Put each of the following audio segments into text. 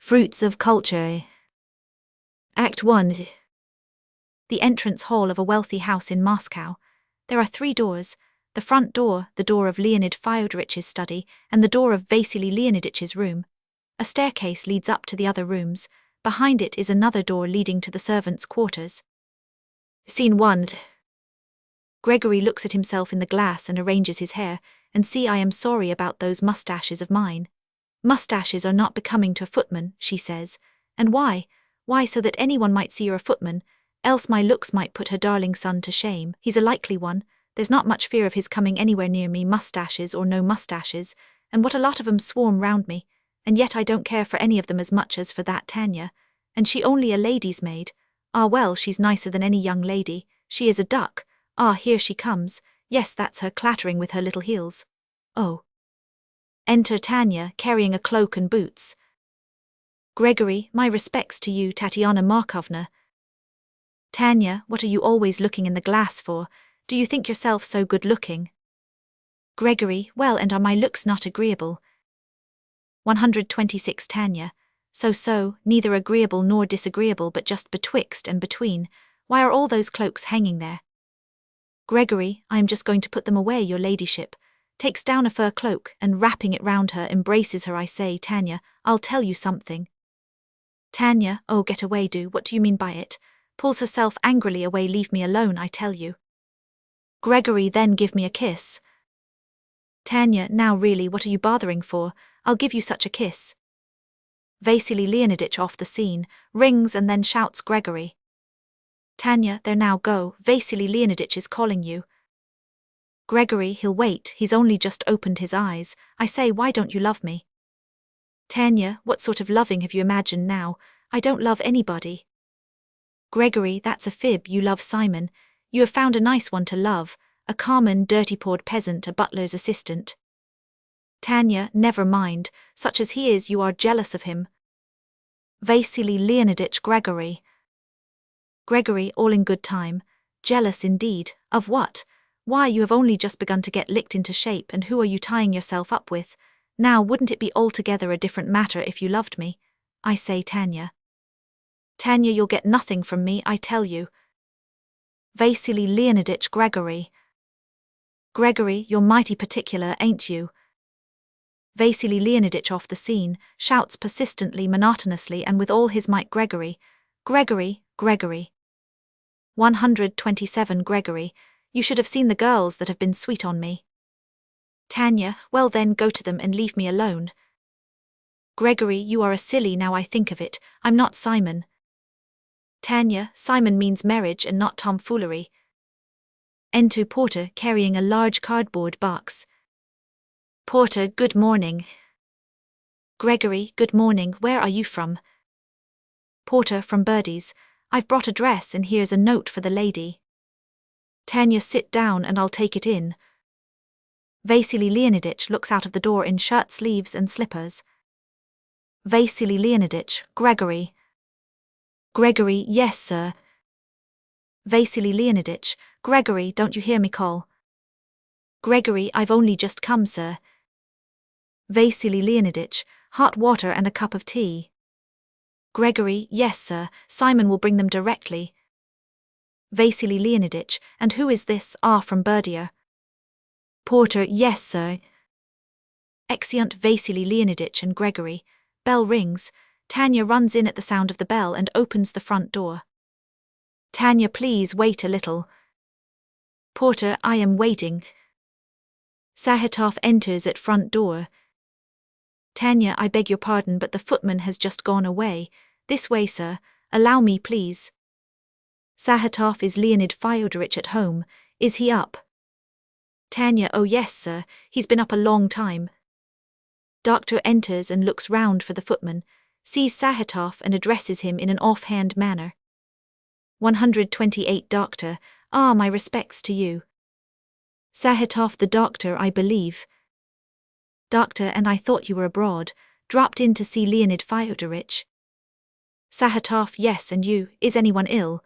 Fruits of Culture. Act 1. The entrance hall of a wealthy house in Moscow. There are 3 doors. The front door, the door of Leonid Fyodorich's study, and the door of Vasily Leoniditch's room. A staircase leads up to the other rooms. Behind it is another door leading to the servants' quarters. Scene 1. Gregory looks at himself in the glass and arranges his hair, and see, I am sorry about those mustaches of mine. Mustaches are not becoming to a footman, she says. And why? Why, so that anyone might see you're a footman, else my looks might put her darling son to shame. He's a likely one. There's not much fear of his coming anywhere near me, mustaches or no mustaches, and what a lot of 'em swarm round me, and yet I don't care for any of them as much as for that Tanya. And she only a lady's maid. Ah well, she's nicer than any young lady. She is a duck. Ah, here she comes. Yes, that's her clattering with her little heels. Oh. Enter Tanya, carrying a cloak and boots. Gregory, my respects to you, Tatiana Markovna. Tanya, what are you always looking in the glass for? Do you think yourself so good-looking? Gregory, well, and are my looks not agreeable? 126 Tanya, so, neither agreeable nor disagreeable, but just betwixt and between. Why are all those cloaks hanging there? Gregory, I am just going to put them away, your ladyship. Takes down a fur cloak, and wrapping it round her, embraces her. I say, Tanya, I'll tell you something. Tanya, oh, get away, do. What do you mean by it? Pulls herself angrily away. Leave me alone, I tell you. Gregory, then give me a kiss. Tanya, now really, what are you bothering for? I'll give you such a kiss. Vasily Leoniditch off the scene, rings and then shouts Gregory. Tanya, there now go, Vasily Leoniditch is calling you. Gregory, he'll wait, he's only just opened his eyes. I say, why don't you love me? Tanya, what sort of loving have you imagined now? I don't love anybody. Gregory, that's a fib, you love Simon. You have found a nice one to love, a common, dirty-pawed peasant, a butler's assistant. Tanya, never mind, such as he is, you are jealous of him. Vasily Leoniditch, Gregory. Gregory, all in good time. Jealous indeed, of what? Why, you have only just begun to get licked into shape, and who are you tying yourself up with? Now, wouldn't it be altogether a different matter if you loved me? I say, Tanya. Tanya, you'll get nothing from me, I tell you. Vasily Leoniditch, Gregory. Gregory, you're mighty particular, ain't you? Vasily Leoniditch off the scene, shouts persistently, monotonously, and with all his might, Gregory. Gregory, Gregory. 127 Gregory, you should have seen the girls that have been sweet on me. Tanya, well then, go to them and leave me alone. Gregory, you are a silly, now I think of it, I'm not Simon. Tanya, Simon means marriage and not tomfoolery. Enter Porter, carrying a large cardboard box. Porter, good morning. Gregory, good morning, where are you from? Porter, from Birdie's. I've brought a dress, and here's a note for the lady. Tanya, sit down and I'll take it in. Vasily Leoniditch looks out of the door in shirt sleeves and slippers. Vasily Leoniditch, Gregory. Gregory, yes, sir. Vasily Leoniditch, Gregory, don't you hear me call? Gregory, I've only just come, sir. Vasily Leoniditch, hot water and a cup of tea. Gregory, yes, sir, Simon will bring them directly. Vasily Leoniditch, and who is this? Ah, from Berdia. Porter, yes, sir. Exeunt Vasily Leoniditch and Gregory. Bell rings. Tanya runs in at the sound of the bell and opens the front door. Tanya, please wait a little. Porter, I am waiting. Sahatov enters at front door. Tanya, I beg your pardon, but the footman has just gone away. This way, sir. Allow me, please. Sahatov, is Leonid Fyodorich at home? Is he up? Tanya, oh yes, sir, he's been up a long time. Doctor enters and looks round for the footman, sees Sahatov and addresses him in an offhand manner. 128 Doctor, ah, my respects to you. Sahatov, the doctor, I believe. Doctor, and I thought you were abroad, dropped in to see Leonid Fyodorich. Sahatov, yes, and you, is anyone ill?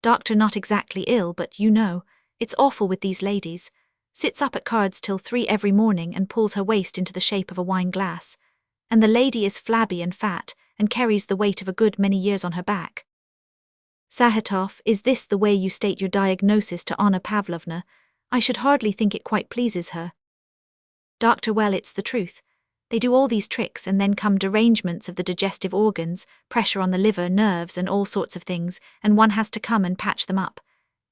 Doctor, not exactly ill, but you know, it's awful with these ladies. Sits up at cards till 3 every morning and pulls her waist into the shape of a wine glass. and the lady is flabby and fat, and carries the weight of a good many years on her back. Sahatov, is this the way you state your diagnosis to Anna Pavlovna? I should hardly think it quite pleases her. Doctor, well, it's the truth. They do all these tricks and then come derangements of the digestive organs, pressure on the liver, nerves and all sorts of things, and one has to come and patch them up.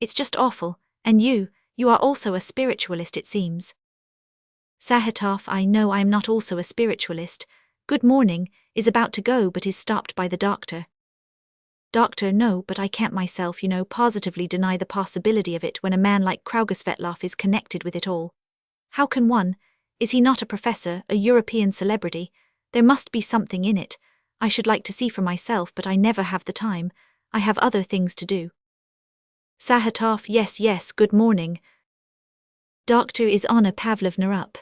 It's just awful, and you are also a spiritualist, it seems. Sahatov, I know I am not also a spiritualist. Good morning, is about to go but is stopped by the doctor. Doctor, no, but I can't myself, positively deny the possibility of it when a man like Kraugasvetlov is connected with it all. How can one? Is he not a professor, a European celebrity? There must be something in it. I should like to see for myself, but I never have the time. I have other things to do. Sahatov, yes, good morning. Doctor, is Anna Pavlovna up?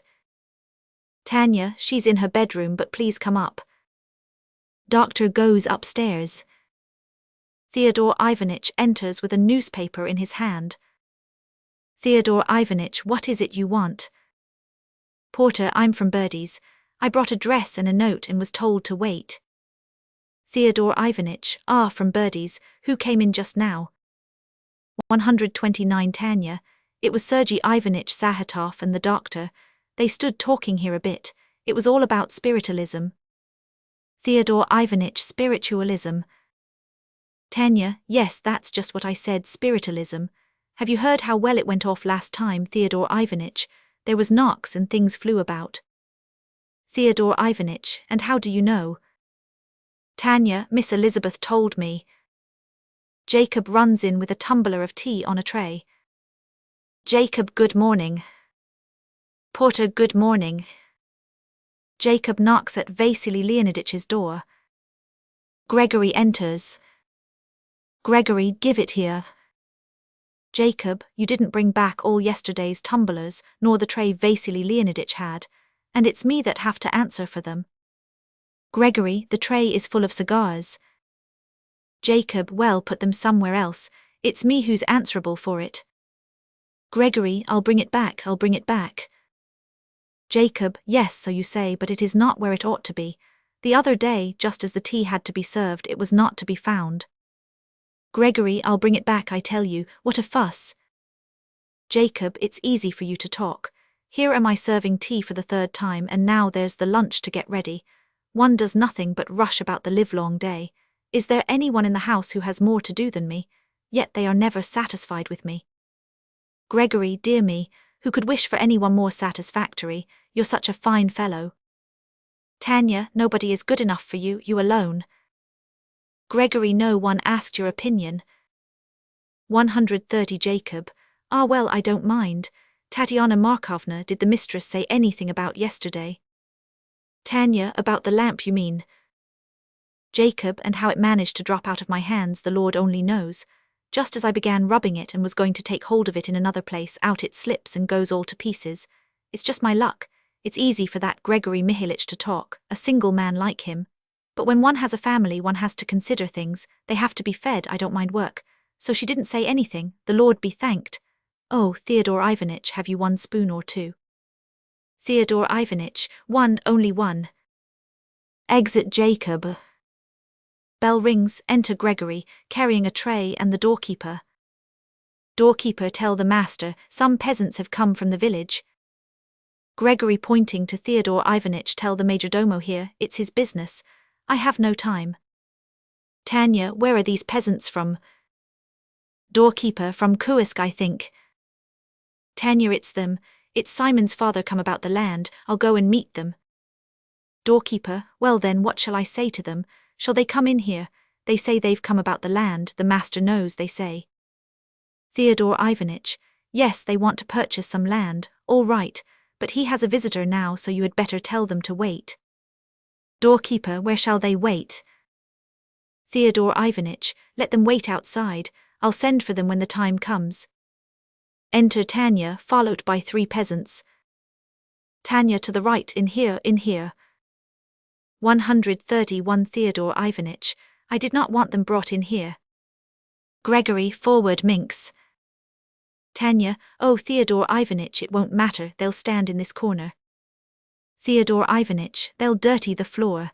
Tanya, she's in her bedroom, but please come up. Doctor goes upstairs. Theodore Ivanitch enters with a newspaper in his hand. Theodore Ivanitch, what is it you want? Porter, I'm from Birdie's. I brought a dress and a note and was told to wait. Theodore Ivanitch, from Birdie's, who came in just now? 129 Tanya, it was Sergei Ivanitch Sahatov and the doctor. They stood talking here a bit. It was all about spiritualism. Theodore Ivanitch, spiritualism. Tanya, yes, that's just what I said, spiritualism. Have you heard how well it went off last time, Theodore Ivanitch? There was knocks and things flew about. Theodore Ivanitch, and how do you know? Tanya, Miss Elizabeth told me. Jacob runs in with a tumbler of tea on a tray. Jacob, good morning. Porter, good morning. Jacob knocks at Vasily Leoniditch's door. Gregory enters. Gregory, give it here. Jacob, you didn't bring back all yesterday's tumblers, nor the tray Vasily Leoniditch had, and it's me that have to answer for them. Gregory, the tray is full of cigars. Jacob, well, put them somewhere else. It's me who's answerable for it. Gregory, I'll bring it back. Jacob, yes, so you say, but it is not where it ought to be. The other day, just as the tea had to be served, it was not to be found. Gregory, I'll bring it back, I tell you. What a fuss. Jacob, it's easy for you to talk. Here am I serving tea for the third time, and now there's the lunch to get ready. One does nothing but rush about the livelong day. Is there anyone in the house who has more to do than me? Yet they are never satisfied with me. Gregory, dear me, who could wish for anyone more satisfactory? You're such a fine fellow. Tanya, nobody is good enough for you, you alone. Gregory, no one asked your opinion. 130 Jacob, well, I don't mind. Tatiana Markovna, did the mistress say anything about yesterday? Tanya, about the lamp, you mean? Jacob, and how it managed to drop out of my hands, the Lord only knows. Just as I began rubbing it and was going to take hold of it in another place, out it slips and goes all to pieces. It's just my luck. It's easy for that Gregory Mihalich to talk, a single man like him. But when one has a family, one has to consider things. They have to be fed, I don't mind work. So she didn't say anything, the Lord be thanked. Oh, Theodore Ivanitch, have you one spoon or two? Theodore Ivanitch, one, only one. Exit Jacob. Bell rings, enter Gregory, carrying a tray, and the doorkeeper. Doorkeeper, tell the master, some peasants have come from the village. Gregory, pointing to Theodore Ivanitch, tell the majordomo here, it's his business. I have no time. Tanya, where are these peasants from? Doorkeeper, from Kursk, I think. Tanya, it's them. It's Simon's father come about the land. I'll go and meet them. Doorkeeper, well then, what shall I say to them? Shall they come in here? They say they've come about the land, the master knows, they say. Theodore Ivanitch, yes, they want to purchase some land, all right, but he has a visitor now, so you had better tell them to wait. Doorkeeper, where shall they wait? Theodore Ivanitch, let them wait outside. I'll send for them when the time comes. Enter Tanya, followed by 3 peasants. Tanya, to the right, in here, in here. 131 Theodore Ivanitch, I did not want them brought in here. Gregory, forward minx. Tanya, oh Theodore Ivanitch, it won't matter, they'll stand in this corner. Theodore Ivanitch, they'll dirty the floor.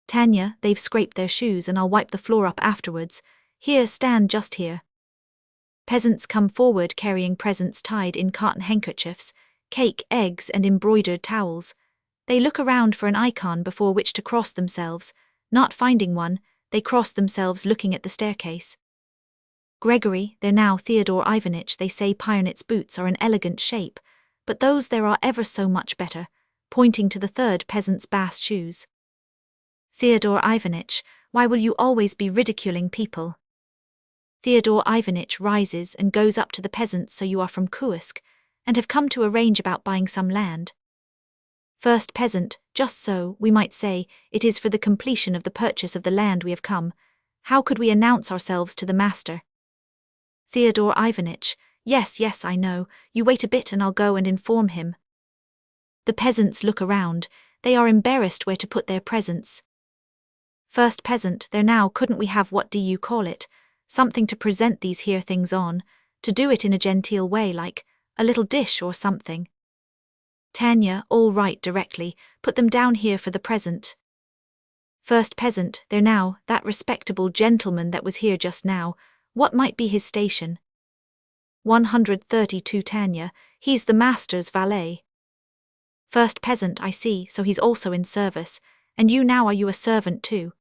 Tanya, they've scraped their shoes and I'll wipe the floor up afterwards. Here, stand just here. Peasants come forward carrying presents tied in cotton handkerchiefs, cake, eggs and embroidered towels. They look around for an icon before which to cross themselves. Not finding one, they cross themselves looking at the staircase. Gregory, they're now Theodore Ivanitch, they say Pyrnit's boots are an elegant shape, but those there are ever so much better, pointing to the third peasant's bast shoes. Theodore Ivanitch, why will you always be ridiculing people? Theodore Ivanitch rises and goes up to the peasants. So you are from Kursk, and have come to arrange about buying some land. First peasant, just so, we might say, it is for the completion of the purchase of the land we have come. How could we announce ourselves to the master? Theodore Ivanitch, yes, I know, you wait a bit and I'll go and inform him. The peasants look around, they are embarrassed where to put their presents. First peasant, there now, couldn't we have, what do you call it, something to present these here things on, to do it in a genteel way, like a little dish or something. Tanya, all right, directly, put them down here for the present. First peasant, there now, that respectable gentleman that was here just now, what might be his station? 132 Tanya, he's the master's valet. First peasant, I see, so he's also in service, and you now, are you a servant too?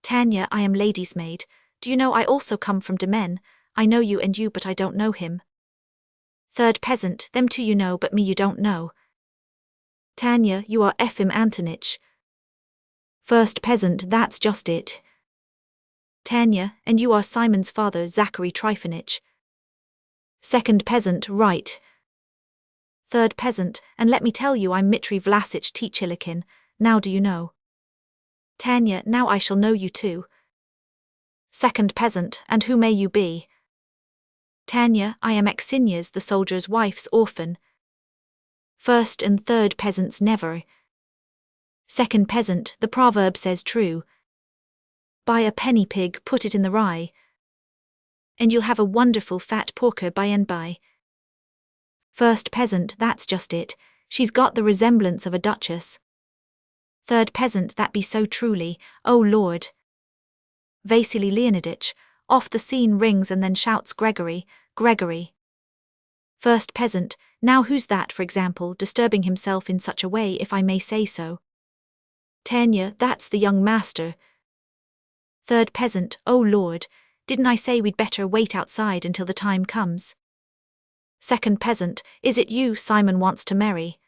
Tanya, I am lady's maid. Do you know I also come from Demen? I know you and you, but I don't know him. Third peasant, them two you know, but me you don't know. Tanya, you are Efim Antonich. First peasant, that's just it. Tanya, and you are Simon's father, Zachary Trifonich. Second peasant, right. Third peasant, and let me tell you, I'm Mitri Vlasich Tichilikin. Now do you know? Tanya, now I shall know you too. Second peasant, and who may you be? Tanya, I am Axinyas, the soldier's wife's orphan. First and third peasants never. Second peasant, the proverb says true. Buy a penny pig, put it in the rye, and you'll have a wonderful fat porker by and by. First peasant, that's just it, she's got the resemblance of a duchess. Third peasant, that be so truly, oh Lord. Vasily Leoniditch, off the scene rings and then shouts Gregory, Gregory. First peasant, now who's that, for example, disturbing himself in such a way, if I may say so? Tanya, that's the young master. Third peasant, oh Lord, didn't I say we'd better wait outside until the time comes? Second peasant, is it you Simon wants to marry?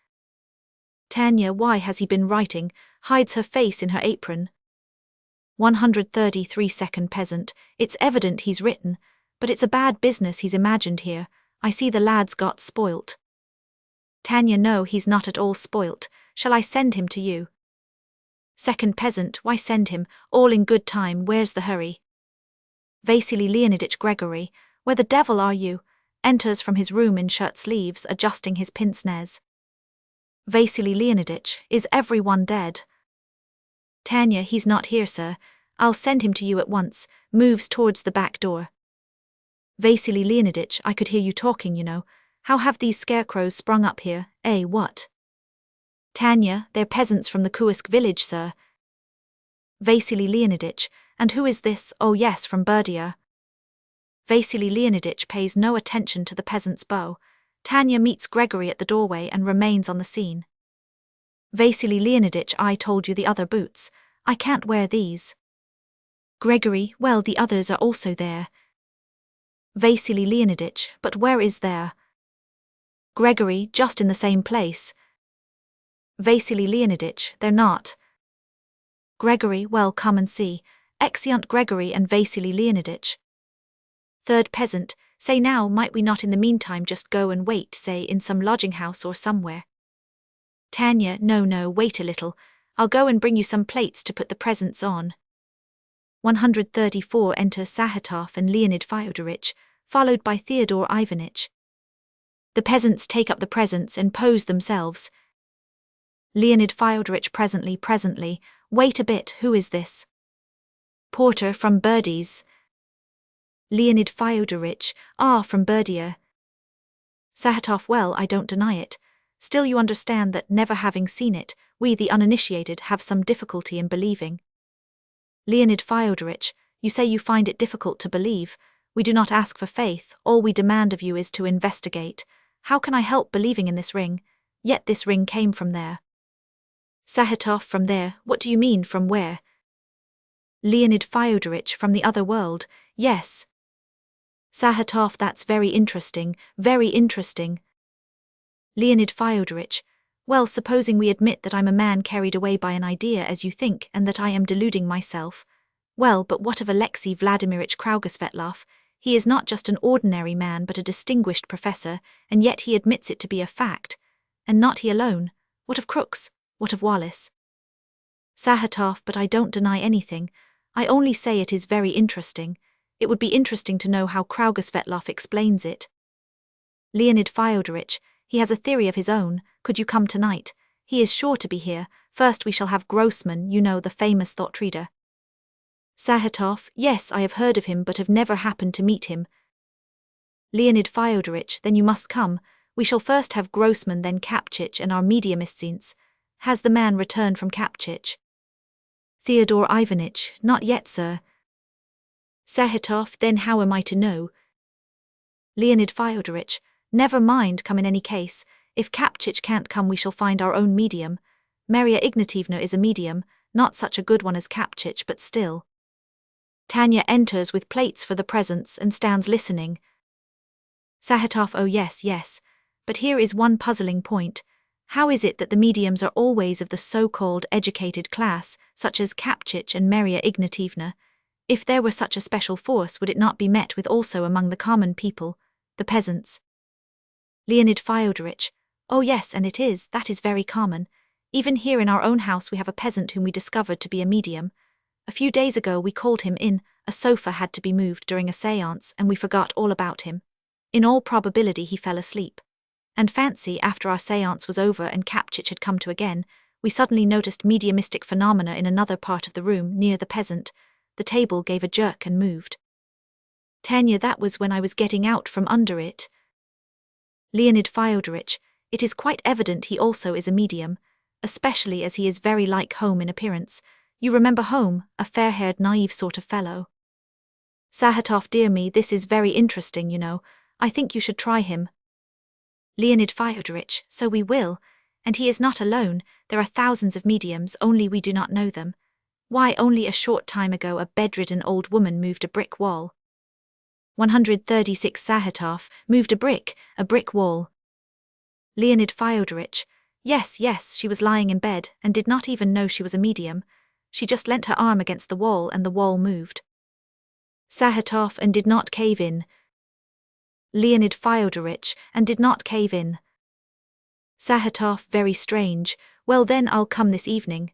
Tanya, why has he been writing, hides her face in her apron. 133 Second peasant, it's evident he's written, but it's a bad business he's imagined here, I see the lad's got spoilt. Tanya, no, he's not at all spoilt, shall I send him to you? Second peasant, why send him, all in good time, where's the hurry? Vasily Leoniditch Gregory, where the devil are you? Enters from his room in shirt sleeves, adjusting his pince-nez. Vasily Leoniditch, is everyone dead? Tanya, he's not here, sir. I'll send him to you at once, moves towards the back door. Vasily Leoniditch, I could hear you talking, you know. How have these scarecrows sprung up here, eh, what? Tanya, they're peasants from the Kursk village, sir. Vasily Leoniditch, and who is this? Oh yes, from Berdia. Vasily Leoniditch pays no attention to the peasant's bow. Tanya meets Gregory at the doorway and remains on the scene. Vasily Leoniditch, I told you the other boots. I can't wear these. Gregory, well, the others are also there. Vasily Leoniditch, but where is there? Gregory, just in the same place. Vasily Leoniditch, they're not. Gregory, well, come and see. Exeunt Gregory and Vasily Leoniditch. Third peasant, say now, might we not in the meantime just go and wait, say, in some lodging house or somewhere? Tanya, no, wait a little. I'll go and bring you some plates to put the presents on. 134 enter Sahatov and Leonid Fyodorich, followed by Theodore Ivanitch. The peasants take up the presents and pose themselves. Leonid Fyodorich, presently, wait a bit, who is this? Porter from Birdies. Leonid Fyodorich, from Berdia. Sahatov, well, I don't deny it. Still you understand that, never having seen it, we the uninitiated have some difficulty in believing. Leonid Fyodorich, you say you find it difficult to believe. We do not ask for faith, all we demand of you is to investigate. How can I help believing in this ring? Yet this ring came from there. Sahatov, from there, what do you mean, from where? Leonid Fyodorich, from the other world, yes. Sahatov, that's very interesting, very interesting. Leonid Fyodorich, well, supposing we admit that I'm a man carried away by an idea as you think and that I am deluding myself. Well, but what of Alexei Vladimirich Kraugasvetlov? He is not just an ordinary man but a distinguished professor, and yet he admits it to be a fact. And not he alone. What of Crooks? What of Wallace? Sahatov, but I don't deny anything. I only say it is very interesting. It would be interesting to know how Kraugasvetlov explains it. Leonid Fyodorich, he has a theory of his own. Could you come tonight? He is sure to be here. First we shall have Grossman, you know, the famous thought reader. Sahatov, yes, I have heard of him but have never happened to meet him. Leonid Fyodorich, then you must come. We shall first have Grossman, then Kapchich and our mediumistsins. Has the man returned from Kapchich? Theodore Ivanitch, not yet, sir. Sahatov, then how am I to know? Leonid Fyodorich, never mind, come in any case. If Kapchich can't come we shall find our own medium. Maria Ignatievna is a medium, not such a good one as Kapchich but still. Tanya enters with plates for the presents and stands listening. Sahatov, oh yes, yes. But here is one puzzling point. How is it that the mediums are always of the so-called educated class, such as Kapchich and Maria Ignatievna? If there were such a special force, would it not be met with also among the common people, the peasants? Leonid Fyodorich, oh yes, and it is, that is very common. Even here in our own house we have a peasant whom we discovered to be a medium. A few days ago we called him in, a sofa had to be moved during a séance and we forgot all about him. In all probability he fell asleep. And fancy, after our séance was over and Kapchich had come to again, we suddenly noticed mediumistic phenomena in another part of the room, near the peasant. The table gave a jerk and moved. Tanya, that was when I was getting out from under it. Leonid Fyodorich, it is quite evident he also is a medium, especially as he is very like Home in appearance. You remember Home, a fair-haired naive sort of fellow. Sahatov, dear me, this is very interesting, you know. I think you should try him. Leonid Fyodorich, so we will. And he is not alone, there are thousands of mediums, only we do not know them. Why, only a short time ago a bedridden old woman moved a brick wall. 136 Sahatov, moved a brick wall. Leonid Fyodorich, yes, yes, she was lying in bed and did not even know she was a medium. She just leant her arm against the wall and the wall moved. Sahatov, and did not cave in. Leonid Fyodorich, and did not cave in. Sahatov, very strange. Well then I'll come this evening.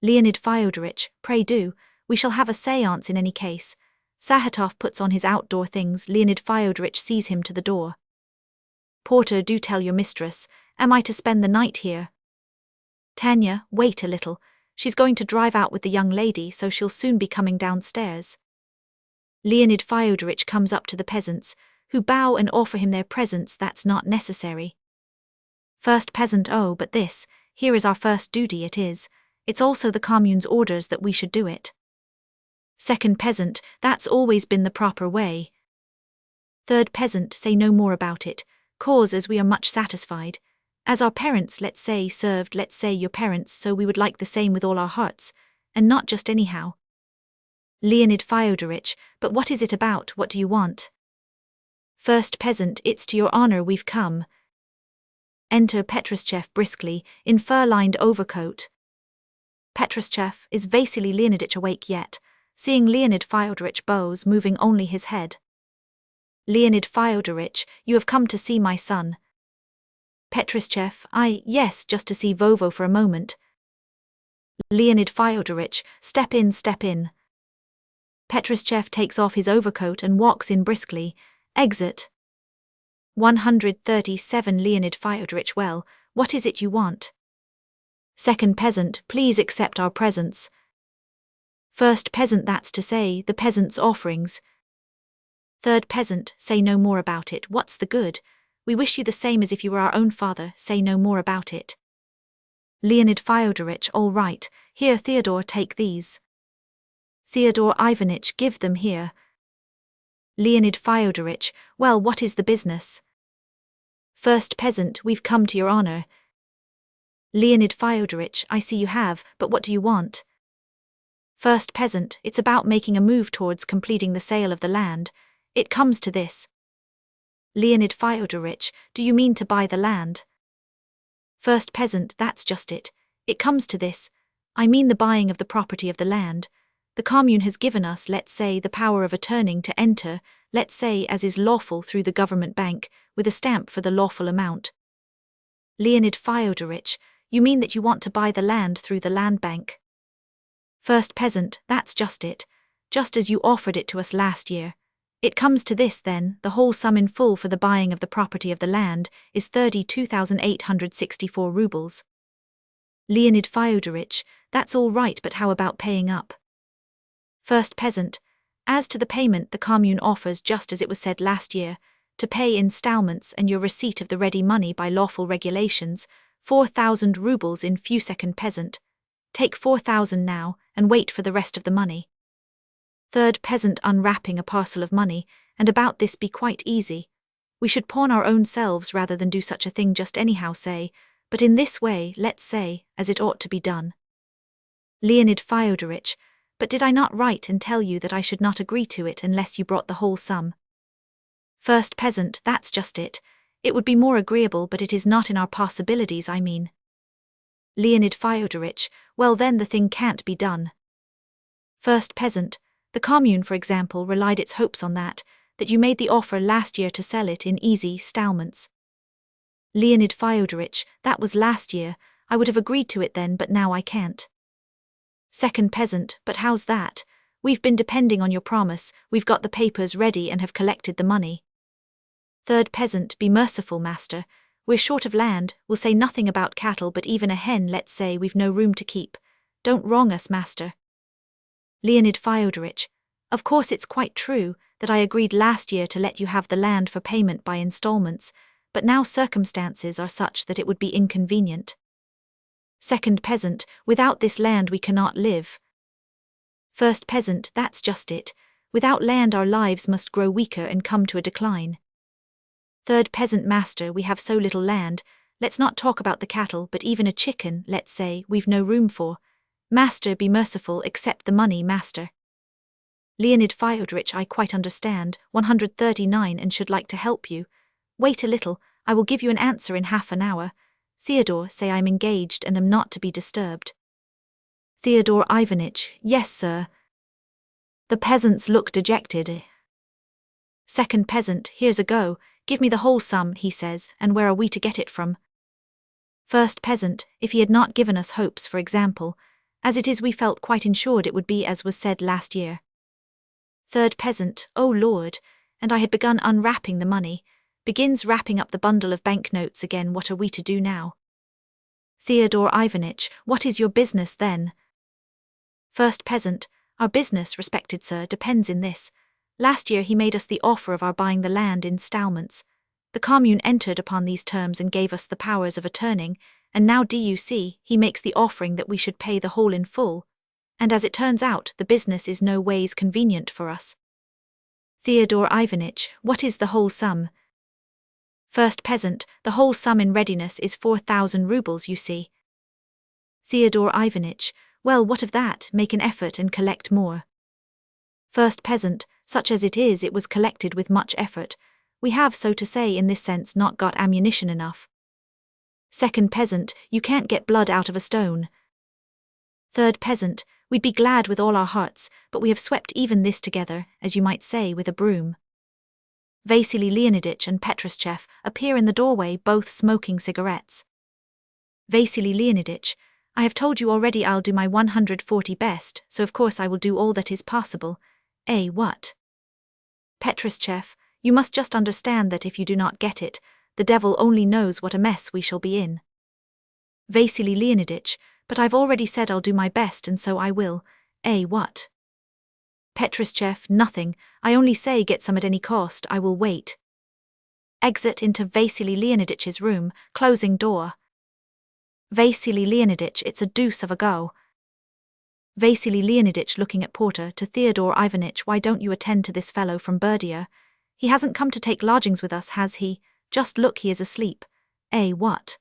Leonid Fyodorich, pray do. We shall have a séance in any case. Sahatov puts on his outdoor things. Leonid Fyodorich sees him to the door. Porter, do tell your mistress. Am I to spend the night here? Tanya, wait a little. She's going to drive out with the young lady, so she'll soon be coming downstairs. Leonid Fyodorich comes up to the peasants, who bow and offer him their presents. That's not necessary. First peasant, oh, but this, here is our first duty, it is. It's also the commune's orders that we should do it. Second peasant, that's always been the proper way. Third peasant, say no more about it, cause as we are much satisfied. As our parents, let's say, served, let's say your parents, so we would like the same with all our hearts, and not just anyhow. Leonid Fyodorich, but what is it about, what do you want? First peasant, it's to your honor we've come. Enter Petruschev briskly, in fur-lined overcoat. Petruschev, is Vasily Leoniditch awake yet? Seeing Leonid Fyodorich bows, moving only his head. Leonid Fyodorich, you have come to see my son. Petruschev, yes, just to see Vovo for a moment. Leonid Fyodorich, step in, step in. Petruschev takes off his overcoat and walks in briskly. Exit. 137 Leonid Fyodorich, well, what is it you want? Second peasant, please accept our presents. First peasant, that's to say, the peasant's offerings. Third peasant, say no more about it, what's the good? We wish you the same as if you were our own father, say no more about it. Leonid Fyodorich, all right, here Theodore, take these. Theodore Ivanitch, give them here. Leonid Fyodorich, well, what is the business? First peasant, we've come to your honor. Leonid Fyodorich, I see you have, but what do you want? First peasant, it's about making a move towards completing the sale of the land. It comes to this. Leonid Fyodorich, do you mean to buy the land? First peasant, that's just it. It comes to this. I mean the buying of the property of the land. The commune has given us, let's say, the power of attorning to enter, let's say, as is lawful through the government bank, with a stamp for the lawful amount. Leonid Fyodorich, you mean that you want to buy the land through the land bank? First peasant, that's just it. Just as you offered it to us last year. It comes to this then, the whole sum in full for the buying of the property of the land is 32,864 rubles. Leonid Fyodorich, that's all right, but how about paying up? First peasant, as to the payment the commune offers just as it was said last year, to pay installments and your receipt of the ready money by lawful regulations, 4,000 rubles in few. Second peasant, take 4,000 now, and wait for the rest of the money. Third peasant, unwrapping a parcel of money, and about this be quite easy. We should pawn our own selves rather than do such a thing just anyhow, say, but in this way, let's say, as it ought to be done. Leonid Fyodorich, but did I not write and tell you that I should not agree to it unless you brought the whole sum? First peasant, that's just it. It would be more agreeable, but it is not in our possibilities, I mean. Leonid Fyodorich, well then the thing can't be done. First peasant, the commune, for example, relied its hopes on that you made the offer last year to sell it in easy installments. Leonid Fyodorich, that was last year, I would have agreed to it then, but now I can't. Second peasant, but how's that? We've been depending on your promise, we've got the papers ready and have collected the money. Third peasant, be merciful, master. We're short of land, we'll say nothing about cattle, but even a hen, let's say, we've no room to keep. Don't wrong us, master. Leonid Fyodorich, of course it's quite true that I agreed last year to let you have the land for payment by installments, but now circumstances are such that it would be inconvenient. Second peasant, without this land we cannot live. First peasant, that's just it. Without land our lives must grow weaker and come to a decline. Third peasant, master, we have so little land, let's not talk about the cattle, but even a chicken, let's say, we've no room for. Master, be merciful, accept the money, master. Leonid Fyodorich, I quite understand, 139, and should like to help you. Wait a little, I will give you an answer in half an hour. Theodore, say I'm engaged and am not to be disturbed. Theodore Ivanitch, yes, sir. The peasants look dejected. Second peasant, here's a go, give me the whole sum, he says, and where are we to get it from? First peasant, if he had not given us hopes, for example, as it is we felt quite insured it would be as was said last year. Third peasant, oh Lord, and I had begun unwrapping the money, begins wrapping up the bundle of banknotes again. What are we to do now? Theodore Ivanitch, what is your business then? First peasant, our business, respected sir, depends in this. Last year he made us the offer of our buying the land in installments. The commune entered upon these terms and gave us the powers of attorning, and now DUC, he makes the offering that we should pay the whole in full, and as it turns out, the business is no ways convenient for us. Theodore Ivanitch, what is the whole sum? First peasant, the whole sum in readiness is 4,000 rubles, you see. Theodore Ivanitch, well, what of that, make an effort and collect more. First peasant, such as it is, it was collected with much effort. We have, so to say, in this sense, not got ammunition enough. Second peasant, you can't get blood out of a stone. Third peasant, we'd be glad with all our hearts, but we have swept even this together, as you might say, with a broom. Vasily Leoniditch and Petruschev appear in the doorway, both smoking cigarettes. Vasily Leoniditch, I have told you already I'll do my 140 best, so of course I will do all that is possible. What? Petruschev, you must just understand that if you do not get it, the devil only knows what a mess we shall be in. Vasily Leoniditch, but I've already said I'll do my best, and so I will. What? Petruschev, nothing, I only say get some at any cost, I will wait. Exit into Vasily Leoniditch's room, closing door. Vasily Leoniditch, it's a deuce of a go. Vasily Leoniditch looking at porter to Theodore Ivanitch, why don't you attend to this fellow from Berdia? He hasn't come to take lodgings with us, has he? Just look, he is asleep. What?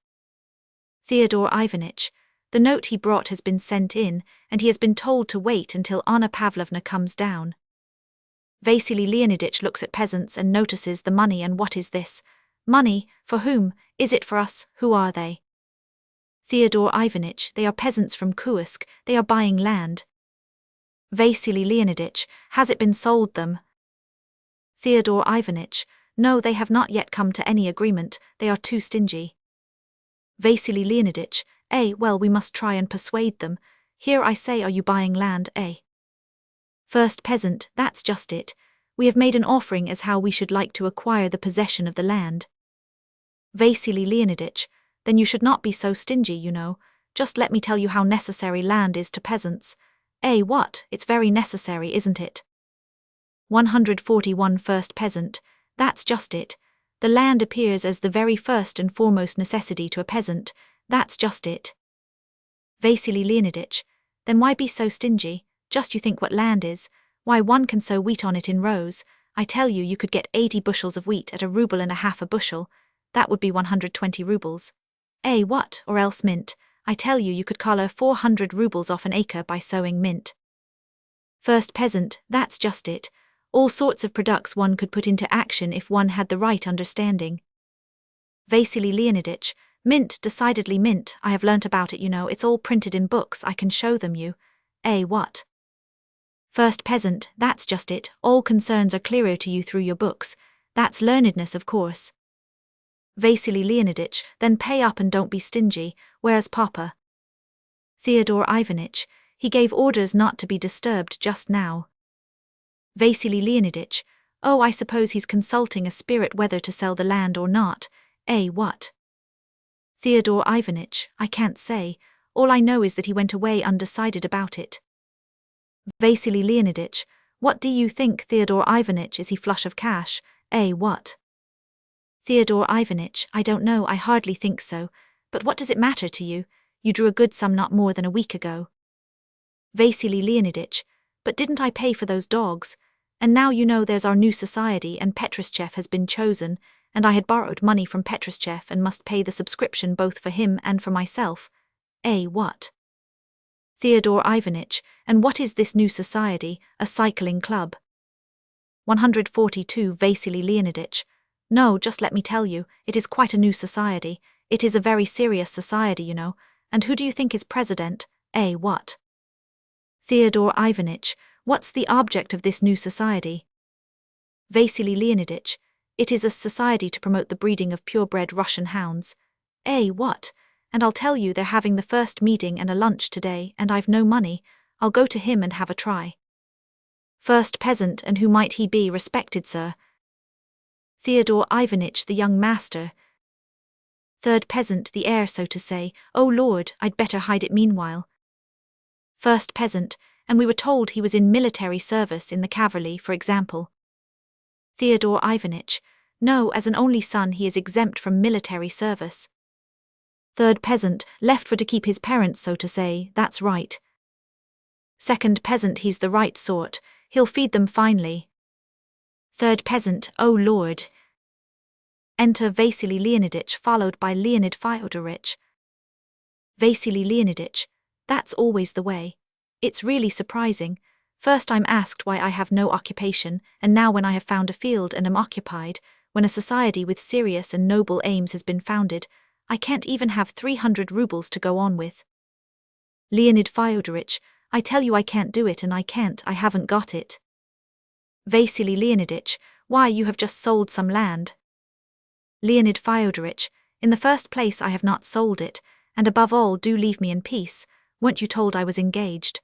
Theodore Ivanitch, the note he brought has been sent in, and he has been told to wait until Anna Pavlovna comes down. Vasily Leoniditch looks at peasants and notices the money. And what is this? Money? For whom? Is it for us? Who are they? Theodore Ivanitch, they are peasants from Kursk, they are buying land. Vasily Leoniditch, has it been sold them? Theodore Ivanitch, no, they have not yet come to any agreement, they are too stingy. Vasily Leoniditch, well, we must try and persuade them. Here I say, are you buying land, First peasant, that's just it. We have made an offering as how we should like to acquire the possession of the land. Vasily Leoniditch, then you should not be so stingy, you know. Just let me tell you how necessary land is to peasants. What? It's very necessary, isn't it? 141 First peasant, that's just it. The land appears as the very first and foremost necessity to a peasant, that's just it. Vasily Leoniditch, then why be so stingy? Just you think what land is. Why, one can sow wheat on it in rows. I tell you, you could get 80 bushels of wheat at 1.5 rubles a bushel. That would be 120 rubles. What? Or else mint. I tell you, you could collar 400 rubles off an acre by sowing mint. First peasant, that's just it. All sorts of products one could put into action if one had the right understanding. Vasily Leoniditch, mint, decidedly mint, I have learnt about it, you know, it's all printed in books, I can show them you. What? First peasant, that's just it, all concerns are clearer to you through your books. That's learnedness, of course. Vasily Leoniditch, then pay up and don't be stingy. Where's Papa? Theodore Ivanitch, he gave orders not to be disturbed just now. Vasily Leoniditch, I suppose he's consulting a spirit whether to sell the land or not. What? Theodore Ivanitch, I can't say. All I know is that he went away undecided about it. Vasily Leoniditch, what do you think, Theodore Ivanitch, is he flush of cash? What? Theodore Ivanitch, I don't know, I hardly think so. But what does it matter to you? You drew a good sum not more than a week ago. Vasily Leoniditch, but didn't I pay for those dogs? And now you know there's our new society and Petrushev has been chosen, and I had borrowed money from Petrushev and must pay the subscription both for him and for myself. What? Theodore Ivanitch, and what is this new society, a cycling club? 142 Vasily Leoniditch, no, just let me tell you, it is quite a new society, it is a very serious society, you know, and who do you think is president? What? Theodore Ivanitch, what's the object of this new society? Vasily Leoniditch, it is a society to promote the breeding of purebred Russian hounds. What? And I'll tell you, they're having the first meeting and a lunch today, and I've no money. I'll go to him and have a try. First peasant, and who might he be, respected sir? Theodore Ivanitch, the young master. Third peasant, the heir, so to say. Oh Lord, I'd better hide it meanwhile. First peasant, and we were told he was in military service in the cavalry, for example. Theodore Ivanitch, no, as an only son he is exempt from military service. Third peasant, left for to keep his parents, so to say, that's right. Second peasant, he's the right sort, he'll feed them finely. Third peasant, oh Lord. Enter Vasily Leoniditch followed by Leonid Fyodorovich. Vasily Leoniditch, that's always the way. It's really surprising. First I'm asked why I have no occupation, and now when I have found a field and am occupied, when a society with serious and noble aims has been founded, I can't even have 300 rubles to go on with. Leonid Fyodorovich, I tell you I can't do it, and I haven't got it. Vasily Leoniditch, why, you have just sold some land. Leonid Fyodorovich, in the first place I have not sold it, and above all do leave me in peace, weren't you told I was engaged?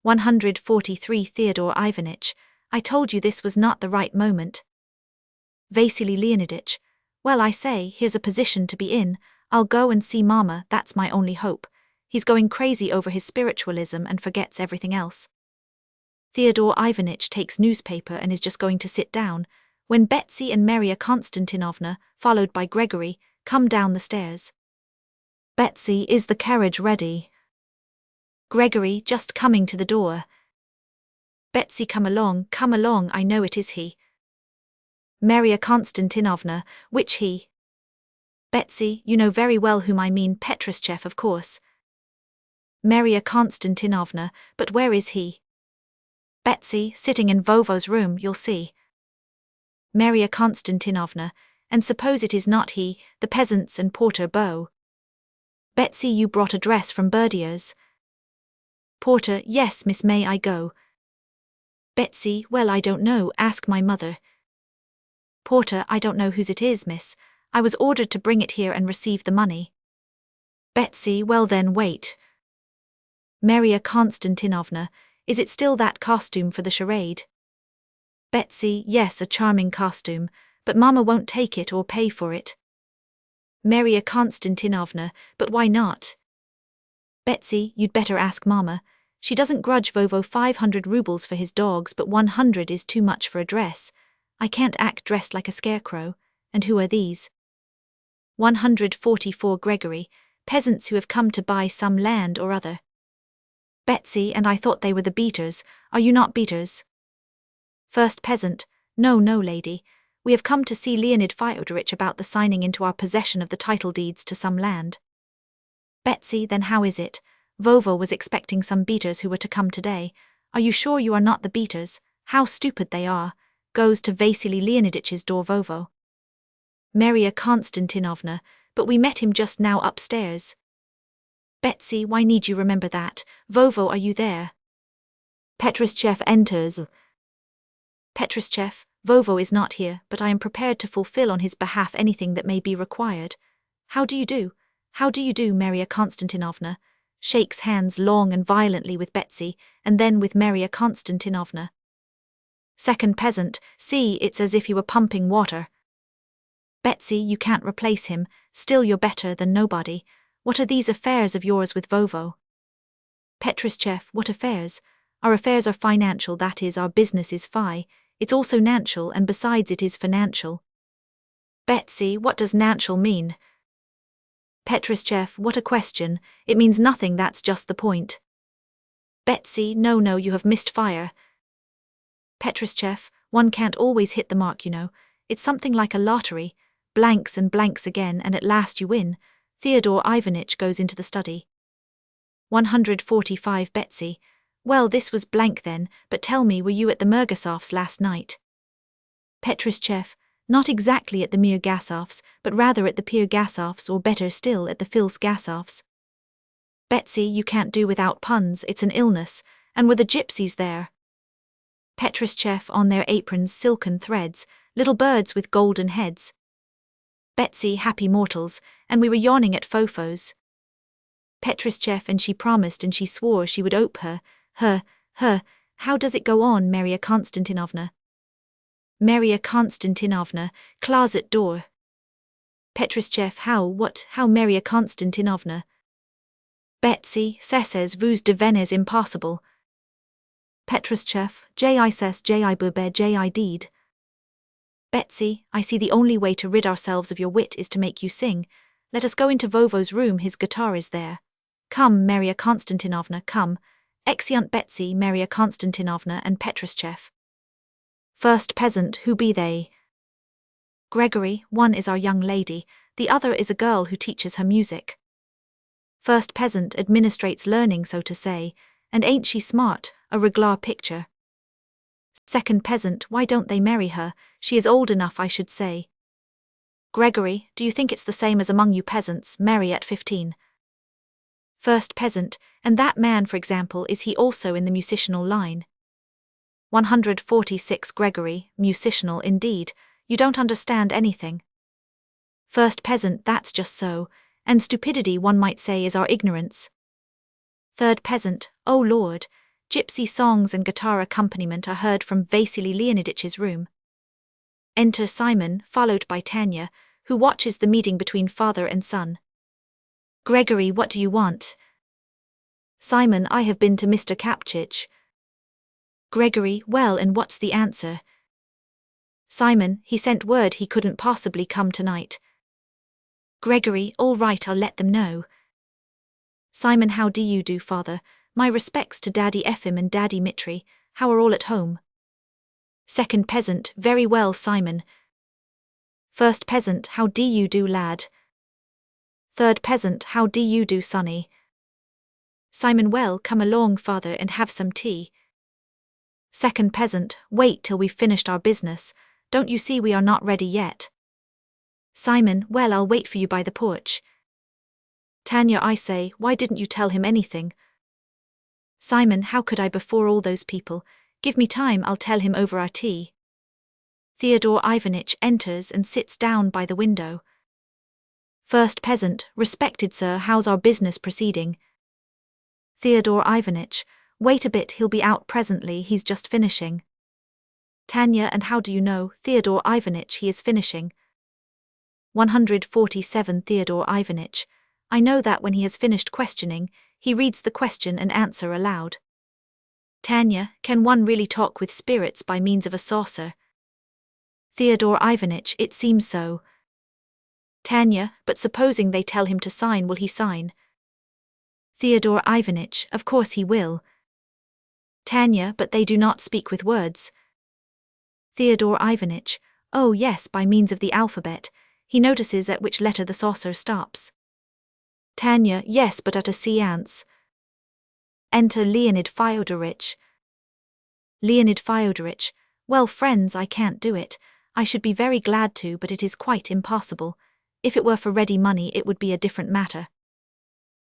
143 Theodore Ivanitch, I told you this was not the right moment. Vasily Leoniditch, well, I say, here's a position to be in, I'll go and see Mama, that's my only hope. He's going crazy over his spiritualism and forgets everything else. Theodore Ivanitch takes newspaper and is just going to sit down. when Betsy and Maria Konstantinovna, followed by Gregory, come down the stairs. Betsy, is the carriage ready? Gregory, just coming to the door. Betsy, come along, I know it is he. Maria Konstantinovna, which he? Betsy, you know very well whom I mean, Petruschev, of course. Maria Konstantinovna, but where is he? Betsy, sitting in Vovo's room, you'll see. Maria Konstantinovna, and suppose it is not he, the peasants and porter Beau. Betsy, you brought a dress from Berdier's. Porter, yes, miss, may I go? Betsy, well, I don't know, ask my mother. Porter, I don't know whose it is, miss. I was ordered to bring it here and receive the money. Betsy, well then, wait. Maria Konstantinovna, is it still that costume for the charade? Betsy, yes, a charming costume, but Mamma won't take it or pay for it. Maria Konstantinovna, but why not? Betsy, you'd better ask Mamma. She doesn't grudge Vovo 500 rubles for his dogs, but 100 is too much for a dress. I can't act dressed like a scarecrow. And who are these? 144 Gregory, peasants who have come to buy some land or other. Betsy, and I thought they were the beaters. Are you not beaters? First peasant, no, lady. We have come to see Leonid Fyodorich about the signing into our possession of the title deeds to some land. Betsy, then how is it? Vovo was expecting some beaters who were to come today. Are you sure you are not the beaters? How stupid they are. Goes to Vasily Leonidich's door, Vovo. Maria Konstantinovna, but we met him just now upstairs. Betsy, why need you remember that? Vovo, are you there? Petruschev enters. Petruschev, Vovo is not here, but I am prepared to fulfill on his behalf anything that may be required. How do you do? How do you do, Maria Konstantinovna? Shakes hands long and violently with Betsy, and then with Maria Konstantinovna. Second peasant, see, it's as if he were pumping water. Betsy, you can't replace him, still you're better than nobody. What are these affairs of yours with Vovo? Petruschev, what affairs? Our affairs are financial, that is, our business is it's also nantial, and besides it is financial. Betsy, what does nantial mean? Petruschev, what a question, it means nothing, that's just the point. Betsy, no, you have missed fire. Petruschev, one can't always hit the mark, you know. It's something like a lottery, blanks and blanks again, and at last you win. Theodore Ivanitch goes into the study. 145 Betsy, well, this was blank then, but tell me, were you at the Murgasovs last night? Petruschev, not exactly at the Mirgasovs, but rather at the Pirgasovs, or better still, at the Filsgasovs. Betsy, you can't do without puns, it's an illness, and were the gypsies there? Petruschev, on their aprons silken threads, little birds with golden heads. Betsy, happy mortals, and we were yawning at Fofo's. Petruschev, and she promised and she swore she would ope her, how does it go on, Maria Konstantinovna? Maria Konstantinovna, closet door. Petruschev, how, Maria Konstantinovna? Betsy, says vous devenez impossible. Petruschev, I says I bube I deed. Betsy, I see the only way to rid ourselves of your wit is to make you sing. Let us go into Vovo's room, his guitar is there. Come, Maria Konstantinovna, come. Exeunt Betsy, Maria Konstantinovna, and Petruschev. First peasant, who be they? Gregory, one is our young lady, the other is a girl who teaches her music. First peasant administrates learning, so to say, and ain't she smart, a reglar picture. Second peasant, why don't they marry her? She is old enough, I should say. Gregory, do you think it's the same as among you peasants, marry at 15? First peasant, and that man, for example, is he also in the musicianal line? 146 Gregory, musicianal indeed, you don't understand anything. First peasant, that's just so, and stupidity, one might say, is our ignorance. Third peasant, oh Lord, gypsy songs and guitar accompaniment are heard from Vasily Leonidich's room. Enter Simon, followed by Tanya, who watches the meeting between father and son. Gregory, what do you want? Simon, I have been to Mr. Kapchich. Gregory, well, and what's the answer? Simon, he sent word he couldn't possibly come tonight. Gregory, all right, I'll let them know. Simon, how do you do, father? My respects to Daddy Ephim and Daddy Mitri. How are all at home? Second peasant, very well, Simon. First peasant, how do you do, lad? Third peasant, how do you do, sonny? Simon, well, come along, father, and have some tea. Second peasant, wait till we've finished our business. Don't you see we are not ready yet? Simon, well, I'll wait for you by the porch. Tanya, I say, why didn't you tell him anything? Simon, how could I before all those people? Give me time, I'll tell him over our tea. Theodore Ivanitch enters and sits down by the window. First peasant, respected sir, how's our business proceeding? Theodore Ivanitch, wait a bit, he'll be out presently, he's just finishing. Tanya, and how do you know, Theodore Ivanitch, he is finishing? 147 Theodore Ivanitch, I know that when he has finished questioning, he reads the question and answer aloud. Tanya, can one really talk with spirits by means of a saucer? Theodore Ivanitch, it seems so. Tanya, but supposing they tell him to sign, will he sign? Theodore Ivanitch, of course he will. Tanya, but they do not speak with words. Theodore Ivanitch, oh yes, by means of the alphabet. He notices at which letter the saucer stops. Tanya, yes, but at a seance. Enter Leonid Fyodorich. Leonid Fyodorich, well, friends, I can't do it. I should be very glad to, but it is quite impossible. If it were for ready money, it would be a different matter.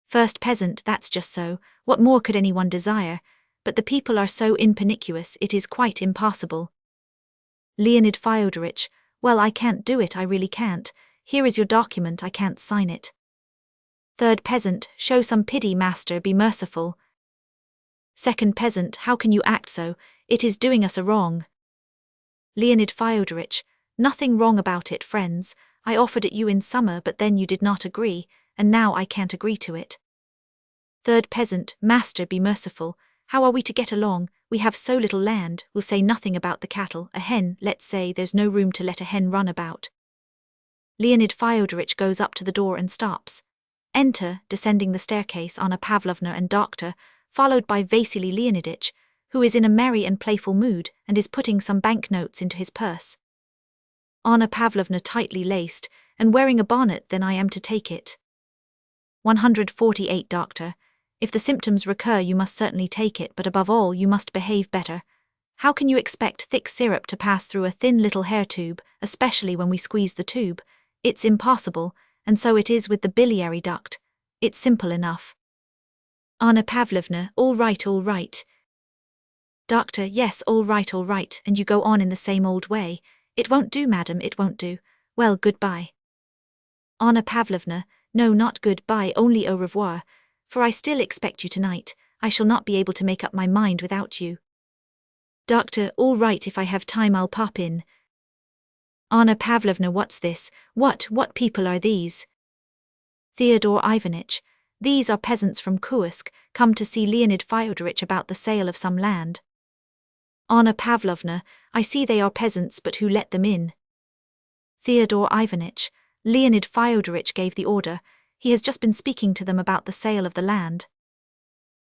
First peasant, that's just so. What more could anyone desire? But the people are so impernicious, it is quite impossible. Leonid Fyodorich, well, I can't do it, I really can't. Here is your document, I can't sign it. Third peasant, show some pity, master, be merciful. Second peasant, how can you act so? It is doing us a wrong. Leonid Fyodorich, nothing wrong about it, friends. I offered it you in summer, but then you did not agree, and now I can't agree to it. Third peasant, master, be merciful. How are we to get along? We have so little land, we'll say nothing about the cattle, a hen, let's say, there's no room to let a hen run about. Leonid Fyodorich goes up to the door and stops. Enter, descending the staircase, Anna Pavlovna and doctor, followed by Vasily Leoniditch, who is in a merry and playful mood and is putting some banknotes into his purse. Anna Pavlovna, tightly laced, and wearing a bonnet, then I am to take it. 148 Doctor, if the symptoms recur you must certainly take it, but above all you must behave better. How can you expect thick syrup to pass through a thin little hair tube, especially when we squeeze the tube? It's impossible, and so it is with the biliary duct. It's simple enough. Anna Pavlovna, all right, all right. Doctor, yes, all right, and you go on in the same old way. It won't do, madam, it won't do. Well, goodbye. Anna Pavlovna, no, not goodbye, only au revoir, for I still expect you tonight. I shall not be able to make up my mind without you. Doctor, all right, if I have time I'll pop in. Anna Pavlovna, what's this? What people are these? Theodore Ivanitch, these are peasants from Kursk, come to see Leonid Fyodorich about the sale of some land. Anna Pavlovna, I see they are peasants, but who let them in? Theodore Ivanitch, Leonid Fyodorich gave the order. He has just been speaking to them about the sale of the land.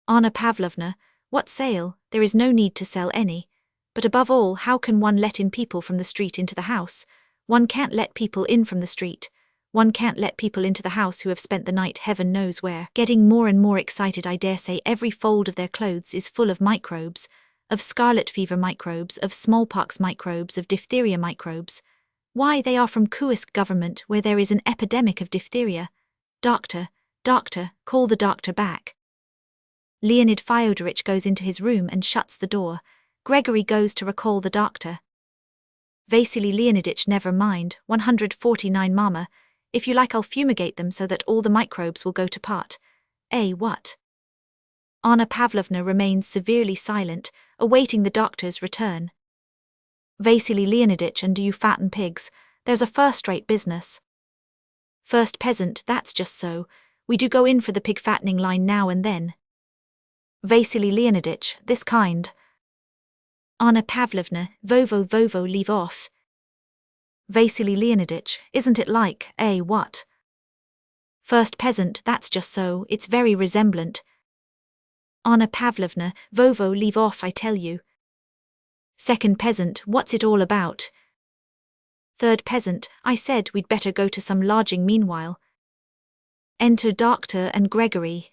Anna Pavlovna, what sale? There is no need to sell any. But above all, how can one let in people from the street into the house? One can't let people in from the street. One can't let people into the house who have spent the night heaven knows where. Getting more and more excited, I dare say every fold of their clothes is full of microbes, of scarlet fever microbes, of smallpox microbes, of diphtheria microbes. Why, they are from Kursk government, where there is an epidemic of diphtheria. Doctor, call the doctor back. Leonid Fyodorich goes into his room and shuts the door. Gregory goes to recall the doctor. Vasily Leoniditch, never mind, 149 Mama. If you like I'll fumigate them so that all the microbes will go to pot. What? Anna Pavlovna remains severely silent, awaiting the doctor's return. Vasily Leoniditch, and do you fatten pigs? There's a first-rate business. First peasant, that's just so. We do go in for the pig fattening line now and then. Vasily Leoniditch, this kind. Anna Pavlovna, Vovo, leave off. Vasily Leoniditch, isn't it like, what? First peasant, that's just so, it's very resemblant. Anna Pavlovna, Vovo, leave off, I tell you. Second peasant, what's it all about? Third peasant, I said we'd better go to some lodging meanwhile. Enter Doctor and Gregory.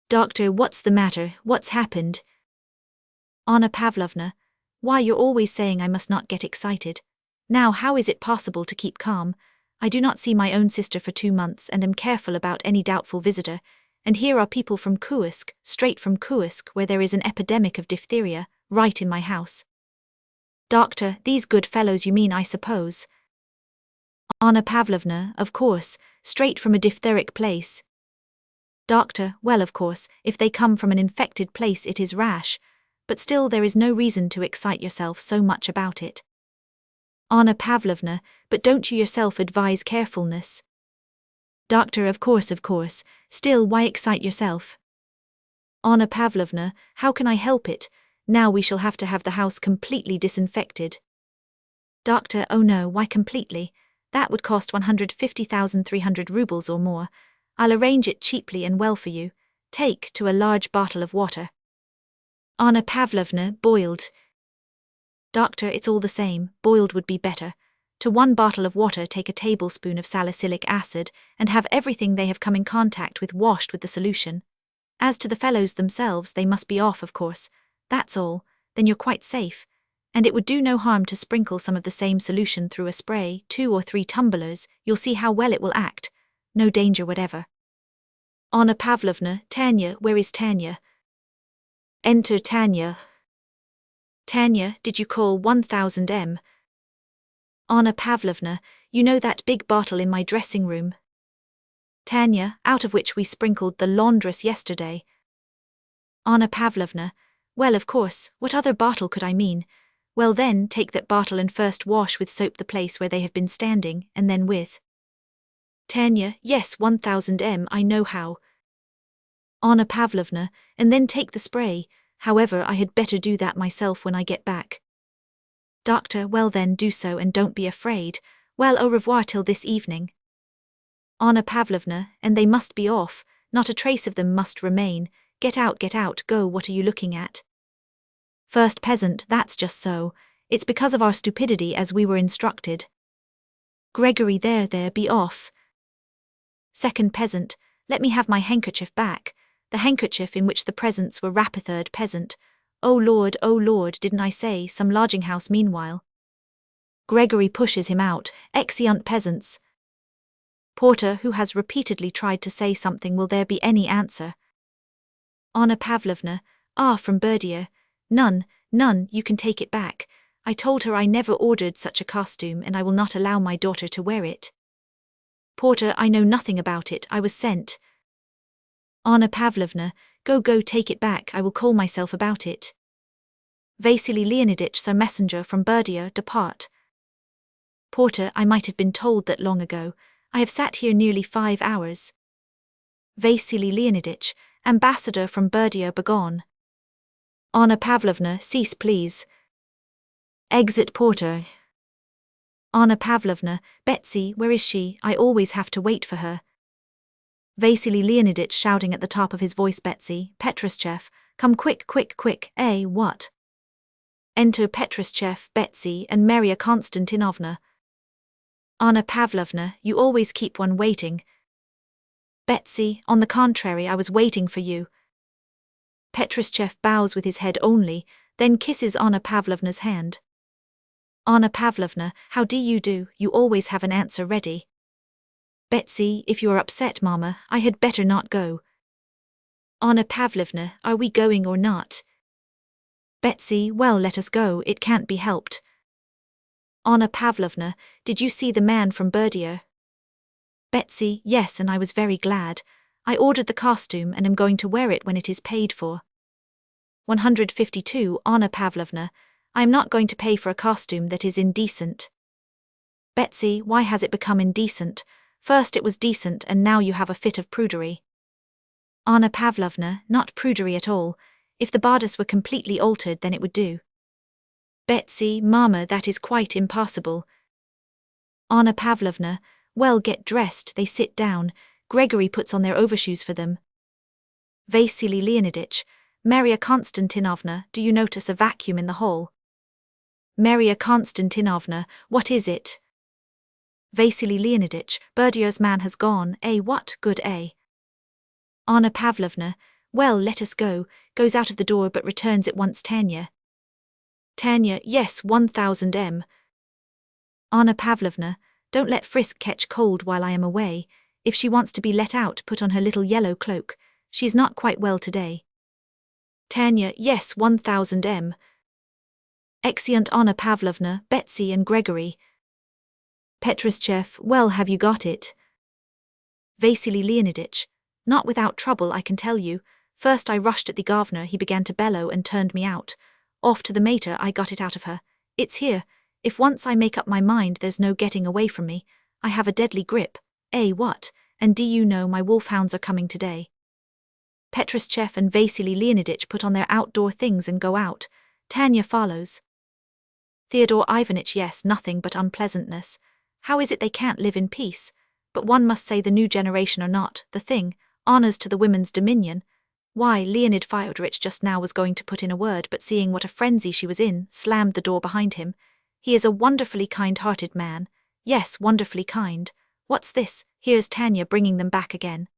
Doctor, what's the matter, what's happened? Anna Pavlovna, why, you're always saying I must not get excited. Now, how is it possible to keep calm? I do not see my own sister for 2 months and am careful about any doubtful visitor, and here are people from Kursk, straight from Kursk, where there is an epidemic of diphtheria, right in my house. Doctor, these good fellows you mean, I suppose. Anna Pavlovna, of course, straight from a diphtheric place. Doctor, well, of course, if they come from an infected place it is rash, but still there is no reason to excite yourself so much about it. Anna Pavlovna, but don't you yourself advise carefulness? Doctor, of course, still why excite yourself? Anna Pavlovna, how can I help it? Now we shall have to have the house completely disinfected. Doctor, oh no, why completely? That would cost 150,300 rubles or more. I'll arrange it cheaply and well for you. Take to a large bottle of water. Anna Pavlovna, boiled. Doctor, it's all the same, boiled would be better. To 1 bottle of water take a tablespoon of salicylic acid and have everything they have come in contact with washed with the solution. As to the fellows themselves, they must be off, of course. That's all, then you're quite safe. And it would do no harm to sprinkle some of the same solution through a spray, 2 or 3 tumblers, you'll see how well it will act. No danger whatever. Anna Pavlovna, Tanya, where is Tanya? Enter Tanya. Tanya, did you call 1000 M? Anna Pavlovna, you know that big bottle in my dressing room? Tanya, out of which we sprinkled the laundress yesterday. Anna Pavlovna, well, of course, what other bottle could I mean? Well then, take that bottle and first wash with soap the place where they have been standing, and then with. Tanya, yes, 1000 M, I know how. Anna Pavlovna, and then take the spray. However, I had better do that myself when I get back. Doctor, well then, do so and don't be afraid. Well, au revoir till this evening. Anna Pavlovna, and they must be off, not a trace of them must remain. Get out, go, what are you looking at? First peasant, that's just so. It's because of our stupidity as we were instructed. Gregory, there, be off. Second peasant, let me have my handkerchief back. The handkerchief in which the presents were wrapped. Third peasant, oh Lord, didn't I say some lodging house meanwhile? Gregory pushes him out, exeunt peasants. Porter, who has repeatedly tried to say something, will there be any answer? Anna Pavlovna, from Berdier. None, you can take it back. I told her I never ordered such a costume and I will not allow my daughter to wear it. Porter, I know nothing about it, I was sent. Anna Pavlovna, go take it back, I will call myself about it. Vasily Leoniditch, sir messenger from Berdia, depart. Porter, I might have been told that long ago. I have sat here nearly 5 hours. Vasily Leoniditch, ambassador from Berdia, begone. Anna Pavlovna, cease please. Exit Porter. Anna Pavlovna, Betsy, where is she? I always have to wait for her. Vasily Leoniditch shouting at the top of his voice, Betsy, Petrushev, come quick, what? Enter Petrushev, Betsy, and Maria Konstantinovna. Anna Pavlovna, you always keep one waiting. Betsy, on the contrary, I was waiting for you. Petrushev bows with his head only, then kisses Anna Pavlovna's hand. Anna Pavlovna, how do? You always have an answer ready. Betsy, if you are upset, Mama, I had better not go. Anna Pavlovna, are we going or not? Betsy, well, let us go, it can't be helped. Anna Pavlovna, did you see the man from Berdia? Betsy, yes, and I was very glad. I ordered the costume and am going to wear it when it is paid for. 152, Anna Pavlovna, I am not going to pay for a costume that is indecent. Betsy, why has it become indecent? First it was decent and now you have a fit of prudery. Anna Pavlovna, not prudery at all. If the bodice were completely altered then it would do. Betsy, Mama, that is quite impossible. Anna Pavlovna, well, get dressed. They sit down. Gregory puts on their overshoes for them. Vasily Leonidych, Maria Konstantinovna, do you notice a vacuum in the hall? Maria Konstantinovna, what is it? Vasily Leonidych, Berdier's man has gone. What good, Anna Pavlovna, well, let us go, goes out of the door but returns at once. Tanya, yes, 1000 m. Anna Pavlovna, don't let Frisk catch cold while I am away. If she wants to be let out, put on her little yellow cloak. She's not quite well today. Tanya, yes, 1000 m. Exeunt Anna Pavlovna, Betsy and Gregory. Petrushev, well, have you got it? Vasily Leonidych, not without trouble, I can tell you. First I rushed at the governor, he began to bellow and turned me out. Off to the mater, I got it out of her. It's here. If once I make up my mind, there's no getting away from me. I have a deadly grip. What? And do you know my wolfhounds are coming today? Petrushev and Vasily Leonidych put on their outdoor things and go out. Tanya follows. Theodore Ivanitch, yes, nothing but unpleasantness. How is it they can't live in peace? But one must say the new generation are not the thing. Honors to the women's dominion. Why, Leonid Fyodorich just now was going to put in a word, but seeing what a frenzy she was in, slammed the door behind him. He is a wonderfully kind-hearted man. Yes, wonderfully kind. What's this? Here's Tanya bringing them back again.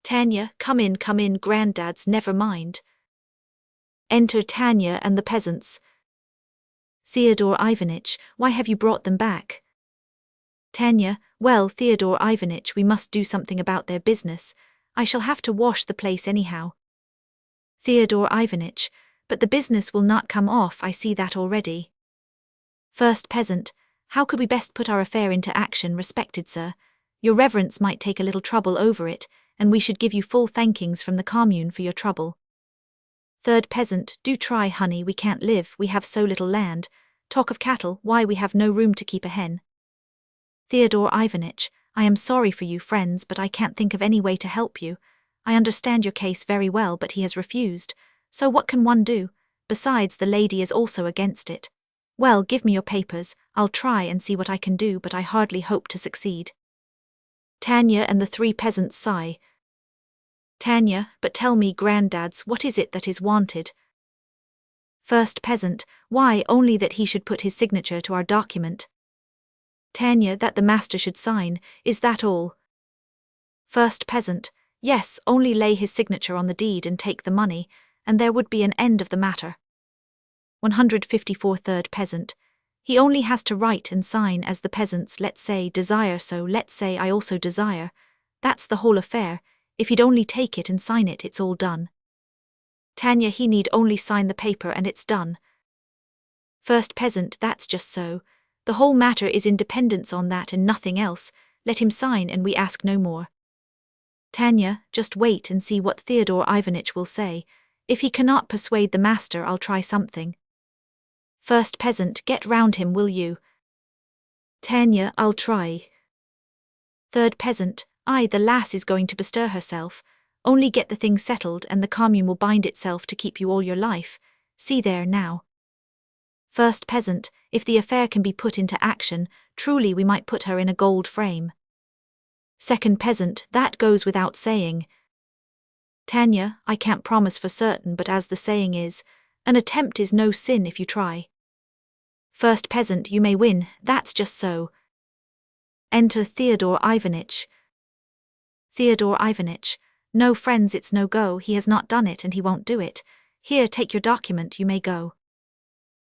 Tanya, come in, granddads, never mind. Enter Tanya and the peasants. Theodore Ivanitch, why have you brought them back? Tanya, well, Theodore Ivanitch, we must do something about their business. I shall have to wash the place anyhow. Theodore Ivanitch, but the business will not come off, I see that already. First peasant, how could we best put our affair into action, respected sir? Your reverence might take a little trouble over it, and we should give you full thankings from the commune for your trouble. Third peasant, do try, honey, we can't live, we have so little land. Talk of cattle, why, we have no room to keep a hen. Theodore Ivanitch, I am sorry for you, friends, but I can't think of any way to help you. I understand your case very well, but he has refused. So what can one do? Besides, the lady is also against it. Well, give me your papers, I'll try and see what I can do, but I hardly hope to succeed. Tanya and the three peasants sigh. Tanya, but tell me, granddads, what is it that is wanted? First peasant, why, only that he should put his signature to our document. Tanya, that the master should sign, is that all? First peasant, yes, only lay his signature on the deed and take the money, and there would be an end of the matter. 154 Third peasant, he only has to write and sign as the peasants, let's say, desire, so let's say I also desire. That's the whole affair. If he'd only take it and sign it, it's all done. Tanya, he need only sign the paper and it's done. First peasant, that's just so. The whole matter is in dependence on that and nothing else. Let him sign and we ask no more. Tanya, just wait and see what Theodore Ivanitch will say. If he cannot persuade the master, I'll try something. First peasant, get round him, will you? Tanya, I'll try. Third peasant, the lass is going to bestir herself. Only get the thing settled and the commune will bind itself to keep you all your life. See there now. First peasant, if the affair can be put into action, truly we might put her in a gold frame. Second peasant, that goes without saying. Tanya, I can't promise for certain, but as the saying is, an attempt is no sin if you try. First peasant, you may win, that's just so. Enter Theodore Ivanitch. Theodore Ivanitch, no friends, it's no go, he has not done it and he won't do it. Here, take your document, you may go.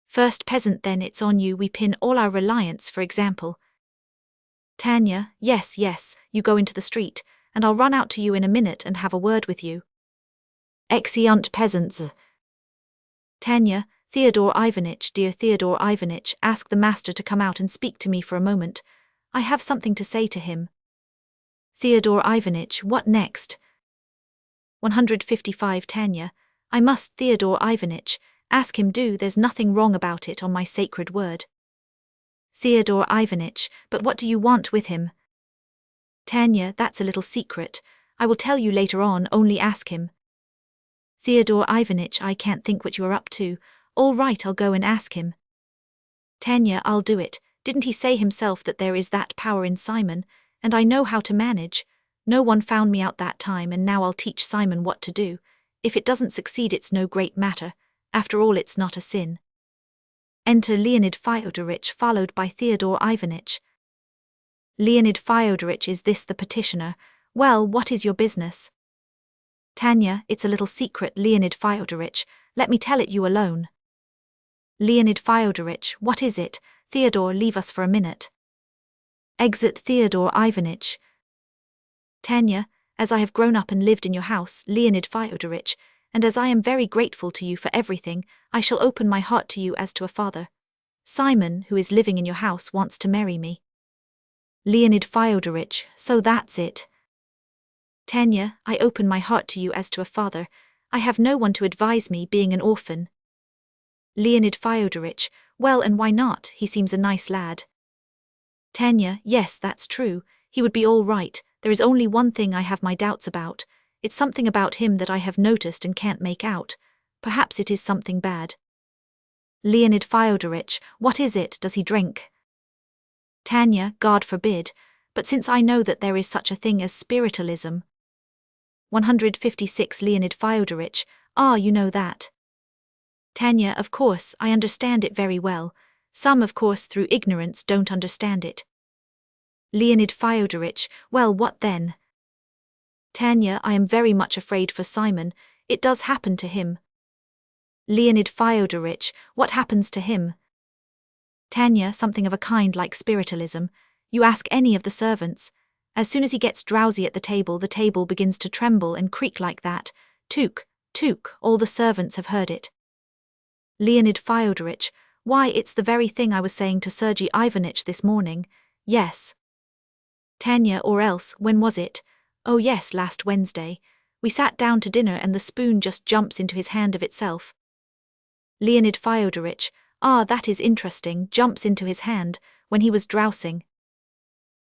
First peasant, then it's on you we pin all our reliance, for example. Tanya, yes, you go into the street, and I'll run out to you in a minute and have a word with you. Exeunt peasants. Tanya, Theodore Ivanitch, dear Theodore Ivanitch, ask the master to come out and speak to me for a moment. I have something to say to him. Theodore Ivanitch, what next? 155 Tanya, I must, Theodore Ivanitch, ask him, do, there's nothing wrong about it on my sacred word. Theodore Ivanitch, but what do you want with him? Tanya, that's a little secret. I will tell you later on, only ask him. Theodore Ivanitch, I can't think what you are up to. All right, I'll go and ask him. Tanya, I'll do it. Didn't he say himself that there is that power in Simon, and I know how to manage? No one found me out that time, and now I'll teach Simon what to do. If it doesn't succeed, it's no great matter. After all, it's not a sin. Enter Leonid Fyodorich, followed by Theodore Ivanitch. Leonid Fyodorich, is this the petitioner? Well, what is your business? Tanya, it's a little secret, Leonid Fyodorich. Let me tell it you alone. Leonid Fyodorich, what is it? Theodore, leave us for a minute. Exit Theodore Ivanitch. Tanya, as I have grown up and lived in your house, Leonid Fyodorich, and as I am very grateful to you for everything, I shall open my heart to you as to a father. Simon, who is living in your house, wants to marry me. Leonid Fyodorich, so that's it. Tanya, I open my heart to you as to a father. I have no one to advise me, being an orphan. Leonid Fyodorich, well, and why not? He seems a nice lad. Tanya, yes, that's true. He would be all right. There is only one thing I have my doubts about. It's something about him that I have noticed and can't make out. Perhaps it is something bad. Leonid Fyodorich, what is it? Does he drink? Tanya, God forbid. But since I know that there is such a thing as spiritualism. 156 Leonid Fyodorich, you know that. Tanya, of course, I understand it very well. Some, of course, through ignorance don't understand it. Leonid Fyodorich, well, what then? Tanya, I am very much afraid for Simon. It does happen to him. Leonid Fyodorich, what happens to him? Tanya, something of a kind like spiritualism. You ask any of the servants. As soon as he gets drowsy at the table begins to tremble and creak like that. Took, took, all the servants have heard it. Leonid Fyodorich, why, it's the very thing I was saying to Sergei Ivanitch this morning. Yes. Tanya, or else, when was it? Oh yes, last Wednesday. We sat down to dinner and the spoon just jumps into his hand of itself. Leonid Fyodorich, that is interesting, jumps into his hand, when he was drowsing.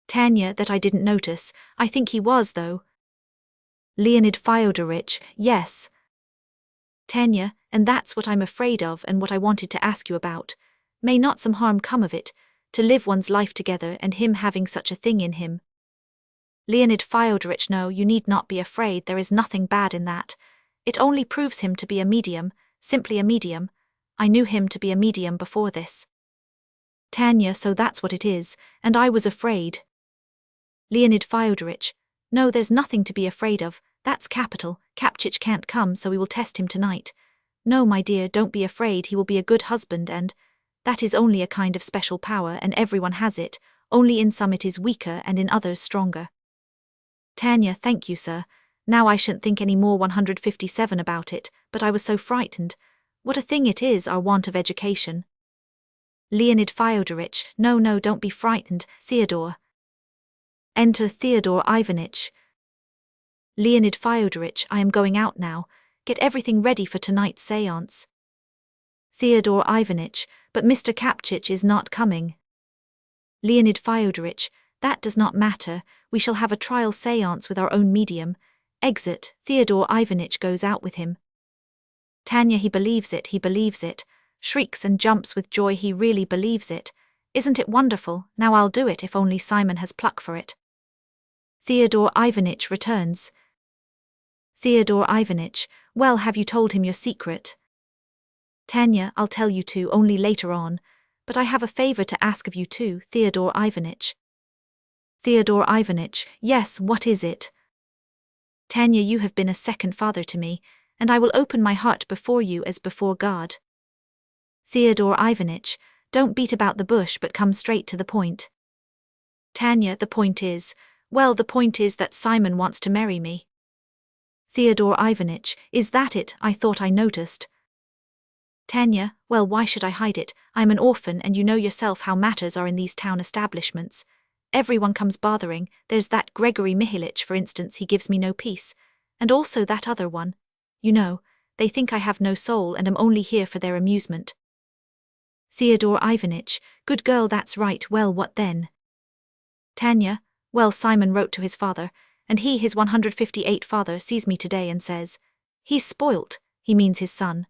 Tanya, that I didn't notice. I think he was, though. Leonid Fyodorich, yes. Tanya, and that's what I'm afraid of and what I wanted to ask you about. May not some harm come of it, to live one's life together and him having such a thing in him? Leonid Fyodorich, no, you need not be afraid, there is nothing bad in that. It only proves him to be a medium, simply a medium. I knew him to be a medium before this. Tanya, so that's what it is, and I was afraid. Leonid Fyodorich, no, there's nothing to be afraid of, that's capital. Kapchich can't come, so we will test him tonight. No, my dear, don't be afraid, he will be a good husband, and that is only a kind of special power, and everyone has it, only in some it is weaker and in others stronger. Tanya, thank you, sir. Now I shan't think any more. 157 about it, but I was so frightened. What a thing it is, our want of education. Leonid Fyodorich, no, don't be frightened, Theodore. Enter Theodore Ivanitch. Leonid Fyodorich, I am going out now. Get everything ready for tonight's séance. Theodore Ivanitch, but Mr. Kapchich is not coming. Leonid Fyodorich, that does not matter, we shall have a trial séance with our own medium. Exit, Theodore Ivanitch goes out with him. Tanya, he believes it, shrieks and jumps with joy, he really believes it. Isn't it wonderful? Now I'll do it if only Simon has pluck for it. Theodore Ivanitch returns. Theodore Ivanitch, well, have you told him your secret? Tanya, I'll tell you too, only later on. But I have a favor to ask of you too, Theodore Ivanitch. Theodore Ivanitch, yes, what is it? Tanya, you have been a second father to me, and I will open my heart before you as before God. Theodore Ivanitch, don't beat about the bush but come straight to the point. Tanya, the point is that Simon wants to marry me. Theodore Ivanitch, is that it? I thought I noticed. Tanya, well, why should I hide it? I'm an orphan and you know yourself how matters are in these town establishments. Everyone comes bothering, there's that Gregory Mihalich, for instance, he gives me no peace. And also that other one. You know, they think I have no soul and am only here for their amusement. Theodore Ivanitch, good girl, that's right, well, what then? Tanya, well, Simon wrote to his father, and he, his 158 father, sees me today and says, he's spoilt, he means his son.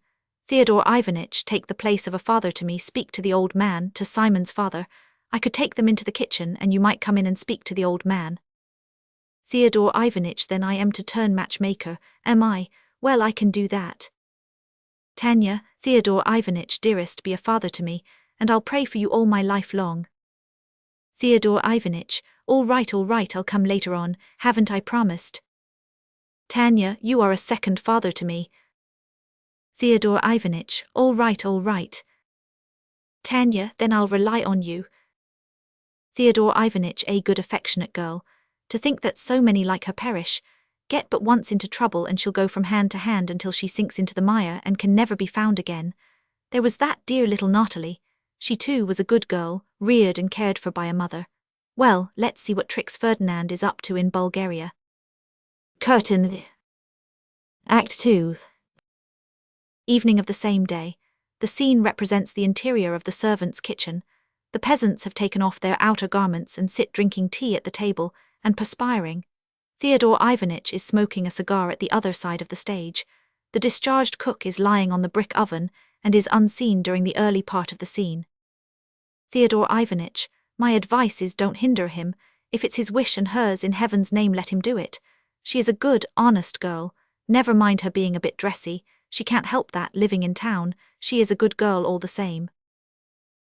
Theodore Ivanitch, take the place of a father to me, speak to the old man, to Simon's father. I could take them into the kitchen and you might come in and speak to the old man. Theodore Ivanitch, then I am to turn matchmaker, am I? Well, I can do that. Tanya, Theodore Ivanitch, dearest, be a father to me, and I'll pray for you all my life long. Theodore Ivanitch, all right, I'll come later on, haven't I promised? Tanya, you are a second father to me. Theodore Ivanitch, all right. Tanya, then I'll rely on you. Theodore Ivanitch, a good affectionate girl. To think that so many like her perish. Get but once into trouble and she'll go from hand to hand until she sinks into the mire and can never be found again. There was that dear little Natalie. She too was a good girl, reared and cared for by a mother. Well, let's see what tricks Ferdinand is up to in Bulgaria. Curtain. Act 2. Evening of the same day. The scene represents the interior of the servants' kitchen. The peasants have taken off their outer garments and sit drinking tea at the table and perspiring. Theodore Ivanitch is smoking a cigar at the other side of the stage. The discharged cook is lying on the brick oven and is unseen during the early part of the scene. Theodore Ivanitch, my advice is don't hinder him. If it's his wish and hers, in heaven's name let him do it. She is a good, honest girl. Never mind her being a bit dressy. She can't help that, living in town. She is a good girl all the same.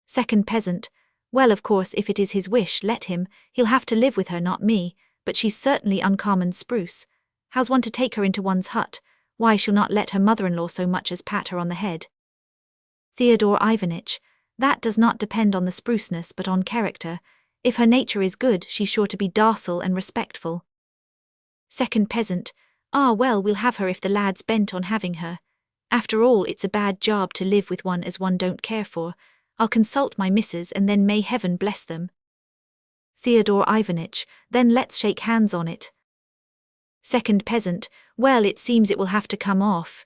Second peasant, well, of course, if it is his wish, let him. He'll have to live with her, not me. But she's certainly uncommon spruce. How's one to take her into one's hut? Why, she'll not let her mother-in-law so much as pat her on the head. Theodore Ivanitch, that does not depend on the spruceness but on character. If her nature is good, she's sure to be docile and respectful. Second peasant, well, we'll have her if the lad's bent on having her. After all, it's a bad job to live with one as one don't care for. I'll consult my missus and then may heaven bless them. Theodore Ivanitch, then let's shake hands on it. Second peasant, well, it seems it will have to come off.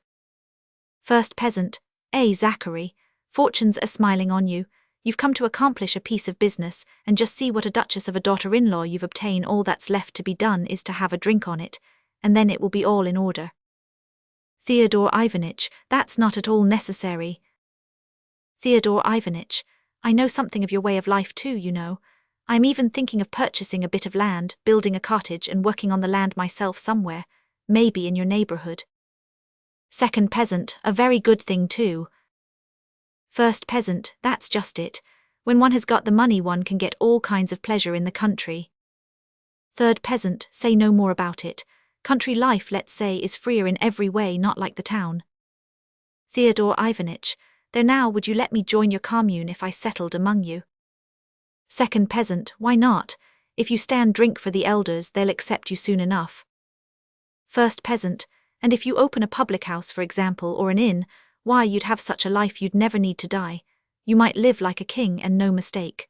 First peasant, Zachary, fortunes are smiling on you. You've come to accomplish a piece of business, and just see what a duchess of a daughter-in-law you've obtained. All that's left to be done is to have a drink on it, and then it will be all in order. Theodore Ivanitch, that's not at all necessary. Theodore Ivanitch, I know something of your way of life too, you know. I'm even thinking of purchasing a bit of land, building a cottage and working on the land myself somewhere, maybe in your neighborhood. Second peasant, a very good thing too. First peasant, that's just it. When one has got the money, one can get all kinds of pleasure in the country. Third peasant, say no more about it. Country life, let's say, is freer in every way, not like the town. Theodore Ivanitch, there now, would you let me join your commune if I settled among you? Second peasant, why not? If you stand drink for the elders, they'll accept you soon enough. First peasant, and if you open a public house, for example, or an inn, why, you'd have such a life you'd never need to die. You might live like a king and no mistake.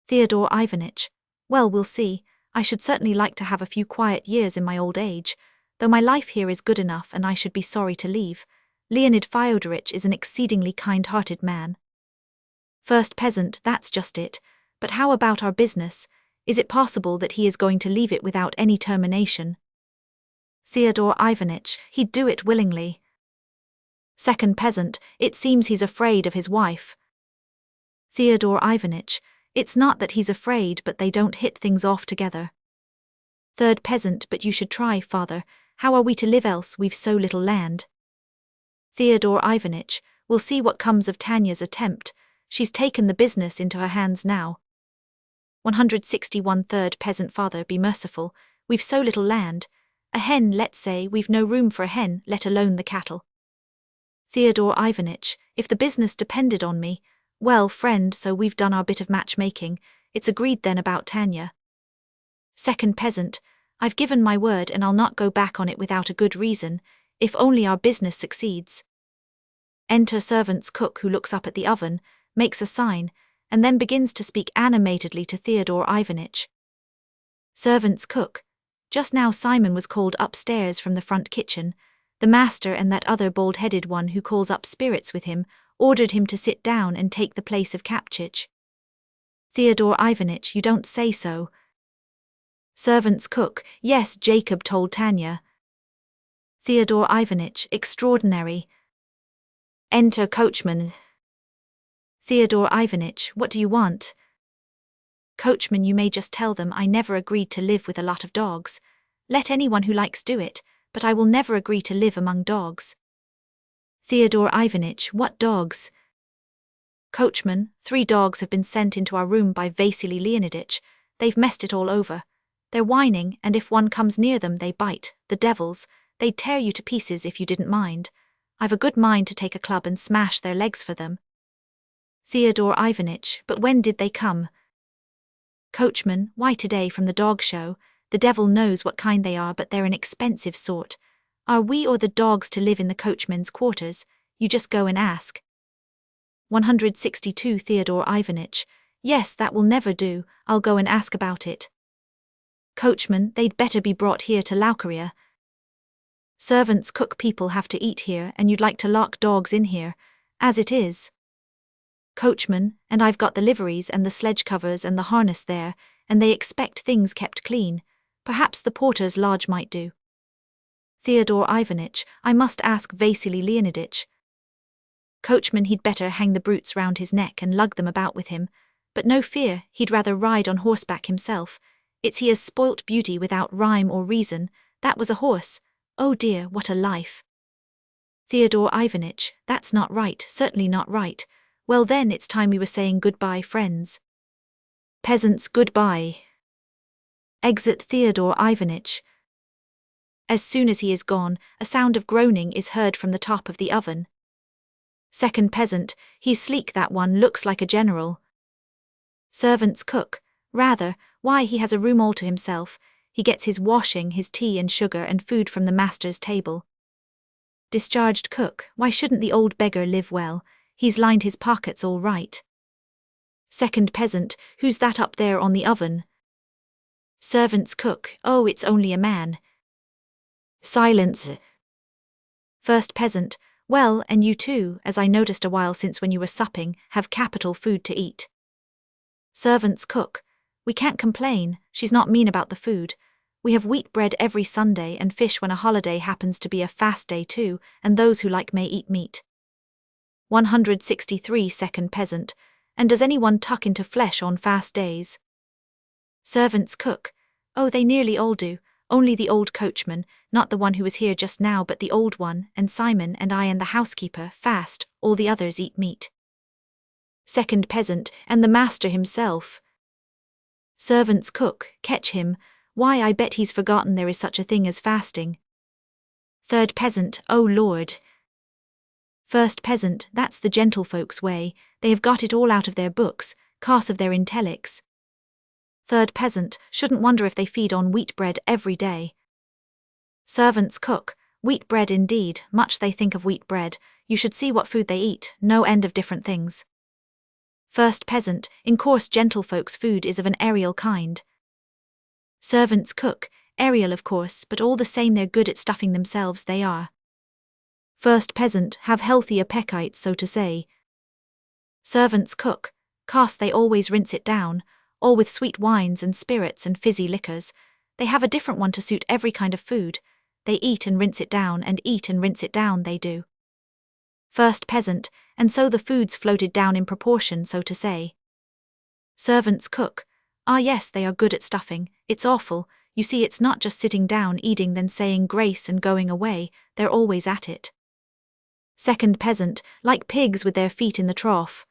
Theodore Ivanitch, well, we'll see. I should certainly like to have a few quiet years in my old age, though my life here is good enough and I should be sorry to leave. Leonid Fyodorich is an exceedingly kind-hearted man. First peasant, that's just it. But how about our business? Is it possible that he is going to leave it without any termination? Theodore Ivanitch, he'd do it willingly. Second peasant, it seems he's afraid of his wife. Theodore Ivanitch, it's not that he's afraid, but they don't hit things off together. Third peasant, but you should try, father. How are we to live else? We've so little land. Theodore Ivanitch, we'll see what comes of Tanya's attempt. She's taken the business into her hands now. 161 Third peasant, father, be merciful. We've so little land. A hen, let's say, we've no room for a hen, let alone the cattle. Theodore Ivanitch, if the business depended on me, well, friend, so we've done our bit of matchmaking. It's agreed then about Tanya. Second peasant, I've given my word and I'll not go back on it without a good reason, if only our business succeeds. Enter servant's cook, who looks up at the oven, makes a sign, and then begins to speak animatedly to Theodore Ivanitch. Servant's cook, just now Simon was called upstairs from the front kitchen. The master and that other bald-headed one who calls up spirits with him ordered him to sit down and take the place of Kapchich. Theodore Ivanitch, you don't say so. Servant's cook, yes, Jacob told Tanya. Theodore Ivanitch, extraordinary. Enter coachman. Theodore Ivanitch, what do you want? Coachman, you may just tell them I never agreed to live with a lot of dogs. Let anyone who likes do it, but I will never agree to live among dogs. Theodore Ivanitch, what dogs? Coachman, 3 dogs have been sent into our room by Vasily Leoniditch. They've messed it all over. They're whining, and if one comes near them they bite, the devils. They'd tear you to pieces if you didn't mind. I've a good mind to take a club and smash their legs for them. Theodore Ivanitch, but when did they come? Coachman, why today from the dog show. The devil knows what kind they are, but they're an expensive sort. Are we or the dogs to live in the coachman's quarters? You just go and ask. 162 Theodore Ivanitch, yes, that will never do, I'll go and ask about it. Coachman, they'd better be brought here to Laukaria. Servants, cook, people have to eat here, and you'd like to lock dogs in here, as it is. Coachman, and I've got the liveries and the sledge covers and the harness there, and they expect things kept clean. Perhaps the porter's lodge might do. Theodore Ivanitch, I must ask Vasily Leoniditch. Coachman, he'd better hang the brutes round his neck and lug them about with him, but no fear, he'd rather ride on horseback himself. It's he has spoilt beauty without rhyme or reason. That was a horse. Oh dear, what a life. Theodore Ivanitch, that's not right, certainly not right. Well then, it's time we were saying goodbye, friends. Peasants, goodbye. Exit Theodore Ivanitch. As soon as he is gone, a sound of groaning is heard from the top of the oven. Second peasant, he's sleek, that one, looks like a general. Servants, cook, rather, why, he has a room all to himself. He gets his washing, his tea and sugar and food from the master's table. Discharged cook, why shouldn't the old beggar live well? He's lined his pockets all right. Second peasant, who's that up there on the oven? Servants, cook, oh, it's only a man. Silence. First peasant, well, and you too, as I noticed a while since when you were supping, have capital food to eat. Servants, cook, we can't complain, she's not mean about the food. We have wheat bread every Sunday and fish when a holiday happens to be a fast day too, and those who like may eat meat. 163 Second peasant, and does anyone tuck into flesh on fast days? Servants, cook, oh, they nearly all do. Only the old coachman, not the one who was here just now but the old one, and Simon and I and the housekeeper, fast, all the others eat meat. Second peasant, and the master himself. Servants, cook, catch him, why, I bet he's forgotten there is such a thing as fasting. Third peasant, oh Lord. First peasant, that's the gentlefolk's way, they have got it all out of their books, cause of their intellects. Third peasant, shouldn't wonder if they feed on wheat bread every day. Servants, cook, wheat bread indeed, much they think of wheat bread, you should see what food they eat, no end of different things. First peasant, in course gentlefolk's food is of an aerial kind. Servants, cook, aerial of course, but all the same they're good at stuffing themselves, they are. First peasant, have healthy appetites, so to say. Servants, cook, cast they always rinse it down, all with sweet wines and spirits and fizzy liquors. They have a different one to suit every kind of food. They eat and rinse it down and eat and rinse it down, they do. First peasant, and so the food's floated down in proportion, so to say. Servants, cook, ah yes, they are good at stuffing, it's awful, you see it's not just sitting down eating then saying grace and going away, they're always at it. Second peasant, like pigs with their feet in the trough.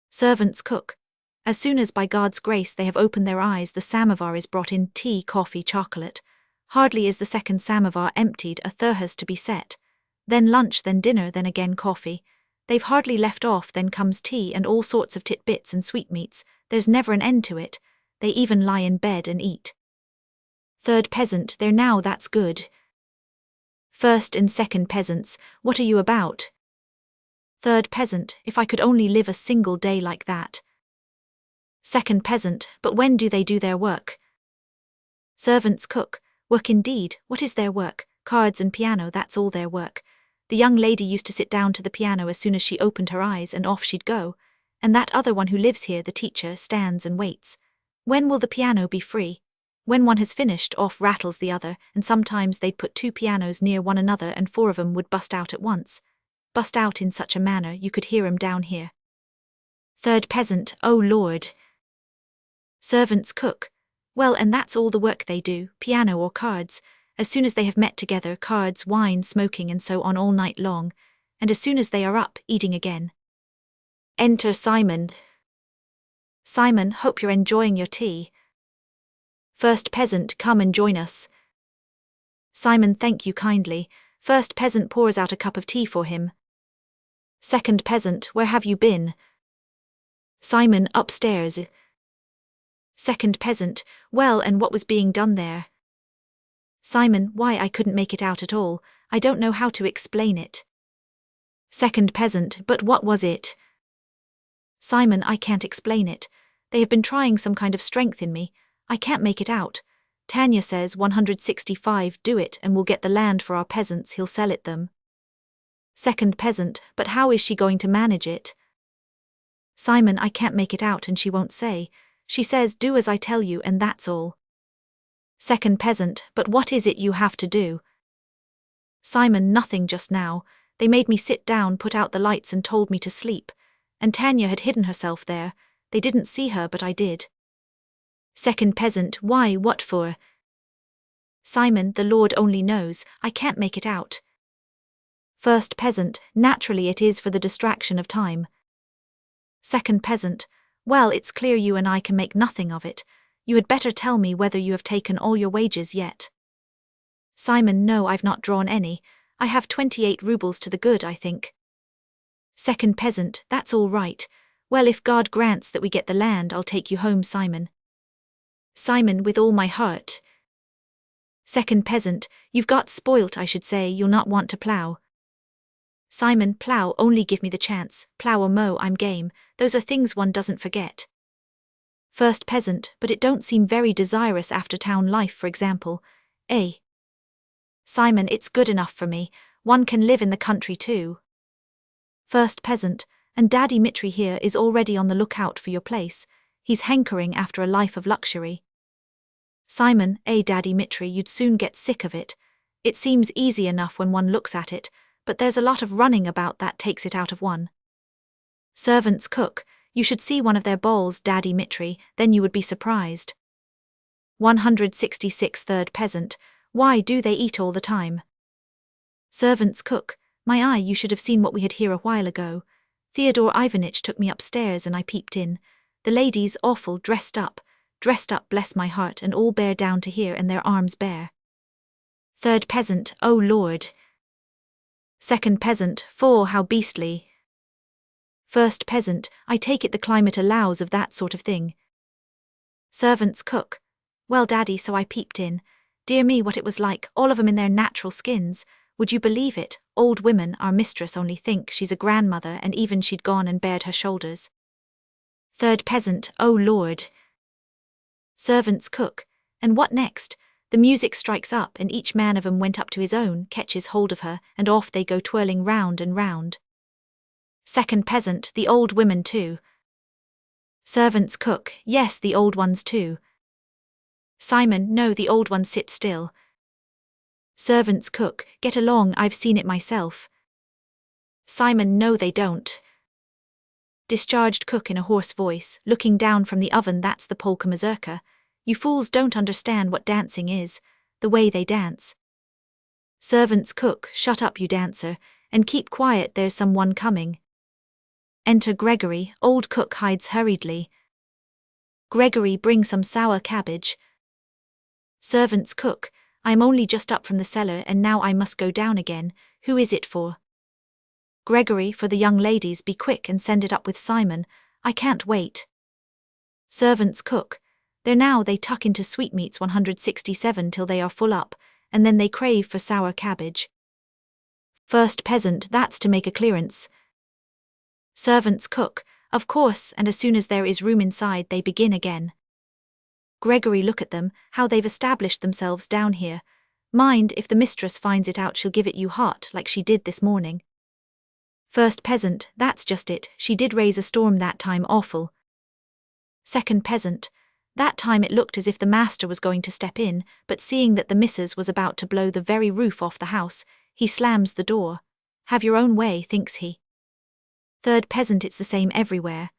Servants, cook, as soon as by God's grace they have opened their eyes the samovar is brought in, tea, coffee, chocolate. Hardly is the second samovar emptied, a third has to be set. Then lunch, then dinner, then again coffee. They've hardly left off, then comes tea and all sorts of titbits and sweetmeats, there's never an end to it. They even lie in bed and eat. Third peasant, there now, that's good. First and second peasants, what are you about? Third peasant, if I could only live a single day like that. Second peasant, but when do they do their work? Servants, cook, work indeed, what is their work? Cards and piano, that's all their work. The young lady used to sit down to the piano as soon as she opened her eyes and off she'd go. And that other one who lives here, the teacher, stands and waits. When will the piano be free? When one has finished, off rattles the other, and sometimes they'd put 2 pianos near one another and 4 of 'em would bust out at once. Bust out in such a manner you could hear 'em down here. Third peasant, oh Lord. Servants cook. Well, and that's all the work they do, piano or cards. As soon as they have met together, cards, wine, smoking and so on all night long, and as soon as they are up, eating again. Enter Simon. Simon, hope you're enjoying your tea. First peasant, come and join us. Simon, thank you kindly. First peasant pours out a cup of tea for him. Second peasant, where have you been? Simon, upstairs. Second peasant, well, and what was being done there? Simon, why, I couldn't make it out at all. I don't know how to explain it. Second peasant, but what was it? Simon, I can't explain it. They have been trying some kind of strength in me. I can't make it out. Tanya says 165, do it and we'll get the land for our peasants, he'll sell it them. Second peasant, but how is she going to manage it? Simon, I can't make it out and she won't say. She says do as I tell you and that's all. Second peasant, but what is it you have to do? Simon, nothing just now. They made me sit down, put out the lights and told me to sleep. And Tanya had hidden herself there. They didn't see her but I did. Second peasant, why, what for? Simon, the Lord only knows, I can't make it out. First peasant, naturally it is for the distraction of time. Second peasant, well, it's clear you and I can make nothing of it. You had better tell me whether you have taken all your wages yet. Simon, no, I've not drawn any. I have 28 rubles to the good, I think. Second peasant, that's all right. Well, if God grants that we get the land, I'll take you home, Simon. Simon, with all my heart. Second peasant, you've got spoilt, I should say, you'll not want to plough. Simon, plough, only give me the chance, plough or mow, I'm game, those are things one doesn't forget. First peasant, but it don't seem very desirous after town life, for example, eh? Simon, it's good enough for me, one can live in the country too. First peasant, and Daddy Mitri here is already on the lookout for your place, he's hankering after a life of luxury. Simon, Daddy Mitri, you'd soon get sick of it. It seems easy enough when one looks at it, but there's a lot of running about that takes it out of one. Servants cook, you should see one of their balls, Daddy Mitri, then you would be surprised. 166 Third peasant, why do they eat all the time? Servants cook, my eye, you should have seen what we had here a while ago. Theodore Ivanitch took me upstairs and I peeped in. The ladies awful dressed up, bless my heart, and all bare down to here and their arms bare. Third peasant, oh Lord. Second peasant, for how beastly. First peasant, I take it the climate allows of that sort of thing. Servants cook. Well, Daddy, so I peeped in. Dear me, what it was like, all of 'em in their natural skins. Would you believe it, old women, our mistress only think she's a grandmother and even she'd gone and bared her shoulders. Third peasant, oh Lord. Servants cook. And what next? The music strikes up and each man of 'em went up to his own, catches hold of her, and off they go twirling round and round. Second peasant, the old women too. Servants cook, yes, the old ones too. Simon, no, the old ones sit still. Servants cook, get along, I've seen it myself. Simon, no, they don't. Discharged cook in a hoarse voice, looking down from the oven, that's the polka mazurka. You fools don't understand what dancing is, the way they dance. Servants cook, shut up you dancer, and keep quiet, there's someone coming. Enter Gregory, old cook hides hurriedly. Gregory, bring some sour cabbage. Servants cook, I'm only just up from the cellar and now I must go down again, who is it for? Gregory, for the young ladies, be quick and send it up with Simon, I can't wait. Servants cook, there now they tuck into sweetmeats 167 till they are full up, and then they crave for sour cabbage. First peasant, that's to make a clearance. Servants cook, of course, and as soon as there is room inside they begin again. Gregory, look at them, how they've established themselves down here. Mind, if the mistress finds it out she'll give it you hot, like she did this morning. First peasant, that's just it, she did raise a storm that time, awful. Second peasant, that time it looked as if the master was going to step in, but seeing that the missus was about to blow the very roof off the house, he slams the door. Have your own way, thinks he. Third peasant, it's the same everywhere.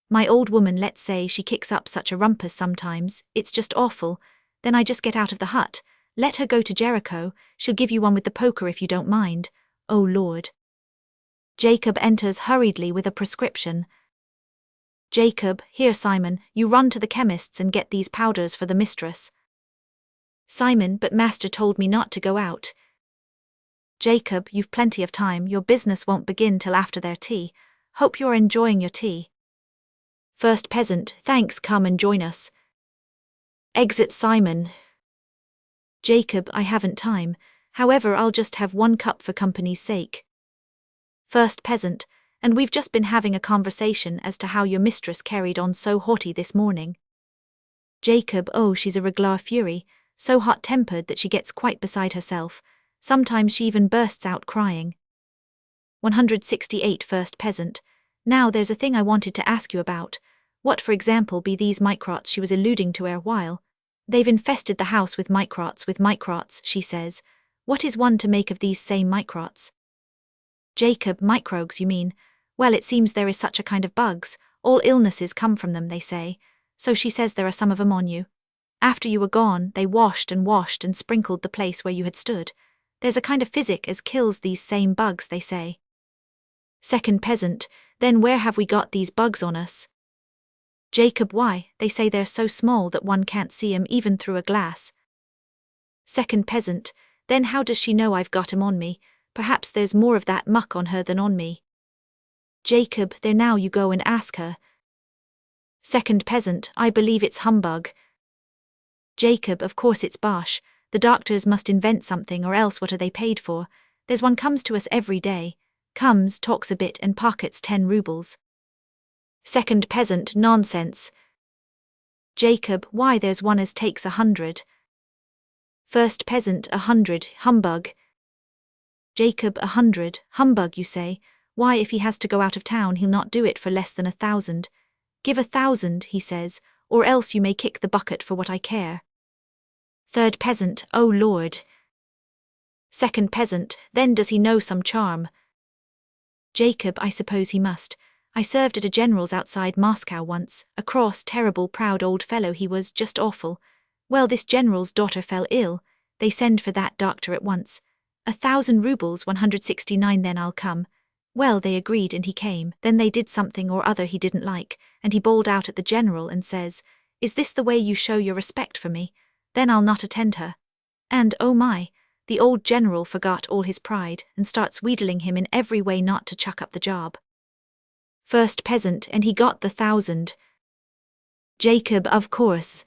My old woman, let's say, she kicks up such a rumpus sometimes, it's just awful. Then I just get out of the hut. Let her go to Jericho, she'll give you one with the poker if you don't mind. Oh Lord. Jacob enters hurriedly with a prescription. Jacob, here Simon, you run to the chemist's and get these powders for the mistress. Simon, but master told me not to go out. Jacob, you've plenty of time, your business won't begin till after their tea. Hope you're enjoying your tea. First peasant, thanks, come and join us. Exit Simon. Jacob, I haven't time, however I'll just have 1 cup for company's sake. First peasant, and we've just been having a conversation as to how your mistress carried on so haughty this morning. Jacob, oh, she's a regular fury, so hot-tempered that she gets quite beside herself. Sometimes she even bursts out crying. 168 First peasant, now there's a thing I wanted to ask you about. What, for example, be these microts she was alluding to while? They've infested the house with microts, she says. What is one to make of these same microts? Jacob, microbes, you mean? Well, it seems there is such a kind of bugs. All illnesses come from them, they say. So she says there are some of 'em on you. After you were gone, they washed and sprinkled the place where you had stood. There's a kind of physic as kills these same bugs, they say. Second peasant, then where have we got these bugs on us? Jacob, why, they say they're so small that one can't see 'em even through a glass. Second peasant, then how does she know I've got 'em on me? Perhaps there's more of that muck on her than on me. Jacob, there now you go and ask her. Second peasant, I believe it's humbug. Jacob, of course it's bosh. The doctors must invent something, or else what are they paid for? There's one comes to us every day. Comes, talks a bit and pockets 10 rubles. Second peasant, nonsense. Jacob, why there's one as takes 100. First peasant, 100, humbug. Jacob, 100, humbug you say? Why, if he has to go out of town he'll not do it for less than 1,000. Give 1,000, he says, or else you may kick the bucket for what I care. Third peasant, oh Lord. Second peasant, then does he know some charm? Jacob, I suppose he must. I served at a general's outside Moscow once, a cross, terrible, proud old fellow he was, just awful. Well, this general's daughter fell ill. They send for that doctor at once. 1,000 rubles, 169, then I'll come. Well, they agreed and he came. Then they did something or other he didn't like, and he bawled out at the general and says, "Is this the way you show your respect for me? Then I'll not attend her." And, oh my, the old general forgot all his pride and starts wheedling him in every way not to chuck up the job. First peasant, and he got the 1,000. Jacob, of course.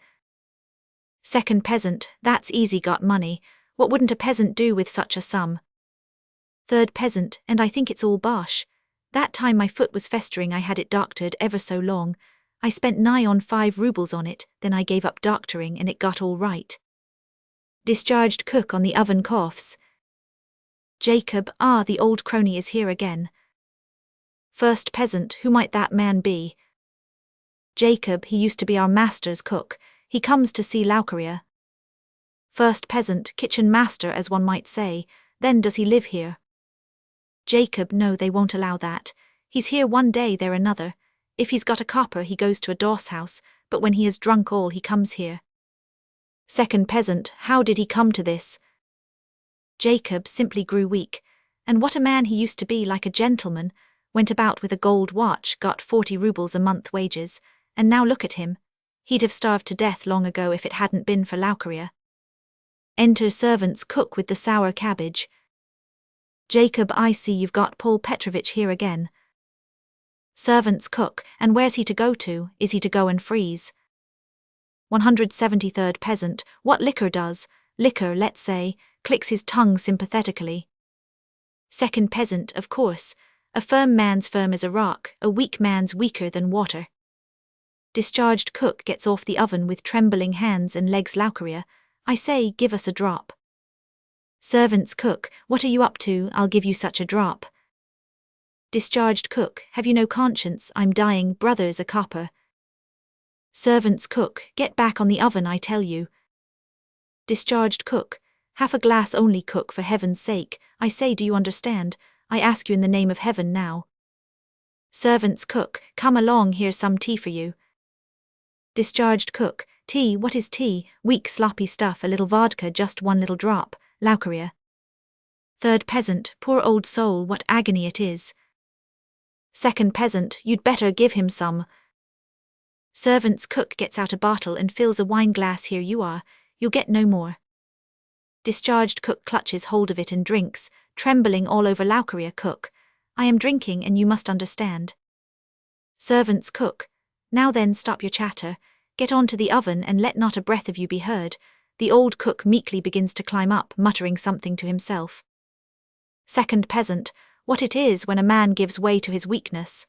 Second peasant, that's easy got money. What wouldn't a peasant do with such a sum? Third peasant, and I think it's all bosh. That time my foot was festering I had it doctored ever so long. I spent nigh on 5 rubles on it, then I gave up doctoring and it got all right. Discharged cook on the oven coughs. Jacob, ah, the old crony is here again. First peasant, who might that man be? Jacob, he used to be our master's cook. He comes to see Laucaria. First peasant, kitchen master as one might say. Then does he live here? Jacob, no, they won't allow that. He's here one day, there another. If he's got a copper he goes to a doss house, but when he has drunk all he comes here. Second peasant, how did he come to this? Jacob simply grew weak. And what a man he used to be, like a gentleman. Went about with a gold watch, got 40 rubles a month wages, and now look at him. He'd have starved to death long ago if it hadn't been for Laucaria. Enter servant's cook with the sour cabbage. Jacob, I see you've got Paul Petrovich here again. Servant's cook, and where's he to go to? Is he to go and freeze? 173rd peasant, what liquor does? Liquor, let's say, clicks his tongue sympathetically. Second peasant, of course. A firm man's firm as a rock, a weak man's weaker than water. Discharged cook gets off the oven with trembling hands and legs. Laucaria, I say, give us a drop. Servant's cook, what are you up to? I'll give you such a drop. Discharged cook, have you no conscience? I'm dying, brothers, a copper. Servant's cook, get back on the oven, I tell you. Discharged cook, half a glass only, cook, for heaven's sake. I say, do you understand? I ask you in the name of heaven now. Servant's cook, come along, here's some tea for you. Discharged cook, tea, what is tea? Weak sloppy stuff, a little vodka, just one little drop, Laucaria. Third peasant, poor old soul, what agony it is. Second peasant, you'd better give him some. Servant's cook gets out a bottle and fills a wine glass, here you are, you'll get no more. Discharged cook clutches hold of it and drinks, trembling all over. Laucaria cook, I am drinking and you must understand. Servant's cook, now then stop your chatter, get on to the oven and let not a breath of you be heard. The old cook meekly begins to climb up, muttering something to himself. Second peasant, what it is when a man gives way to his weakness.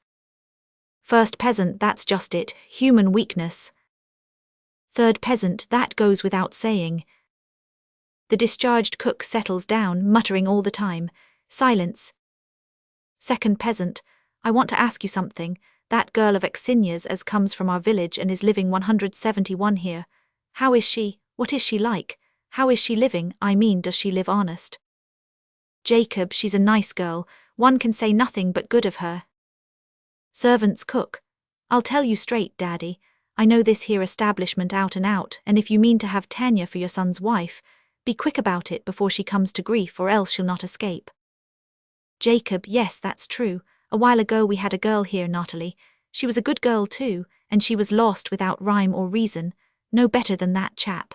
First peasant, that's just it, human weakness. Third peasant, that goes without saying. The discharged cook settles down, muttering all the time. Silence. Second peasant, I want to ask you something. That girl of Xenia's as comes from our village and is living 171 here. How is she? What is she like? How is she living? I mean, does she live honest? Jacob, she's a nice girl. One can say nothing but good of her. Servant's cook, I'll tell you straight, Daddy. I know this here establishment out and out, and if you mean to have Tanya for your son's wife, be quick about it before she comes to grief, or else she'll not escape. Jacob, yes, that's true. A while ago we had a girl here, Natalie. She was a good girl too, and she was lost without rhyme or reason, no better than that chap.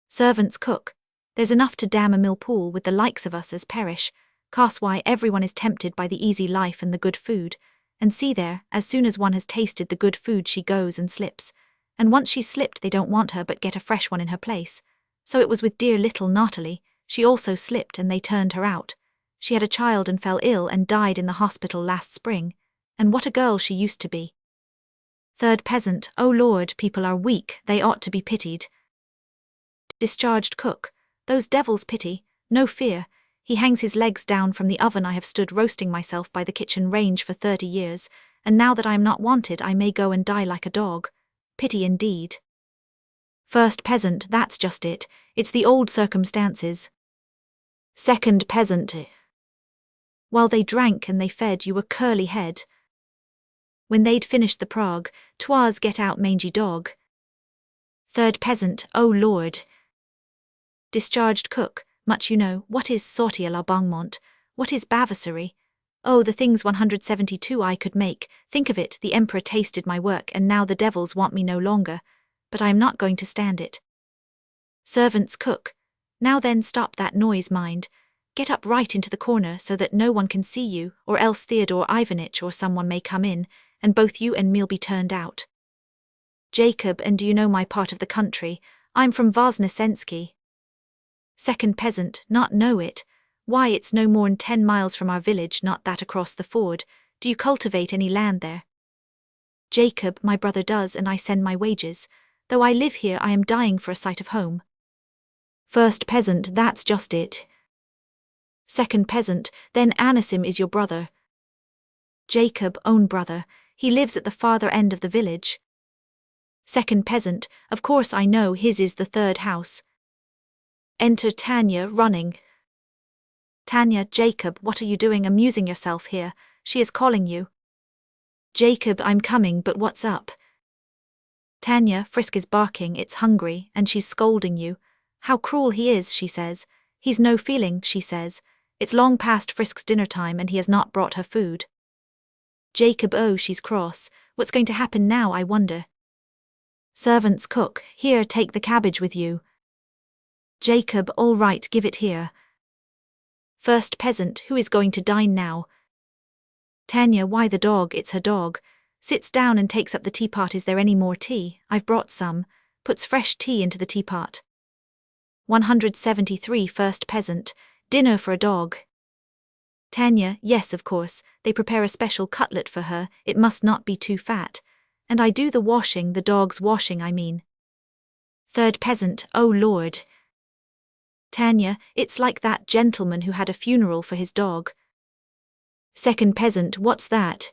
Servant's cook, there's enough to dam a mill pool with the likes of us as perish, 'cause why everyone is tempted by the easy life and the good food, and see there, as soon as one has tasted the good food she goes and slips, and once she's slipped they don't want her but get a fresh one in her place. So it was with dear little Natalie, she also slipped and they turned her out. She had a child and fell ill and died in the hospital last spring, and what a girl she used to be. Third peasant, oh Lord, people are weak, they ought to be pitied. Discharged cook, those devils pity, no fear, he hangs his legs down from the oven. I have stood roasting myself by the kitchen range for 30 years, and now that I am not wanted I may go and die like a dog. Pity indeed. First peasant, that's just it, it's the old circumstances. Second peasant, while they drank and they fed you a curly head. When they'd finished the prog, 'twas get out mangy dog. Third peasant, oh Lord. Discharged cook, much you know, what is sortie à la Bangmont, what is bavasserie? Oh, the things 172 I could make, think of it, the emperor tasted my work and now the devils want me no longer, but I am not going to stand it. Servant's cook, now then stop that noise, mind. Get up right into the corner so that no one can see you, or else Theodore Ivanitch or someone may come in, and both you and me'll be turned out. Jacob, and do you know my part of the country? I'm from Voznesensky. Second peasant, not know it? Why, it's no more'n 10 miles from our village, not that across the ford. Do you cultivate any land there? Jacob, my brother does, and I send my wages. Though I live here I am dying for a sight of home. First peasant, that's just it. Second peasant, then Anisim is your brother. Jacob, own brother, he lives at the farther end of the village. Second peasant, of course I know his is the third house. Enter Tanya, running. Tanya, Jacob, what are you doing amusing yourself here? She is calling you. Jacob, I'm coming, but what's up? Tanya, Frisk is barking, it's hungry, and she's scolding you. How cruel he is, she says. He's no feeling, she says. It's long past Frisk's dinner time and he has not brought her food. Jacob, oh, she's cross. What's going to happen now, I wonder? Servant's cook, here, take the cabbage with you. Jacob, all right, give it here. First peasant, who is going to dine now? Tanya, why the dog, it's her dog. Sits down and takes up the teapot. Is there any more tea? I've brought some. Puts fresh tea into the teapot. 173 First peasant, dinner for a dog. Tanya, yes, of course, they prepare a special cutlet for her, it must not be too fat. And I do the washing, the dog's washing, I mean. Third peasant, oh Lord. Tanya, it's like that gentleman who had a funeral for his dog. Second peasant, what's that?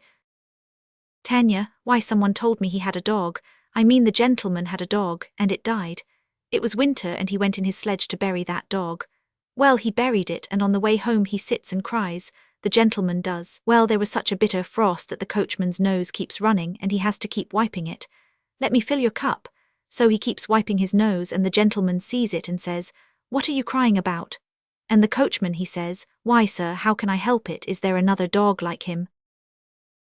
Tanya, why someone told me he had a dog. I mean the gentleman had a dog, and it died. It was winter and he went in his sledge to bury that dog. Well, he buried it and on the way home he sits and cries. the gentleman does. Well, there was such a bitter frost that the coachman's nose keeps running and he has to keep wiping it. Let me fill your cup. So he keeps wiping his nose and the gentleman sees it and says, "What are you crying about?" And the coachman, he says, "Why, sir, how can I help it? Is there another dog like him?"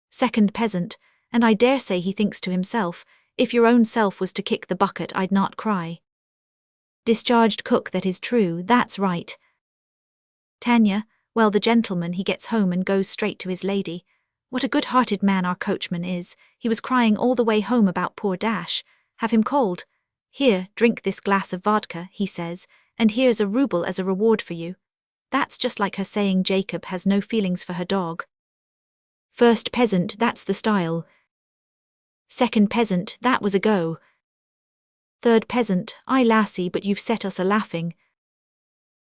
Second peasant, and I dare say he thinks to himself, "If your own self was to kick the bucket, I'd not cry." Discharged cook, that is true, that's right. Tanya, well, the gentleman, he gets home and goes straight to his lady. What a good-hearted man our coachman is. He was crying all the way home about poor Dash. Have him called. "Here, drink this glass of vodka," he says, "and here's a ruble as a reward for you." That's just like her saying Jacob has no feelings for her dog. First peasant, that's the style. Second peasant, that was a go. Third peasant, "Aye, lassie, but you've set us a-laughing."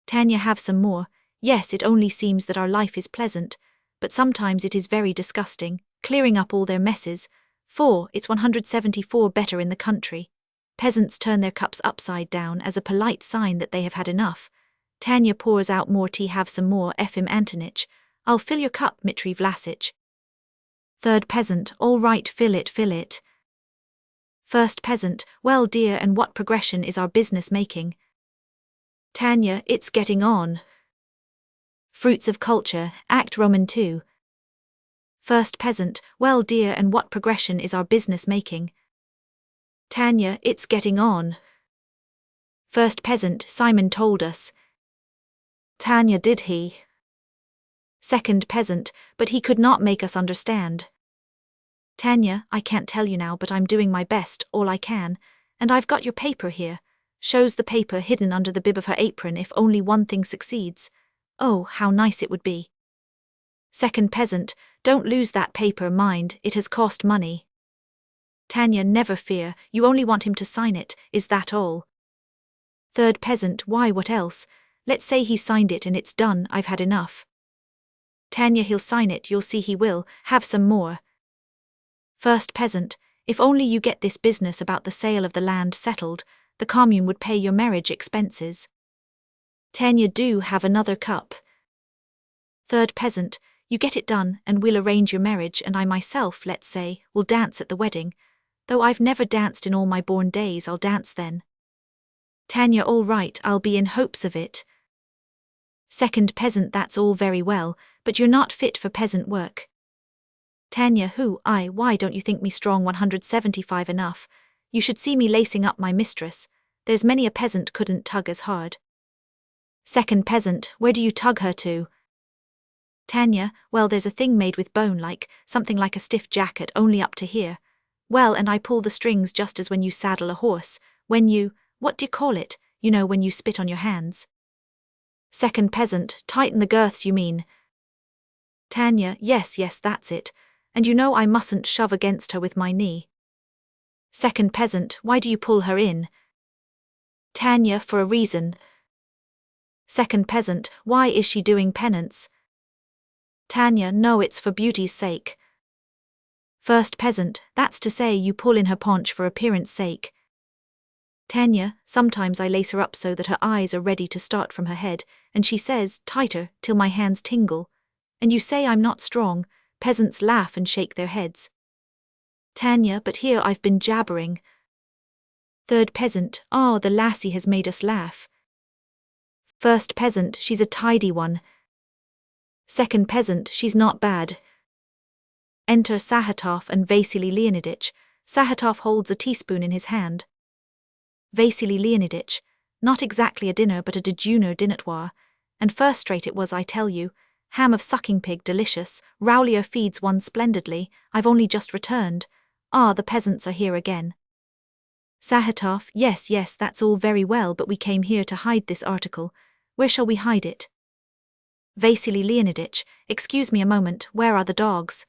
Tanya, have some more. Yes, it only seems that our life is pleasant, but sometimes it is very disgusting, clearing up all their messes. It's 174 better in the country. Peasants turn their cups upside down as a polite sign that they have had enough. Tanya pours out more tea. Have some more, Efim Antonich. I'll fill your cup, Mitri Vlasic. Third peasant, all right, fill it, fill it. First peasant, well dear, and what progression is our business making? Tanya, it's getting on. Fruits of Culture, Act Roman 2. First peasant, well dear, and what progression is our business making? Tanya, it's getting on. First peasant, Simon told us. Tanya, did he? Second peasant, but he could not make us understand. Tanya, I can't tell you now, but I'm doing my best, all I can, and I've got your paper here. Shows the paper hidden under the bib of her apron. If only one thing succeeds. Oh, how nice it would be. Second peasant, don't lose that paper, mind, it has cost money. Tanya, never fear, you only want him to sign it, is that all? Third peasant, why, what else? Let's say he signed it and it's done, I've had enough. Tanya, he'll sign it, you'll see he will, have some more. First peasant, if only you get this business about the sale of the land settled, the commune would pay your marriage expenses. Tanya, do have another cup. Third peasant, you get it done and we'll arrange your marriage, and I myself, let's say, will dance at the wedding. Though I've never danced in all my born days, I'll dance then. Tanya, all right, I'll be in hopes of it. Second peasant, that's all very well, but you're not fit for peasant work. Tanya, why don't you think me strong? 175 enough. You should see me lacing up my mistress. There's many a peasant couldn't tug as hard. Second peasant, where do you tug her to? Tanya, well, there's a thing made with bone, like, something like a stiff jacket, only up to here. Well, and I pull the strings just as when you saddle a horse, when you, what do you call it, you know, when you spit on your hands. Second peasant, tighten the girths, you mean? Tanya, yes, that's it, and you know I mustn't shove against her with my knee. Second peasant, why do you pull her in? Tanya, for a reason. Second peasant, why is she doing penance? Tanya, no, it's for beauty's sake. First peasant, that's to say you pull in her paunch for appearance sake. Tanya, sometimes I lace her up so that her eyes are ready to start from her head, and she says, tighter, till my hands tingle. And you say I'm not strong. Peasants laugh and shake their heads. Tanya, but here I've been jabbering. Third peasant, the lassie has made us laugh. First peasant, she's a tidy one. Second peasant, she's not bad. Enter Sahatov and Vasily Leonidych. Sahatov holds a teaspoon in his hand. Vasily Leonidych, not exactly a dinner but a déjeuner dînatoire. And first rate it was, I tell you. Ham of sucking pig, delicious. Raulier feeds one splendidly. I've only just returned. The peasants are here again. Sahatov, yes, that's all very well, but we came here to hide this article. Where shall we hide it? Vasily Leonidych, excuse me a moment, where are the dogs?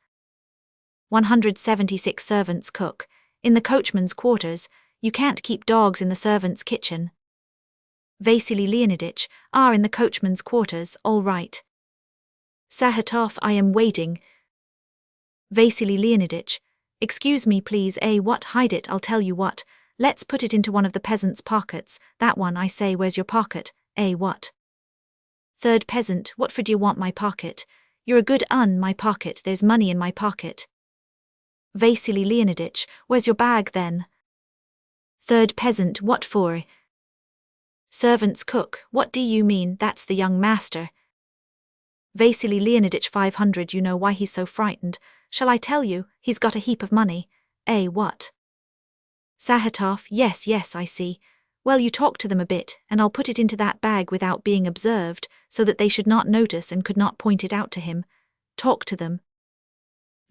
176 servants cook. In the coachman's quarters. You can't keep dogs in the servants' kitchen. Vasily Leonidych, in the coachman's quarters, all right. Sahatov, I am waiting. Vasily Leonidych, excuse me please, what, hide it, I'll tell you what, let's put it into one of the peasants' pockets, that one, I say, where's your pocket, what? Third peasant, what for do you want my pocket? You're a good my pocket, there's money in my pocket. Vasily Leoniditch, where's your bag then? Third peasant, what for? Servant's cook, what do you mean, that's the young master. Vasily Leoniditch 500, you know why he's so frightened. Shall I tell you, he's got a heap of money. What? Sahatov, yes, I see. Well, you talk to them a bit, and I'll put it into that bag without being observed, so that they should not notice and could not point it out to him. Talk to them.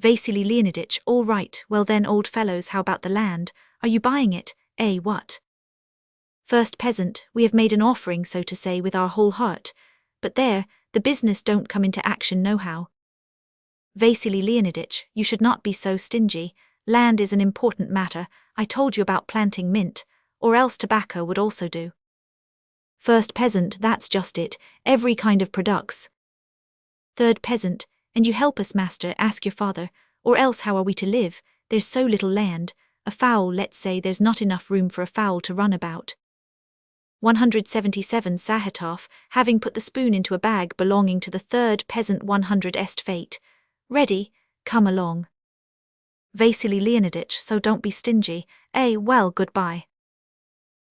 Vasily Leoniditch, all right, well then, old fellows, how about the land? Are you buying it? What? First peasant, we have made an offering, so to say, with our whole heart. But there, the business don't come into action nohow. Vasily Leoniditch, you should not be so stingy. Land is an important matter. I told you about planting mint, or else tobacco would also do. First peasant, that's just it, every kind of products. Third peasant, and you help us, master, ask your father, or else how are we to live? There's so little land. A fowl, let's say there's not enough room for a fowl to run about. 177 Sahatov, having put the spoon into a bag belonging to the third peasant, 100 est fate. Ready, come along. Vasily Leoniditch, so don't be stingy. Well, goodbye.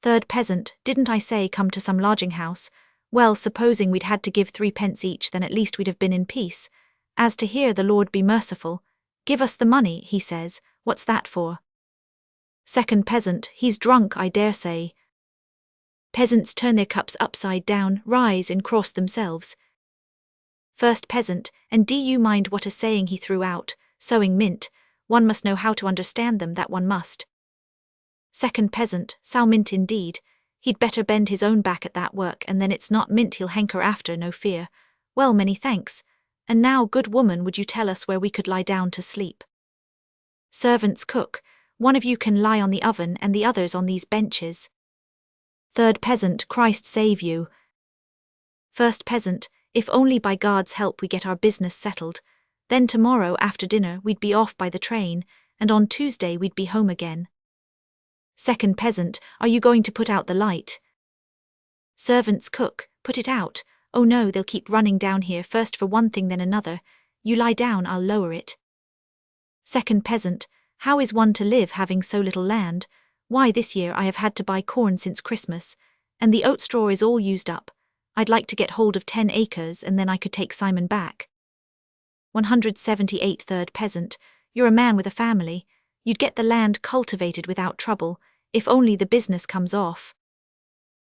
Third peasant, didn't I say come to some lodging house? Well, supposing we'd had to give 3 pence each, then at least we'd have been in peace. As to here, the Lord be merciful. Give us the money, he says, what's that for? Second peasant, he's drunk, I dare say. Peasants turn their cups upside down, rise and cross themselves. First peasant, and do you mind what a saying he threw out, sowing mint, one must know how to understand them, that one must. Second peasant, sow mint indeed, he'd better bend his own back at that work, and then it's not mint he'll hanker after, no fear. Well, many thanks. And now, good woman, would you tell us where we could lie down to sleep? Servant's cook, one of you can lie on the oven and the others on these benches. Third peasant, Christ save you. First peasant, if only by God's help we get our business settled, then tomorrow after dinner we'd be off by the train, and on Tuesday we'd be home again. Second peasant, are you going to put out the light? Servant's cook, put it out. Oh no, they'll keep running down here, first for one thing then another. You lie down, I'll lower it. Second peasant, how is one to live having so little land? Why, this year I have had to buy corn since Christmas, and the oat straw is all used up. I'd like to get hold of 10 acres and then I could take Simon back. 178 Third peasant, you're a man with a family. You'd get the land cultivated without trouble, if only the business comes off.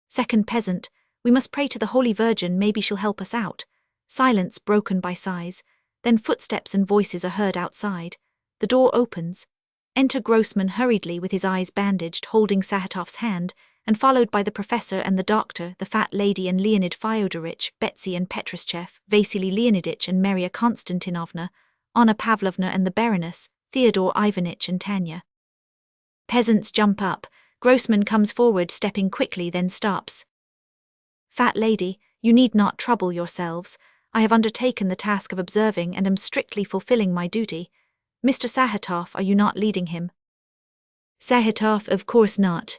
Second peasant, we must pray to the Holy Virgin, maybe she'll help us out. Silence broken by sighs, then footsteps and voices are heard outside. The door opens. Enter Grossman hurriedly with his eyes bandaged, holding Sahatov's hand, and followed by the professor and the doctor, the fat lady and Leonid Fyodorovich, Betsy and Petrushev, Vasily Leoniditch and Maria Konstantinovna, Anna Pavlovna and the Baroness, Theodore Ivanitch and Tanya. Peasants jump up. Grossman comes forward, stepping quickly, then stops. Fat lady, you need not trouble yourselves. I have undertaken the task of observing and am strictly fulfilling my duty. Mr. Sahatov, are you not leading him? Sahatov, of course not.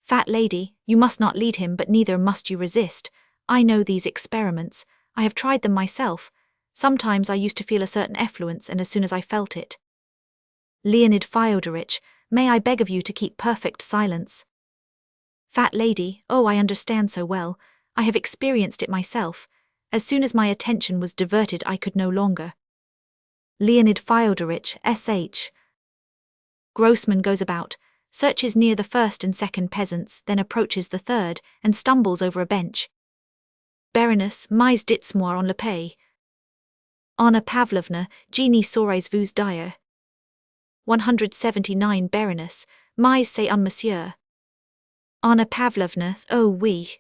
Fat lady, you must not lead him, but neither must you resist. I know these experiments. I have tried them myself. Sometimes I used to feel a certain effluence, and as soon as I felt it. Leonid Fyodorovich, may I beg of you to keep perfect silence? Fat lady, oh, I understand so well. I have experienced it myself. As soon as my attention was diverted, I could no longer. Leonid Fyodorovich, S.H. Grossman goes about, searches near the first and second peasants, then approaches the third, and stumbles over a bench. Baroness, mais dites-moi on le pays. Anna Pavlovna, Genie saurais vous dire. 179 Baroness, mais c'est un monsieur. Anna Pavlovna, oh oui.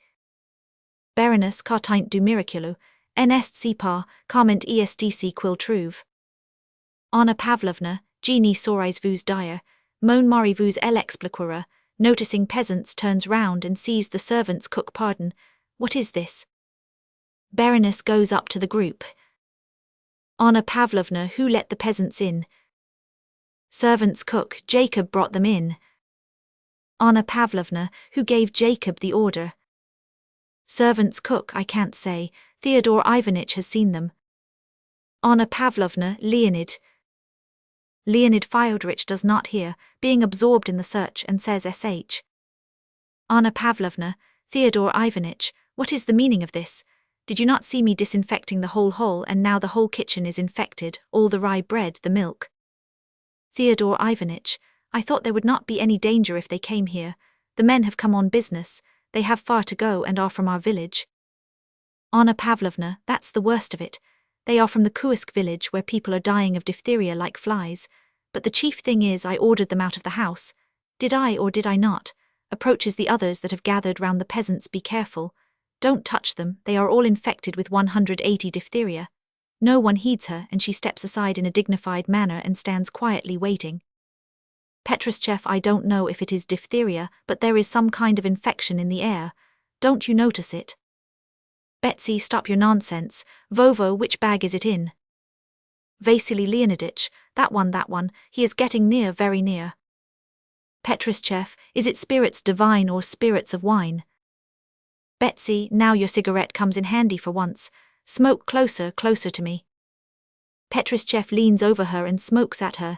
Baroness, cartint du miraculo, nest si pas, comment estc quil trouve. Anna Pavlovna, Genie saurais vous dire, mon mari vous l'expliquera. Noticing peasants, turns round and sees the servant's cook. Pardon, what is this? Baroness goes up to the group. Anna Pavlovna, who let the peasants in? Servant's cook, Jacob brought them in. Anna Pavlovna, who gave Jacob the order? Servant's cook, I can't say. Theodore Ivanitch has seen them. Anna Pavlovna, Leonid. Leonid Fyodorich does not hear, being absorbed in the search, and says sh. Anna Pavlovna, Theodore Ivanitch, what is the meaning of this? Did you not see me disinfecting the whole hall, and now the whole kitchen is infected, all the rye bread, the milk? Theodore Ivanitch, I thought there would not be any danger if they came here. The men have come on business, they have far to go and are from our village. Anna Pavlovna, that's the worst of it. They are from the Kuisk village where people are dying of diphtheria like flies. But the chief thing is I ordered them out of the house. Did I or did I not? Approaches the others that have gathered round the peasants. Be careful. Don't touch them, they are all infected with 180 diphtheria. No one heeds her, and she steps aside in a dignified manner and stands quietly waiting. Petruschev, I don't know if it is diphtheria, but there is some kind of infection in the air. Don't you notice it? Betsy, stop your nonsense. Vovo, which bag is it in? Vasily Leoniditch, that one, he is getting near, very near. Petruschev, is it spirits divine or spirits of wine? Betsy, now your cigarette comes in handy for once. Smoke closer to me. Petruschev leans over her and smokes at her.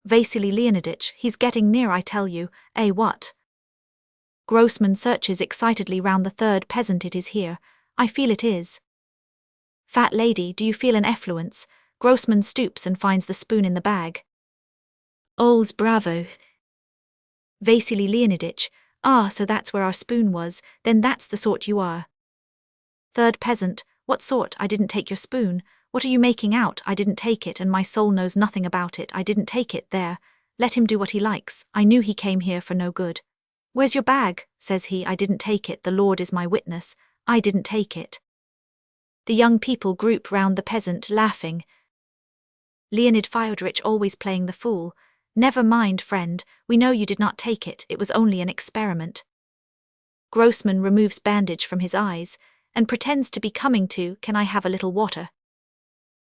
Vasily Leoniditch, he's getting near, I tell you. Eh, what? Grossman searches excitedly round the third peasant. It is here. I feel it is. Fat lady, do you feel an effluence? Grossman stoops and finds the spoon in the bag. Ols bravo. Vasily Leoniditch, ah, so that's where our spoon was, then that's the sort you are. Third peasant, what sort? I didn't take your spoon. What are you making out? I didn't take it, and my soul knows nothing about it. I didn't take it. There. Let him do what he likes. I knew he came here for no good. Where's your bag? Says he. I didn't take it. The Lord is my witness. I didn't take it. The young people group round the peasant, laughing. Leonid Fyodorich always playing the fool. Never mind, friend, we know you did not take it. It was only an experiment. Grossman removes bandage from his eyes and pretends to be coming to. Can I have a little water?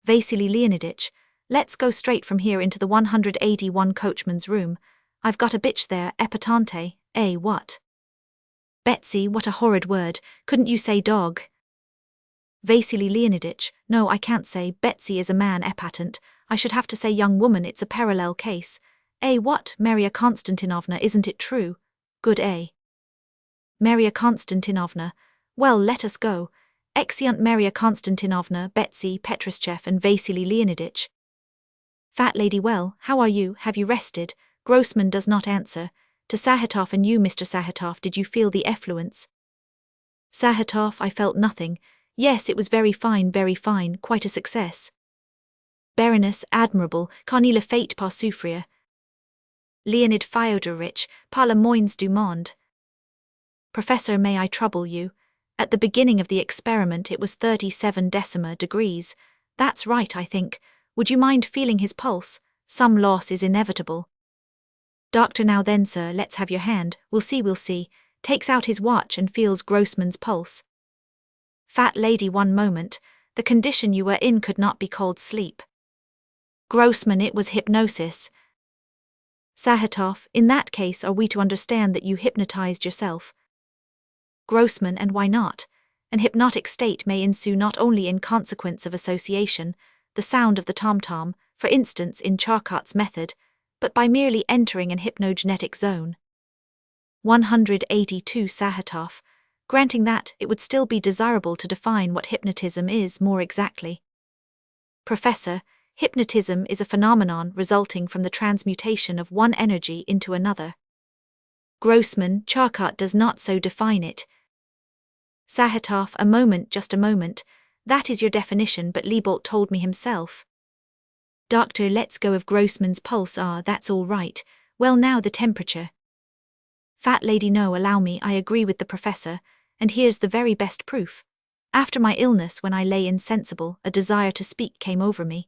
Vasily Leoniditch, let's go straight from here into the 181 coachman's room. I've got a bitch there, epatante. Eh, what? Betsy, what a horrid word. Couldn't you say dog? Vasily Leoniditch, no, I can't say. Betsy is a man, epatant. I should have to say young woman. It's a parallel case. Eh, what? Maria Konstantinovna, isn't it true? Good, eh? Maria Konstantinovna, well, let us go. Exeunt Maria Konstantinovna, Betsy, Petruschev and Vasily Leoniditch. Fat lady, well, how are you? Have you rested? Grossman does not answer. To Sahatov, and you, Mr. Sahatov, did you feel the effluence? Sahatov, I felt nothing. Yes, it was very fine, quite a success. Baroness, admirable, Cornelia fate par souffrir. Leonid Fyodorich, par le moins du monde. Professor, may I trouble you? At the beginning of the experiment it was 37 decima degrees. That's right, I think. Would you mind feeling his pulse? Some loss is inevitable. Doctor, now then, sir, let's have your hand. We'll see. Takes out his watch and feels Grossman's pulse. Fat lady, one moment. The condition you were in could not be called sleep. Grossman, it was hypnosis. Sahatov, in that case are we to understand that you hypnotized yourself? Grossman, and why not? An hypnotic state may ensue not only in consequence of association, the sound of the tom-tom, for instance in Charcot's method, but by merely entering an hypnogenetic zone. 182 Sahatov. Granting that, it would still be desirable to define what hypnotism is more exactly. Professor, hypnotism is a phenomenon resulting from the transmutation of one energy into another. Grossman, Charcot does not so define it. Sahatov, a moment, just a moment. That is your definition, but Liebold told me himself. Doctor, let's go of Grossman's pulse. Ah, that's all right. Well, now the temperature. Fat lady, no, allow me, I agree with the professor, and here's the very best proof. After my illness, when I lay insensible, a desire to speak came over me.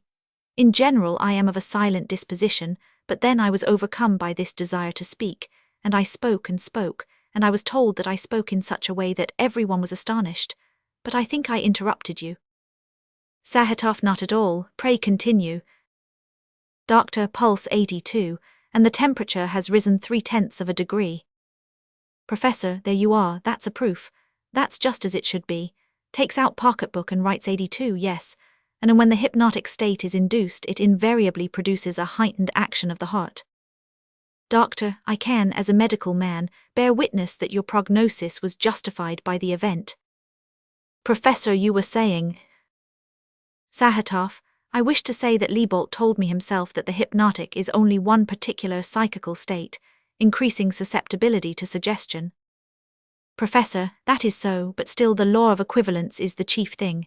In general, I am of a silent disposition, but then I was overcome by this desire to speak, and I spoke, and I was told that I spoke in such a way that everyone was astonished. But I think I interrupted you. Sahatov, not at all, pray continue. Doctor, pulse 82, and the temperature has risen 0.3 of a degree. Professor, there you are, that's a proof. That's just as it should be. Takes out pocketbook and writes 82, yes. and when the hypnotic state is induced, it invariably produces a heightened action of the heart. Doctor, I can, as a medical man, bear witness that your prognosis was justified by the event. Professor, you were saying. Sahatov, I wish to say that Liebold told me himself that the hypnotic is only one particular psychical state, increasing susceptibility to suggestion. Professor, that is so, but still the law of equivalence is the chief thing.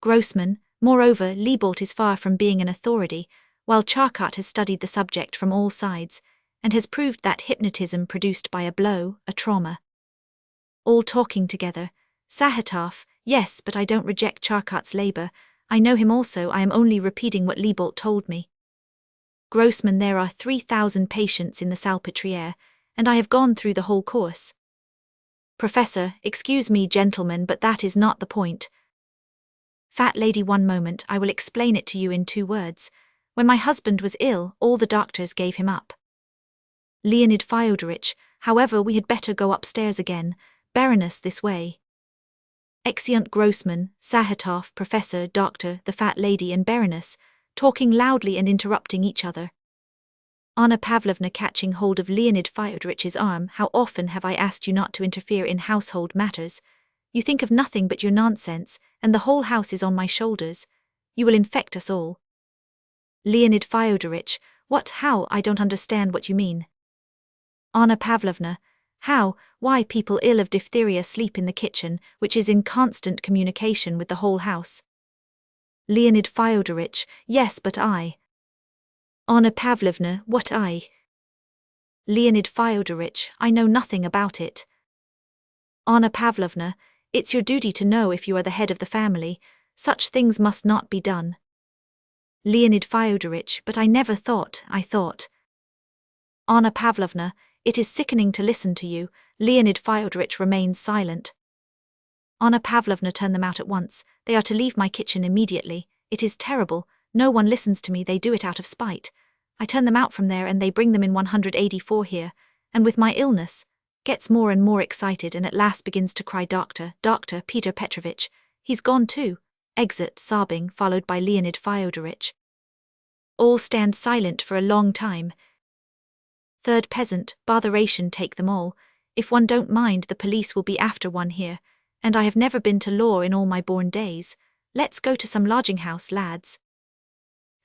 Grossman, moreover, Liebold is far from being an authority, while Charcot has studied the subject from all sides, and has proved that hypnotism produced by a blow, a trauma. All talking together. Sahatov, yes, but I don't reject Charcot's labor. I know him also, I am only repeating what Liebold told me. Grossman, there are 3,000 patients in the Salpêtrière, and I have gone through the whole course. Professor, excuse me, gentlemen, but that is not the point. Fat lady, one moment, I will explain it to you in 2 words. When my husband was ill, all the doctors gave him up. Leonid Fyodorich, however, we had better go upstairs again. Baroness, this way. Exeunt Grossman, Sahatov, Professor, Doctor, the fat lady and Baroness, talking loudly and interrupting each other. Anna Pavlovna catching hold of Leonid Fyodorich's arm. How often have I asked you not to interfere in household matters? You think of nothing but your nonsense, and the whole house is on my shoulders. You will infect us all. Leonid Fyodorich, what, how, I don't understand what you mean. Anna Pavlovna, how, why people ill of diphtheria sleep in the kitchen, which is in constant communication with the whole house. Leonid Fyodorich, yes, but I. Anna Pavlovna, what I? Leonid Fyodorich, I know nothing about it. Anna Pavlovna, it's your duty to know if you are the head of the family. Such things must not be done. Leonid Fyodorich, but I never thought, I thought. Anna Pavlovna, it is sickening to listen to you. Leonid Fyodorich remains silent. Anna Pavlovna, turn them out at once. They are to leave my kitchen immediately. It is terrible. No one listens to me, they do it out of spite. I turn them out from there and they bring them in 184 here, and with my illness, gets more and more excited and at last begins to cry, Doctor, Doctor, Peter Petrovich, he's gone too. Exit, sobbing, followed by Leonid Fyodorich. All stand silent for a long time. Third peasant, botheration take them all. If one don't mind, the police will be after one here, and I have never been to law in all my born days. Let's go to some lodging house, lads.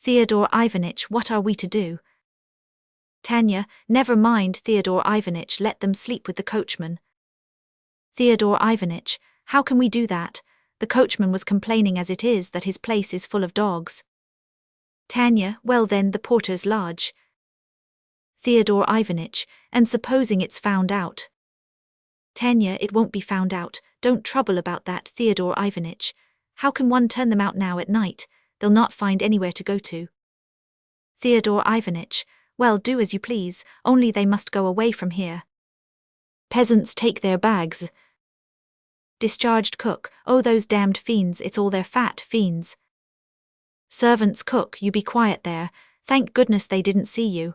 Theodore Ivanitch, what are we to do? Tanya, never mind, Theodore Ivanitch, let them sleep with the coachman. Theodore Ivanitch, how can we do that? The coachman was complaining as it is that his place is full of dogs. Tanya, well then, the porter's lodge. Theodore Ivanitch, and supposing it's found out? Tanya, it won't be found out, don't trouble about that, Theodore Ivanitch. How can one turn them out now at night? They'll not find anywhere to go to. Theodore Ivanitch, well, do as you please, only they must go away from here. Peasants take their bags. Discharged cook, oh those damned fiends, it's all their fat fiends. Servants, cook, you be quiet there, thank goodness they didn't see you.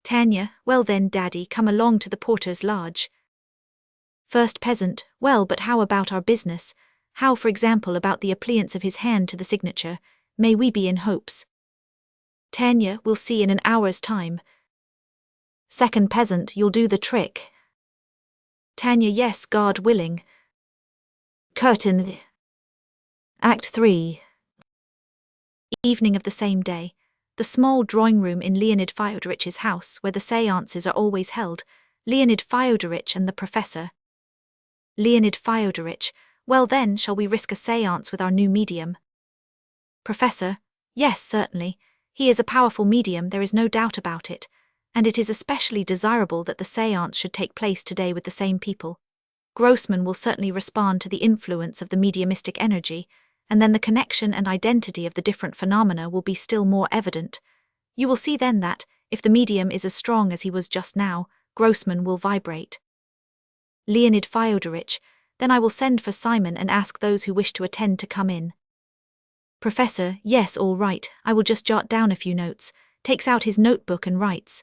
Tanya, well then, Daddy, come along to the porter's lodge. First peasant, well, but how about our business? How, for example, about the appliance of his hand to the signature? May we be in hopes? Tanya, we'll see in an hour's time. Second peasant, you'll do the trick. Tanya, yes, God willing. Curtain. Act 3. Evening of the same day. The small drawing-room in Leonid Fyodorich's house, where the séances are always held. Leonid Fyodorich and the professor. Leonid Fyodorich, well then, shall we risk a séance with our new medium? Professor, yes, certainly. He is a powerful medium, there is no doubt about it, and it is especially desirable that the séance should take place today with the same people. Grossman will certainly respond to the influence of the mediumistic energy, and then the connection and identity of the different phenomena will be still more evident. You will see then that, if the medium is as strong as he was just now, Grossman will vibrate. Leonid Fyodorich, then I will send for Simon and ask those who wish to attend to come in. Professor, yes, all right, I will just jot down a few notes, takes out his notebook and writes.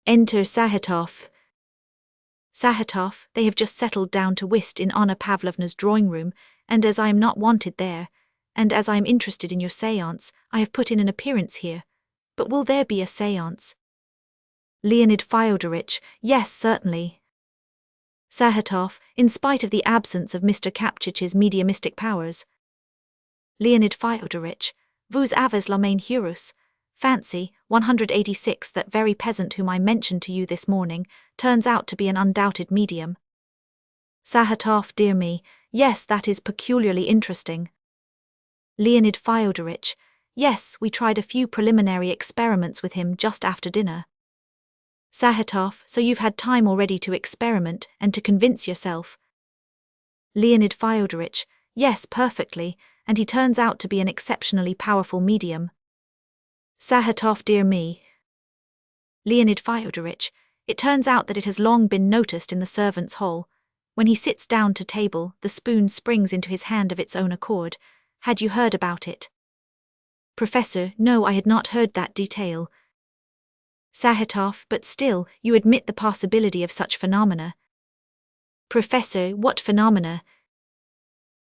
Enter Sahatov. Sahatov, they have just settled down to whist in Anna Pavlovna's drawing-room, and as I am not wanted there, and as I am interested in your séance, I have put in an appearance here. But will there be a séance? Leonid Fyodorich, yes, certainly. Sahatov, in spite of the absence of Mr. Kapchich's mediumistic powers. Leonid Fyodorich, vous avez la main heureuse. Fancy, 186 that very peasant whom I mentioned to you this morning turns out to be an undoubted medium. Sahatov, dear me, yes, that is peculiarly interesting. Leonid Fyodorich, yes, we tried a few preliminary experiments with him just after dinner. Sahatov, so you've had time already to experiment and to convince yourself. Leonid Fyodorich, yes, perfectly, and he turns out to be an exceptionally powerful medium. Sahatov, dear me. Leonid Fyodorich, it turns out that it has long been noticed in the servants' hall. When he sits down to table, the spoon springs into his hand of its own accord. Had you heard about it? Professor, no, I had not heard that detail. Sahatov, but still, you admit the possibility of such phenomena. Professor, what phenomena?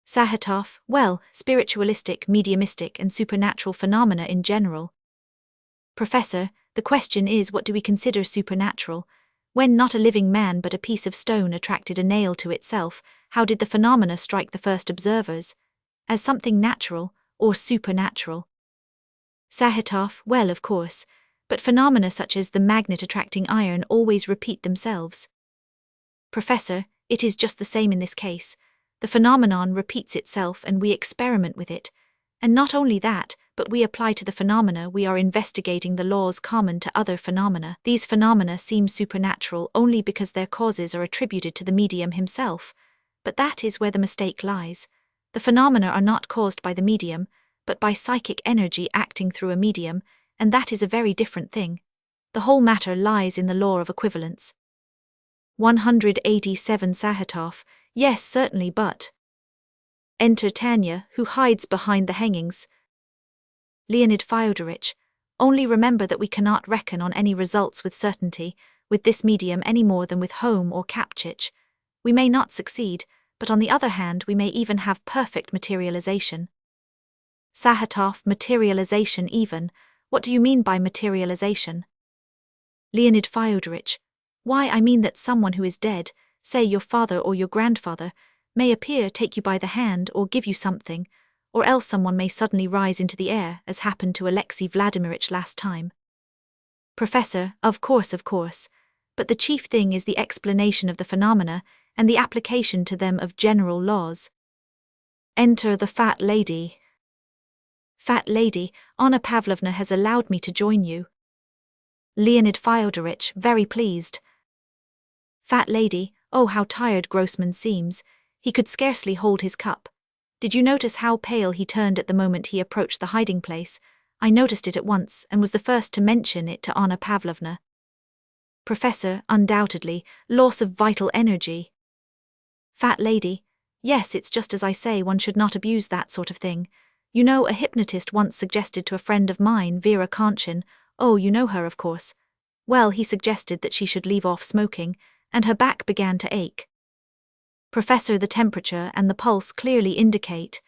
Sahatov, well, spiritualistic, mediumistic and supernatural phenomena in general. Professor, the question is, what do we consider supernatural? When not a living man but a piece of stone attracted a nail to itself, how did the phenomena strike the first observers? As something natural, or supernatural? Sahatov, well, of course, but phenomena such as the magnet attracting iron always repeat themselves. Professor, it is just the same in this case. The phenomenon repeats itself and we experiment with it. And not only that, but we apply to the phenomena we are investigating the laws common to other phenomena. These phenomena seem supernatural only because their causes are attributed to the medium himself. But that is where the mistake lies. The phenomena are not caused by the medium, but by psychic energy acting through a medium, and that is a very different thing. The whole matter lies in the law of equivalence. 187 Sahatov, yes, certainly, but... Enter Tanya, who hides behind the hangings. Leonid Fyodorich, only remember that we cannot reckon on any results with certainty, with this medium any more than with Home or Kapchich. We may not succeed, but on the other hand we may even have perfect materialization. Sahatov, materialization even. What do you mean by materialization? Leonid Fyodorich, why, I mean that someone who is dead, say your father or your grandfather, may appear, take you by the hand, or give you something, or else someone may suddenly rise into the air, as happened to Alexei Vladimirich last time. Professor, of course, but the chief thing is the explanation of the phenomena and the application to them of general laws. Enter the fat lady. Fat lady, Anna Pavlovna has allowed me to join you. Leonid Fyodorich, very pleased. Fat lady, oh, how tired Grossman seems. He could scarcely hold his cup. Did you notice how pale he turned at the moment he approached the hiding place? I noticed it at once and was the first to mention it to Anna Pavlovna. Professor, undoubtedly, loss of vital energy. Fat lady, yes, it's just as I say, one should not abuse that sort of thing. You know, a hypnotist once suggested to a friend of mine, Vera Konchin, oh, you know her, of course. Well, he suggested that she should leave off smoking, and her back began to ache. Professor, the temperature and the pulse clearly indicate.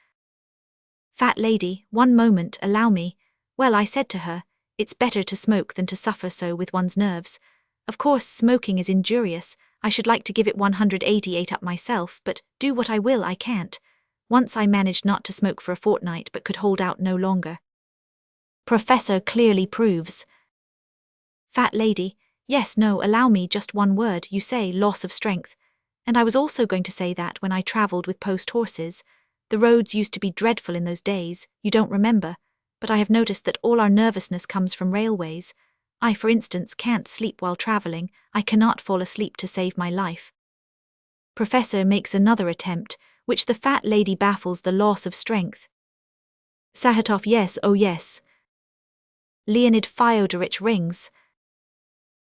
Fat lady, one moment, allow me. Well, I said to her, it's better to smoke than to suffer so with one's nerves. Of course, smoking is injurious. I should like to give it 188 up myself, but do what I will, I can't. Once I managed not to smoke for a fortnight but could hold out no longer. Professor clearly proves. Fat lady, yes, no, allow me just one word, you say loss of strength. And I was also going to say that when I travelled with post horses, the roads used to be dreadful in those days, you don't remember, but I have noticed that all our nervousness comes from railways. I, for instance, can't sleep while travelling, I cannot fall asleep to save my life. Professor makes another attempt, which the fat lady baffles the loss of strength. Sahatov, yes, oh yes. Leonid Fyodorich rings.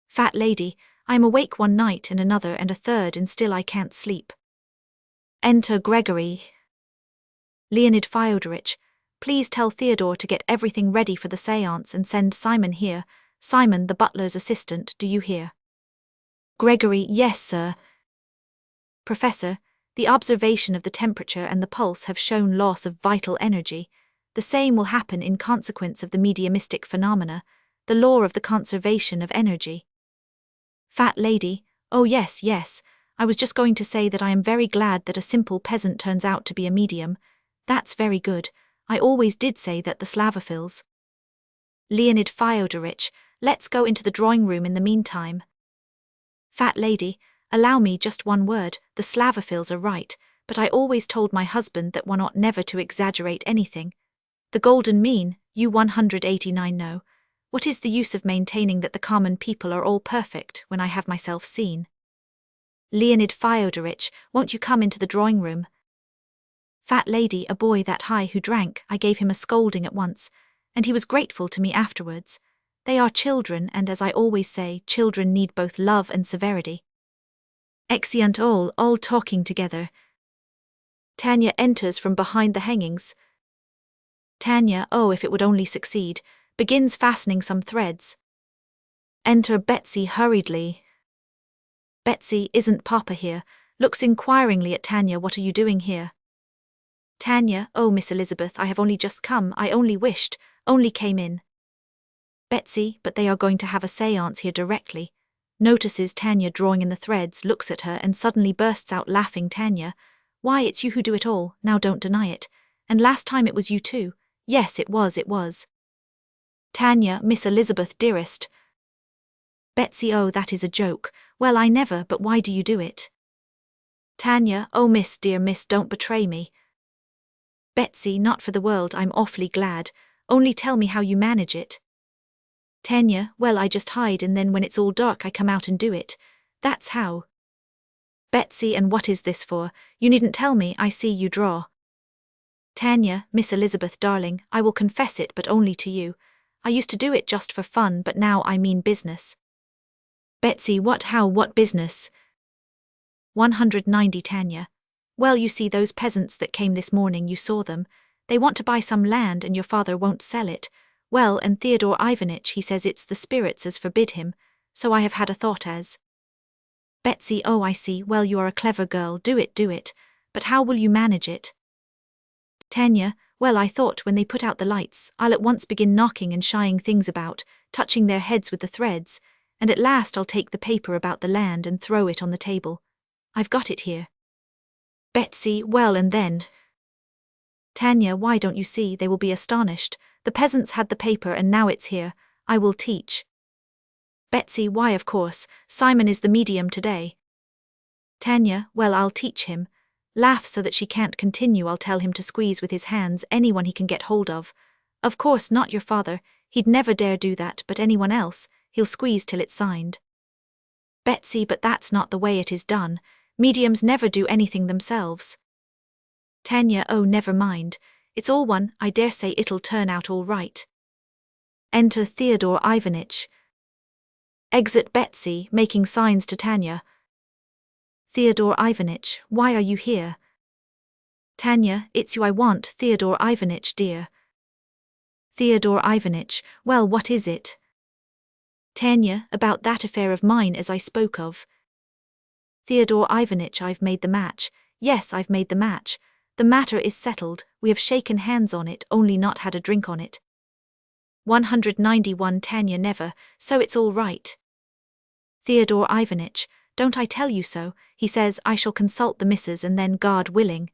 Fat lady, I am awake one night and another and a third and still I can't sleep. Enter Gregory. Leonid Fyodorich, please tell Theodore to get everything ready for the séance and send Simon here. Simon, the butler's assistant, do you hear? Gregory, yes, sir. Professor, the observation of the temperature and the pulse have shown loss of vital energy. The same will happen in consequence of the mediumistic phenomena, the law of the conservation of energy. Fat lady, oh yes, yes, I was just going to say that I am very glad that a simple peasant turns out to be a medium. That's very good. I always did say that the Slavophiles. Leonid Fyodorich, let's go into the drawing room in the meantime. Fat lady, allow me just one word, the Slavophiles are right, but I always told my husband that one ought never to exaggerate anything. The golden mean, you 189 know. What is the use of maintaining that the common people are all perfect when I have myself seen? Leonid Fyodorich, won't you come into the drawing room? Fat lady, a boy that high who drank, I gave him a scolding at once, and he was grateful to me afterwards. They are children, and as I always say, children need both love and severity. Exeunt all talking together. Tanya enters from behind the hangings. Tanya, oh if it would only succeed, begins fastening some threads. Enter Betsy hurriedly. Betsy, isn't Papa here? Looks inquiringly at Tanya. What are you doing here? Tanya, oh Miss Elizabeth, I have only just come, I only came in. Betsy, but they are going to have a séance here directly. Notices Tanya drawing in the threads, looks at her and suddenly bursts out laughing. Tanya, why it's you who do it all, now don't deny it. And last time it was you too. Yes, it was. Tanya, Miss Elizabeth dearest. Betsy, oh that is a joke. Well I never, but why do you do it? Tanya, oh miss, dear miss, don't betray me. Betsy, not for the world, I'm awfully glad. Only tell me how you manage it. Tanya, well I just hide and then when it's all dark I come out and do it. That's how. Betsy, and what is this for? You needn't tell me, I see you draw. Tanya, Miss Elizabeth darling, I will confess it but only to you. I used to do it just for fun but now I mean business. Betsy, what business? 190 Tanya. Well you see those peasants that came this morning, you saw them. They want to buy some land and your father won't sell it. Well, and Theodore Ivanitch, he says it's the spirits as forbid him, so I have had a thought as. Betsy, oh I see, well you are a clever girl, do it, but how will you manage it? Tanya, well I thought when they put out the lights, I'll at once begin knocking and shying things about, touching their heads with the threads, and at last I'll take the paper about the land and throw it on the table. I've got it here. Betsy, well and then? Tanya, why don't you see, they will be astonished. The peasants had the paper and now it's here. I will teach. Betsy, why of course, Simon is the medium today. Tanya, well I'll teach him. Laugh so that she can't continue. I'll tell him to squeeze with his hands anyone he can get hold of. Of course not your father, he'd never dare do that, but anyone else, he'll squeeze till it's signed. Betsy, but that's not the way it is done. Mediums never do anything themselves. Tanya, oh never mind. It's all one, I dare say it'll turn out all right. Enter Theodore Ivanitch. Exit Betsy, making signs to Tanya. Theodore Ivanitch, why are you here? Tanya, it's you I want, Theodore Ivanitch dear. Theodore Ivanitch, well what is it? Tanya, about that affair of mine as I spoke of. Theodore Ivanitch, I've made the match. Yes, I've made the match. The matter is settled, we have shaken hands on it, only not had a drink on it. 191 Tanya, never, so it's all right. Theodore Ivanitch, don't I tell you so? He says I shall consult the missus and then God willing.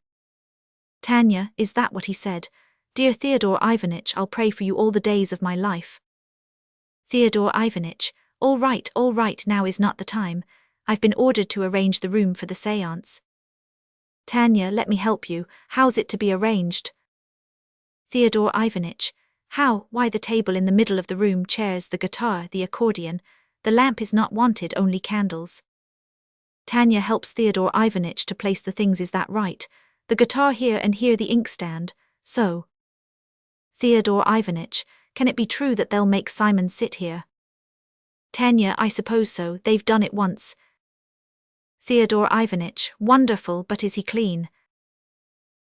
Tanya, is that what he said? Dear Theodore Ivanitch, I'll pray for you all the days of my life. Theodore Ivanitch, all right, now is not the time. I've been ordered to arrange the room for the séance. Tanya, let me help you, how's it to be arranged? Theodore Ivanitch, how? Why the table in the middle of the room, chairs, the guitar, the accordion. The lamp is not wanted, only candles. Tanya helps Theodore Ivanitch to place the things. Is that right? The guitar here and here the inkstand, so. Theodore Ivanitch, can it be true that they'll make Simon sit here? Tanya, I suppose so, they've done it once. Theodore Ivanitch, wonderful, but is he clean?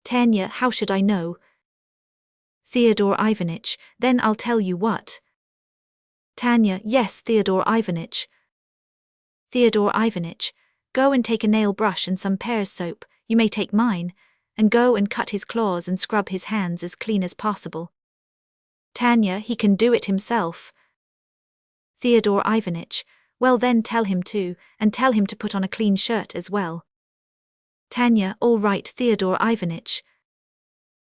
Tanya, how should I know? Theodore Ivanitch, then I'll tell you what. Tanya, yes, Theodore Ivanitch. Theodore Ivanitch, go and take a nail brush and some pear's soap, you may take mine, and go and cut his claws and scrub his hands as clean as possible. Tanya, he can do it himself. Theodore Ivanitch, well then tell him to, and tell him to put on a clean shirt as well. Tanya, all right Theodore Ivanitch.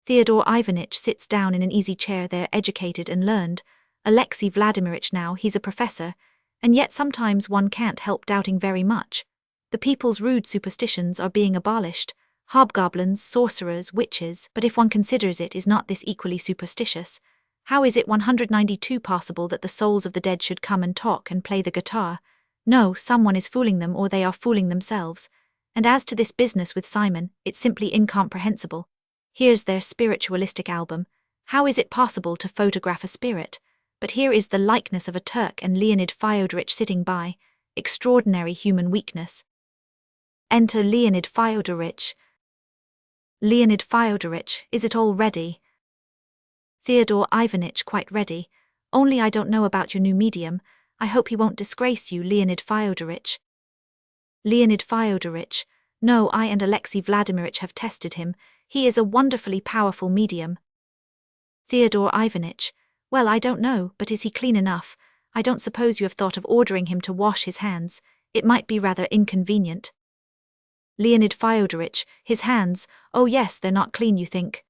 Theodore Ivanitch sits down in an easy chair there, educated and learned. Alexei Vladimirich now, he's a professor, and yet sometimes one can't help doubting very much. The people's rude superstitions are being abolished, hobgoblins, sorcerers, witches, but if one considers it, is not this equally superstitious? How is it 192 possible that the souls of the dead should come and talk and play the guitar? No, someone is fooling them or they are fooling themselves. And as to this business with Simon, it's simply incomprehensible. Here's their spiritualistic album. How is it possible to photograph a spirit? But here is the likeness of a Turk and Leonid Fyodorich sitting by. Extraordinary human weakness. Enter Leonid Fyodorich. Leonid Fyodorich, is it all ready? Theodore Ivanitch, quite ready. Only I don't know about your new medium. I hope he won't disgrace you, Leonid Fyodorich. Leonid Fyodorich, no, I and Alexei Vladimirich have tested him. He is a wonderfully powerful medium. Theodore Ivanitch, well, I don't know, but is he clean enough? I don't suppose you have thought of ordering him to wash his hands. It might be rather inconvenient. Leonid Fyodorich, his hands, oh yes, they're not clean, you think?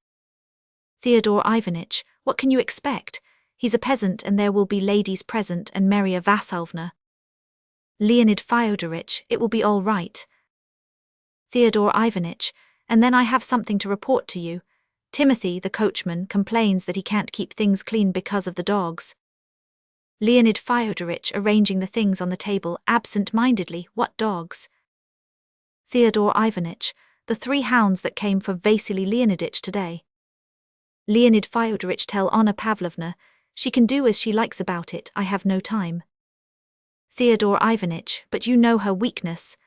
Theodore Ivanitch, what can you expect? He's a peasant and there will be ladies present and Maria Vassilovna. Leonid Fyodorich, it will be all right. Theodore Ivanitch, and then I have something to report to you. Timothy, the coachman, complains that he can't keep things clean because of the dogs. Leonid Fyodorich, arranging the things on the table absent-mindedly, what dogs? Theodore Ivanitch, the 3 hounds that came for Vasily Leoniditch today. Leonid Fyodorich, tell Anna Pavlovna, she can do as she likes about it, I have no time. Theodore Ivanitch, but you know her weakness.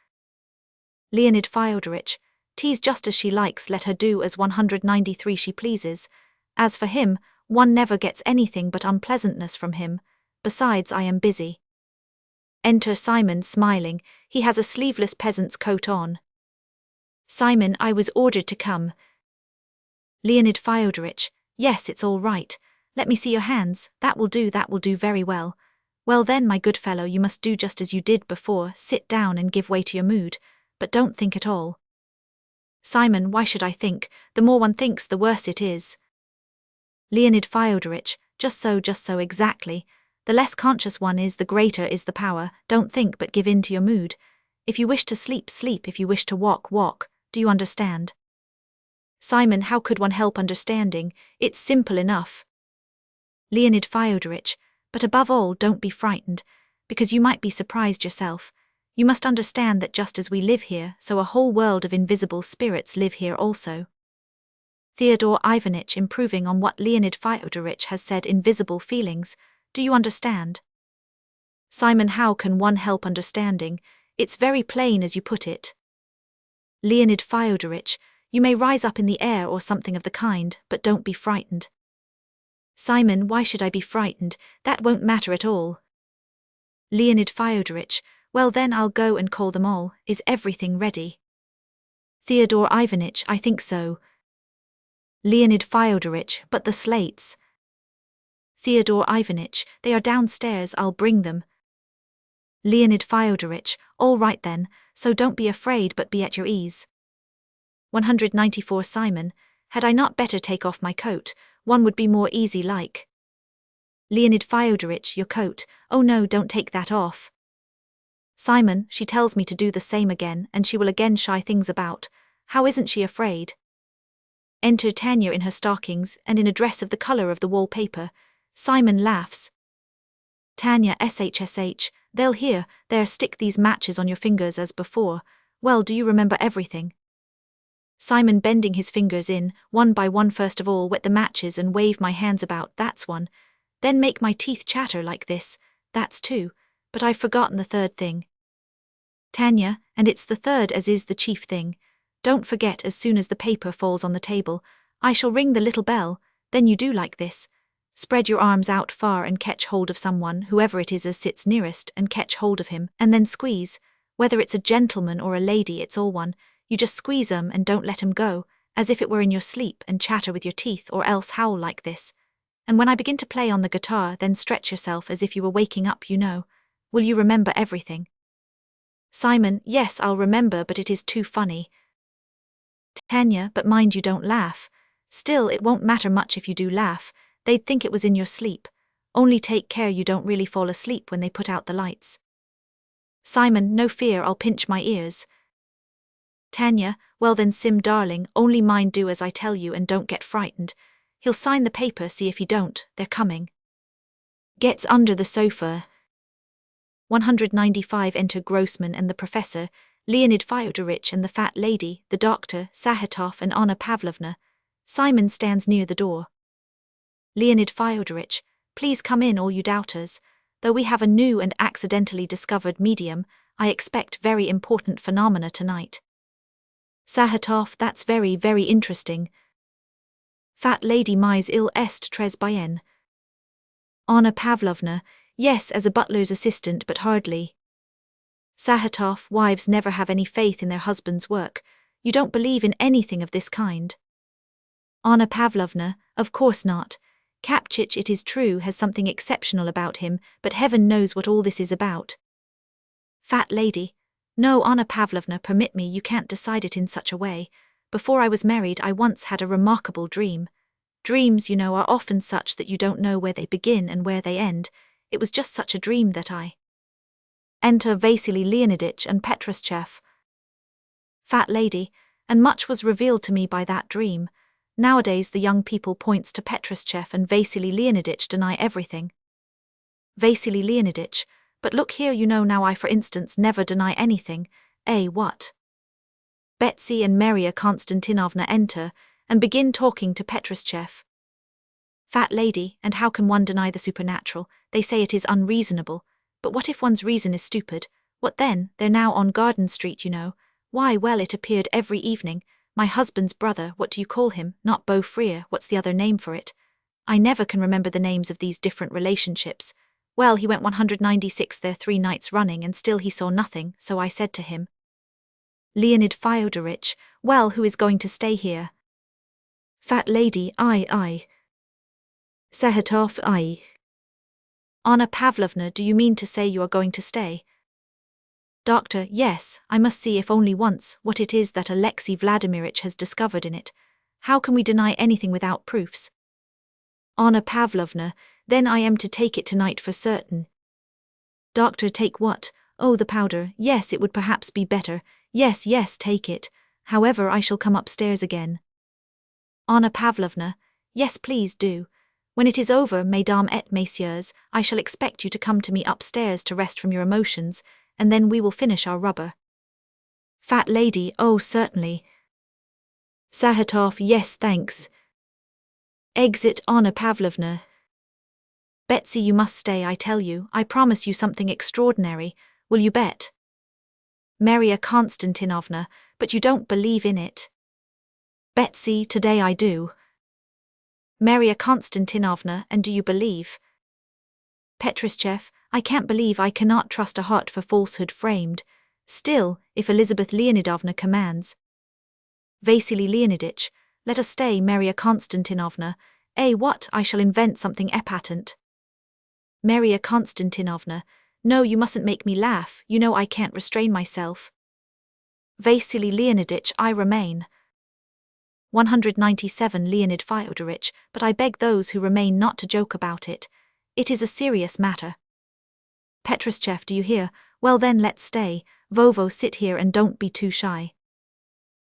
Leonid Fyodorich, tease just as she likes, let her do as 193 she pleases. As for him, one never gets anything but unpleasantness from him. Besides, I am busy. Enter Simon, smiling. He has a sleeveless peasant's coat on. Simon, I was ordered to come. Leonid Fyodorich, yes, it's all right. Let me see your hands. That will do very well. Well then, my good fellow, you must do just as you did before, sit down and give way to your mood, but don't think at all. Simon, why should I think? The more one thinks, the worse it is. Leonid Fyodorich, just so exactly. The less conscious one is, the greater is the power. Don't think but give in to your mood. If you wish to sleep, sleep. If you wish to walk, walk. Do you understand? Simon, how could one help understanding? It's simple enough. Leonid Fyodorich, but above all, don't be frightened, because you might be surprised yourself. You must understand that just as we live here, so a whole world of invisible spirits live here also. Theodore Ivanitch, improving on what Leonid Fyodorich has said, invisible feelings. Do you understand? Simon, how can one help understanding? It's very plain as you put it. Leonid Fyodorich, you may rise up in the air or something of the kind, but don't be frightened. Simon, why should I be frightened? That won't matter at all. Leonid Fyodorich, well then I'll go and call them all. Is everything ready? Theodore Ivanitch, I think so. Leonid Fyodorich, but the slates? Theodore Ivanitch, they are downstairs, I'll bring them. Leonid Fyodorich, all right then, so don't be afraid but be at your ease. 194 Simon, had I not better take off my coat? One would be more easy like. Leonid Fyodorich, your coat, oh no, don't take that off. Simon, she tells me to do the same again, and she will again shy things about. How isn't she afraid? Enter Tanya in her stockings and in a dress of the colour of the wallpaper. Simon laughs. Tanya, shsh, they'll hear. There, stick these matches on your fingers as before. Well, do you remember everything? Simon, bending his fingers in, one by one. First of all, wet the matches and wave my hands about, that's one. Then make my teeth chatter like this, that's two. But I've forgotten the third thing. Tanya, and it's the third as is the chief thing. Don't forget, as soon as the paper falls on the table, I shall ring the little bell, then you do like this. Spread your arms out far and catch hold of someone, whoever it is as sits nearest, and catch hold of him, and then squeeze. Whether it's a gentleman or a lady, it's all one. You just squeeze 'em and don't let 'em go, as if it were in your sleep, and chatter with your teeth or else howl like this. And when I begin to play on the guitar, then stretch yourself as if you were waking up, you know. Will you remember everything? Simon, yes, I'll remember, but it is too funny. Tanya, but mind you don't laugh. Still, it won't matter much if you do laugh. They'd think it was in your sleep. Only take care you don't really fall asleep when they put out the lights. Simon, no fear, I'll pinch my ears. Tanya, well then Sim darling, only mind do as I tell you and don't get frightened. He'll sign the paper, see if he don't, they're coming. Gets under the sofa. 195 enter Grossman and the professor, Leonid Fyodorich and the fat lady, the doctor, Sahatov and Anna Pavlovna. Simon stands near the door. Leonid Fyodorich, please come in, all you doubters. Though we have a new and accidentally discovered medium, I expect very important phenomena tonight. Sahatov, that's very, very interesting. Fat lady, mais il est très bien. Anna Pavlovna, yes, as a butler's assistant, but hardly. Sahatov, wives never have any faith in their husband's work. You don't believe in anything of this kind. Anna Pavlovna, of course not. Kapchich, it is true, has something exceptional about him, but heaven knows what all this is about. Fat lady, no, Anna Pavlovna, permit me, you can't decide it in such a way. Before I was married, I once had a remarkable dream. Dreams, you know, are often such that you don't know where they begin and where they end. It was just such a dream that I... Enter Vasily Leonidych and Petrushev. Fat lady, and much was revealed to me by that dream. Nowadays the young people points to Petrushev and Vasily Leonidych deny everything. Vasily Leonidych, but look here, you know, now I for instance never deny anything. What? Betsy and Maria Konstantinovna enter, and begin talking to Petrushev. Fat lady, and how can one deny the supernatural? They say it is unreasonable. But what if one's reason is stupid? What then? They're now on Garden Street, you know. Why, well, it appeared every evening. My husband's brother, what do you call him? Not Beau Frere, what's the other name for it? I never can remember the names of these different relationships. Well, he went 196 there 3 nights running, and still he saw nothing, so I said to him, Leonid Fyodorich, well, who is going to stay here? Fat lady, I. Sahatov, I. Anna Pavlovna, do you mean to say you are going to stay? Doctor, yes, I must see if only once what it is that Alexei Vladimirovich has discovered in it. How can we deny anything without proofs? Anna Pavlovna, then I am to take it tonight for certain. Doctor, take what? Oh, the powder, yes, it would perhaps be better. Yes, take it. However, I shall come upstairs again. Anna Pavlovna, yes, please do. When it is over, mesdames et messieurs, I shall expect you to come to me upstairs to rest from your emotions, and then we will finish our rubber. Fat lady, oh, certainly. Sahatov, yes, thanks. Exit Anna Pavlovna. Betsy, you must stay, I tell you. I promise you something extraordinary. Will you bet? Maria Konstantinovna, but you don't believe in it. Betsy, today I do. Maria Konstantinovna, and do you believe? Petrushev, I can't believe I cannot trust a heart for falsehood framed. Still, if Elizabeth Leonidovna commands. Vasily Leonidych, let us stay, Maria Konstantinovna. What? I shall invent something epatant. Maria Konstantinovna, no, you mustn't make me laugh, you know I can't restrain myself. Vasily Leonidych, I remain. 197 Leonid Fyodorich, but I beg those who remain not to joke about it. It is a serious matter. Petrushev, do you hear? Well then, let's stay. Vovo, sit here and don't be too shy.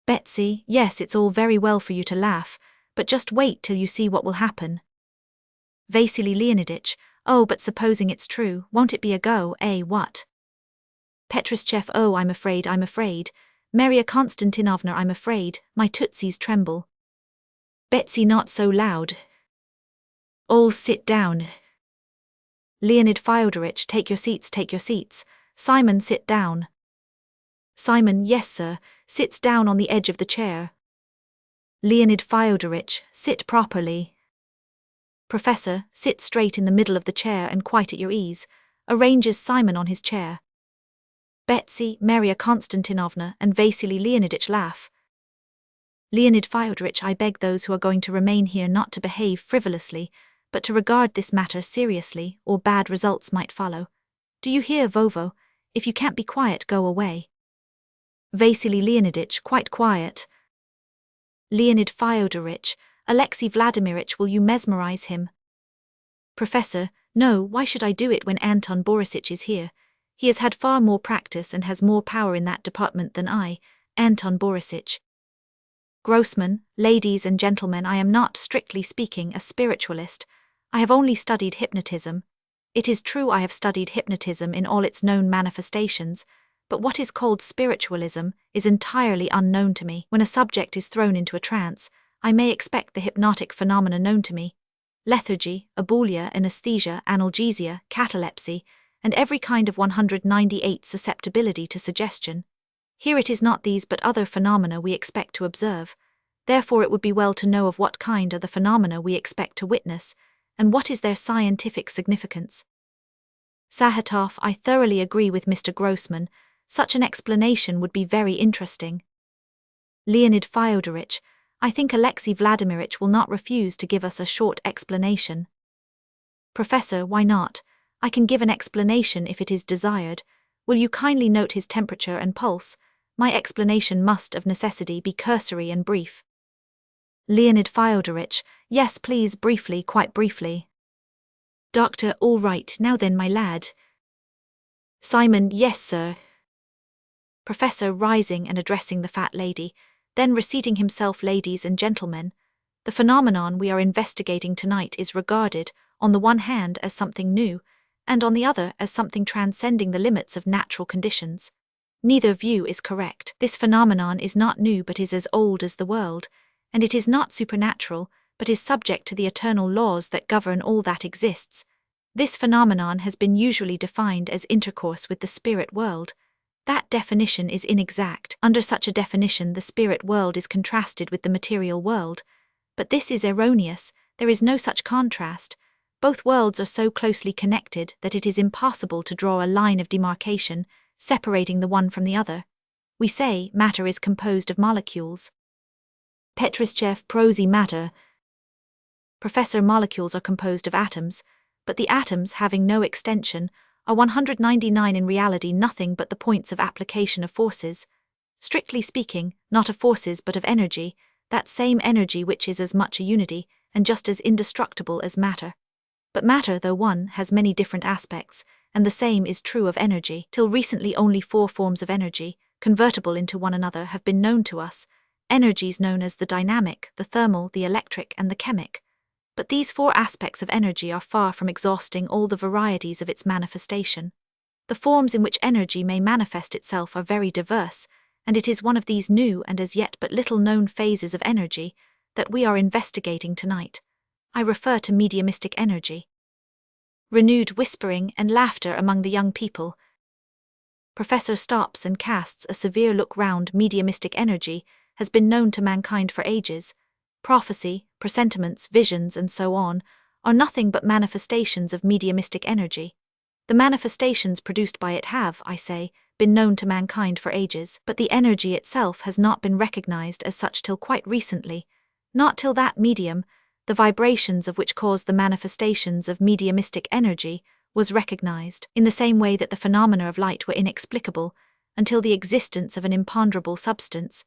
Betsy, yes, it's all very well for you to laugh, but just wait till you see what will happen. Vasily Leonidych, oh, but supposing it's true, won't it be a go, what? Petrushev, oh, I'm afraid. Maria Konstantinovna, I'm afraid, my tootsies tremble. Betsy, not so loud. All sit down. Leonid Fyodorich, take your seats. Simon, sit down. Simon, yes sir, sits down on the edge of the chair. Leonid Fyodorich, sit properly. Professor, sit straight in the middle of the chair and quite at your ease. Arranges Simon on his chair. Betsy, Maria Konstantinovna and Vasily Leonidych laugh. Leonid Fyodorich, I beg those who are going to remain here not to behave frivolously, but to regard this matter seriously, or bad results might follow. Do you hear, Vovo? If you can't be quiet, go away. Vasily Leoniditch, quite quiet. Leonid Fyodorich, Alexei Vladimirovich, will you mesmerize him? Professor, no, why should I do it when Anton Borisich is here? He has had far more practice and has more power in that department than I, Anton Borisich. Grossman, ladies and gentlemen, I am not, strictly speaking, a spiritualist. I have only studied hypnotism. It is true I have studied hypnotism in all its known manifestations, but what is called spiritualism is entirely unknown to me. When a subject is thrown into a trance, I may expect the hypnotic phenomena known to me. Lethargy, abulia, anesthesia, analgesia, catalepsy, and every kind of 198 susceptibility to suggestion. Here it is not these but other phenomena we expect to observe. Therefore it would be well to know of what kind are the phenomena we expect to witness, and what is their scientific significance. Sahatov, I thoroughly agree with Mr. Grossman. Such an explanation would be very interesting. Leonid Fyodorich, I think Alexei Vladimirovich will not refuse to give us a short explanation. Professor, why not? I can give an explanation if it is desired. Will you kindly note his temperature and pulse? My explanation must of necessity be cursory and brief. Leonid Fyodorich, yes please, briefly, quite briefly. Doctor, all right, now then my lad. Simon, yes sir. Professor, rising and addressing the fat lady, then reseating himself, ladies and gentlemen, the phenomenon we are investigating tonight is regarded, on the one hand, as something new, and on the other as something transcending the limits of natural conditions. Neither view is correct. This phenomenon is not new but is as old as the world, and it is not supernatural but is subject to the eternal laws that govern all that exists. This phenomenon has been usually defined as intercourse with the spirit world. That definition is inexact. Under such a definition, the spirit world is contrasted with the material world. But this is erroneous. There is no such contrast. Both worlds are so closely connected that it is impossible to draw a line of demarcation, separating the one from the other. We say matter is composed of molecules. Petrushev, prosy matter. Professor, molecules are composed of atoms, but the atoms, having no extension, are 199 in reality nothing but the points of application of forces. Strictly speaking, not of forces but of energy, that same energy which is as much a unity, and just as indestructible as matter. But matter, though one, has many different aspects, and the same is true of energy. Till recently only 4 forms of energy, convertible into one another, have been known to us, energies known as the dynamic, the thermal, the electric, and the chemic. But these 4 aspects of energy are far from exhausting all the varieties of its manifestation. The forms in which energy may manifest itself are very diverse, and it is one of these new and as yet but little known phases of energy that we are investigating tonight. I refer to mediumistic energy. Renewed whispering and laughter among the young people. Professor stops and casts a severe look round. Mediumistic energy has been known to mankind for ages. Prophecy, presentiments, visions, and so on, are nothing but manifestations of mediumistic energy. The manifestations produced by it have, I say, been known to mankind for ages, but the energy itself has not been recognized as such till quite recently, not till that medium, the vibrations of which cause the manifestations of mediumistic energy, was recognized, in the same way that the phenomena of light were inexplicable, until the existence of an imponderable substance,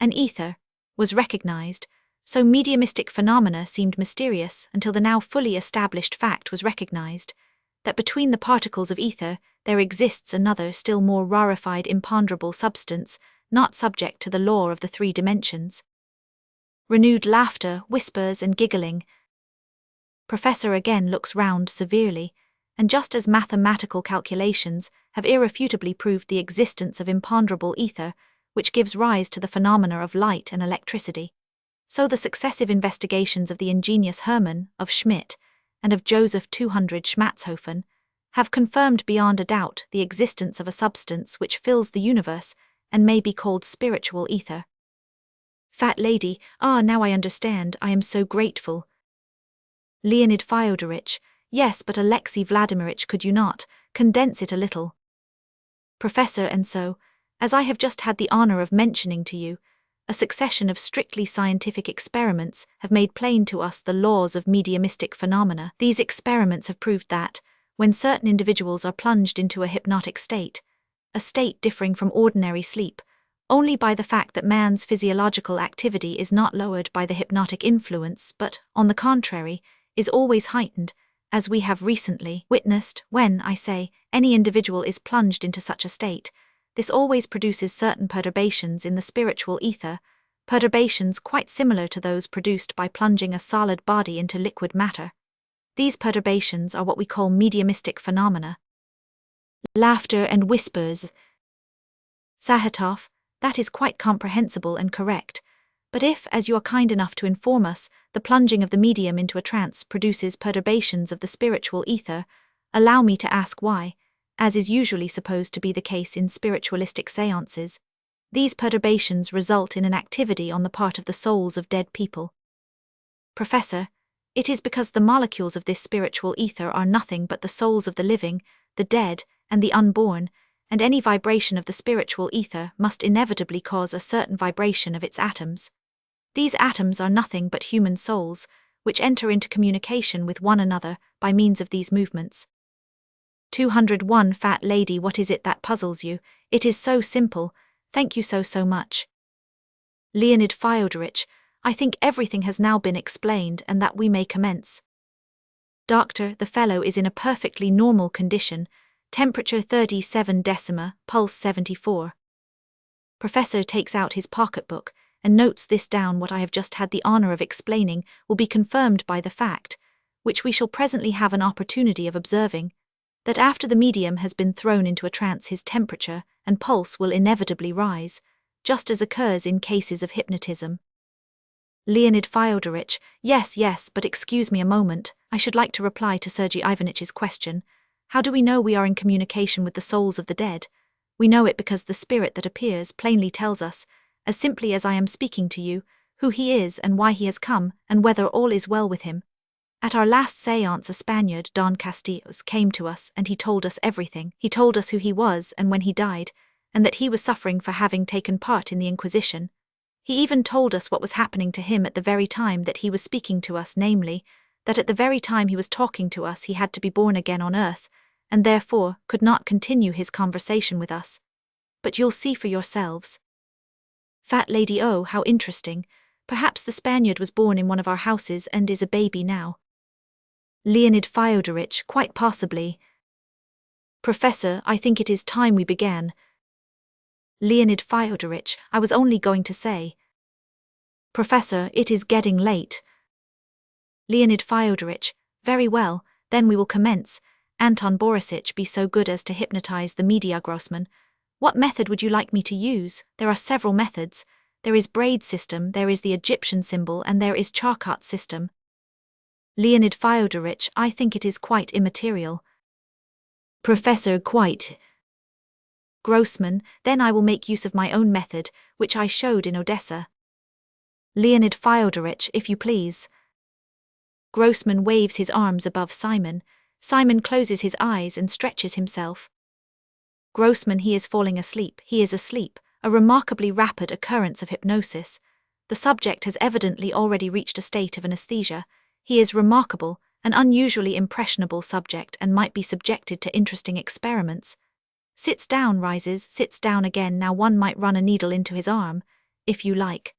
an ether, was recognized. So mediumistic phenomena seemed mysterious until the now fully established fact was recognized, that between the particles of ether there exists another still more rarefied imponderable substance, not subject to the law of the 3 dimensions. Renewed laughter, whispers and giggling. Professor again looks round severely, and just as mathematical calculations have irrefutably proved the existence of imponderable ether, which gives rise to the phenomena of light and electricity, so the successive investigations of the ingenious Hermann, of Schmidt, and of Joseph 200 Schmatzhofen have confirmed beyond a doubt the existence of a substance which fills the universe and may be called spiritual ether. Fat lady, now I understand, I am so grateful. Leonid Fyodorich, yes, but Alexei Vladimirovich, could you not condense it a little? Professor, and so, as I have just had the honor of mentioning to you, a succession of strictly scientific experiments have made plain to us the laws of mediumistic phenomena. These experiments have proved that, when certain individuals are plunged into a hypnotic state, a state differing from ordinary sleep, only by the fact that man's physiological activity is not lowered by the hypnotic influence but, on the contrary, is always heightened, as we have recently witnessed. When, I say, any individual is plunged into such a state, this always produces certain perturbations in the spiritual ether, perturbations quite similar to those produced by plunging a solid body into liquid matter. These perturbations are what we call mediumistic phenomena. Laughter and whispers. Sahatov, that is quite comprehensible and correct, but if, as you are kind enough to inform us, the plunging of the medium into a trance produces perturbations of the spiritual ether, allow me to ask why, as is usually supposed to be the case in spiritualistic seances, these perturbations result in an activity on the part of the souls of dead people. Professor, it is because the molecules of this spiritual ether are nothing but the souls of the living, the dead, and the unborn, and any vibration of the spiritual ether must inevitably cause a certain vibration of its atoms. These atoms are nothing but human souls, which enter into communication with one another by means of these movements. 201 Fat lady, what is it that puzzles you? It is so simple, thank you so much. Leonid Fyodorich, I think everything has now been explained and that we may commence. Doctor, the fellow is in a perfectly normal condition, temperature 37 decima, pulse 74. Professor takes out his pocketbook and notes this down. What I have just had the honor of explaining will be confirmed by the fact, which we shall presently have an opportunity of observing, that after the medium has been thrown into a trance his temperature and pulse will inevitably rise, just as occurs in cases of hypnotism. Leonid Fyodorich, yes, but excuse me a moment, I should like to reply to Sergei Ivanich's question. How do we know we are in communication with the souls of the dead? We know it because the spirit that appears plainly tells us, as simply as I am speaking to you, who he is and why he has come, and whether all is well with him. At our last séance a Spaniard, Don Castillos, came to us and he told us everything. He told us who he was and when he died, and that he was suffering for having taken part in the Inquisition. He even told us what was happening to him at the very time that he was speaking to us, namely, that at the very time he was talking to us he had to be born again on earth, and therefore could not continue his conversation with us. But you'll see for yourselves. Fat lady, oh, how interesting. Perhaps the Spaniard was born in one of our houses and is a baby now. Leonid Fyodorich, quite possibly. Professor, I think it is time we began. Leonid Fyodorich, I was only going to say. Professor, it is getting late. Leonid Fyodorich, very well, then we will commence. Anton Borisich, be so good as to hypnotize the media Grossman. What method would you like me to use? There are several methods. There is braid system, there is the Egyptian symbol, and there is Charcot system. Leonid Fyodorich, I think it is quite immaterial. Professor, quite. Grossman, then I will make use of my own method, which I showed in Odessa. Leonid Fyodorich, if you please. Grossman waves his arms above Simon. Simon closes his eyes and stretches himself. Grossman, he is falling asleep, he is asleep, a remarkably rapid occurrence of hypnosis. The subject has evidently already reached a state of anesthesia. He is remarkable, an unusually impressionable subject and might be subjected to interesting experiments. Sits down, rises, sits down again. Now one might run a needle into his arm, if you like.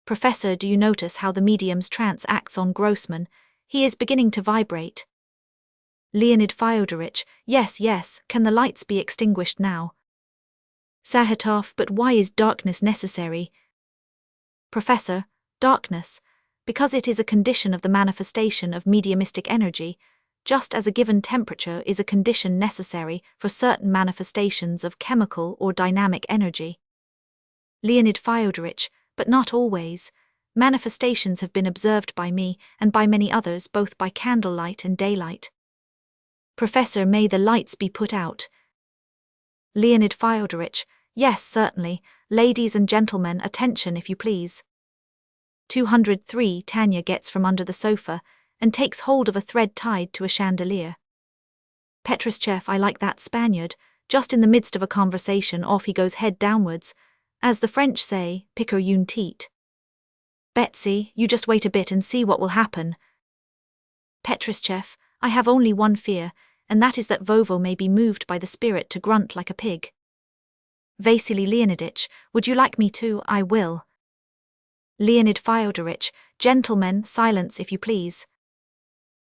Professor, do you notice how the medium's trance acts on Grossman? He is beginning to vibrate. Leonid Fyodorich, yes, can the lights be extinguished now? Sahatov, but why is darkness necessary? Professor, darkness, because it is a condition of the manifestation of mediumistic energy, just as a given temperature is a condition necessary for certain manifestations of chemical or dynamic energy. Leonid Fyodorich, but not always. Manifestations have been observed by me and by many others both by candlelight and daylight. Professor, may the lights be put out? Leonid Fyodorich, yes, certainly. Ladies and gentlemen, attention if you please. 203 Tanya gets from under the sofa and takes hold of a thread tied to a chandelier. Petruschev, I like that Spaniard. Just in the midst of a conversation off he goes head downwards. As the French say, piquer une tête. Betsy, you just wait a bit and see what will happen. Petruschev, I have only one fear, and that is that Vovo may be moved by the spirit to grunt like a pig. Vasily Leoniditch, would you like me to? I will. Leonid Fyodorich, gentlemen, silence if you please.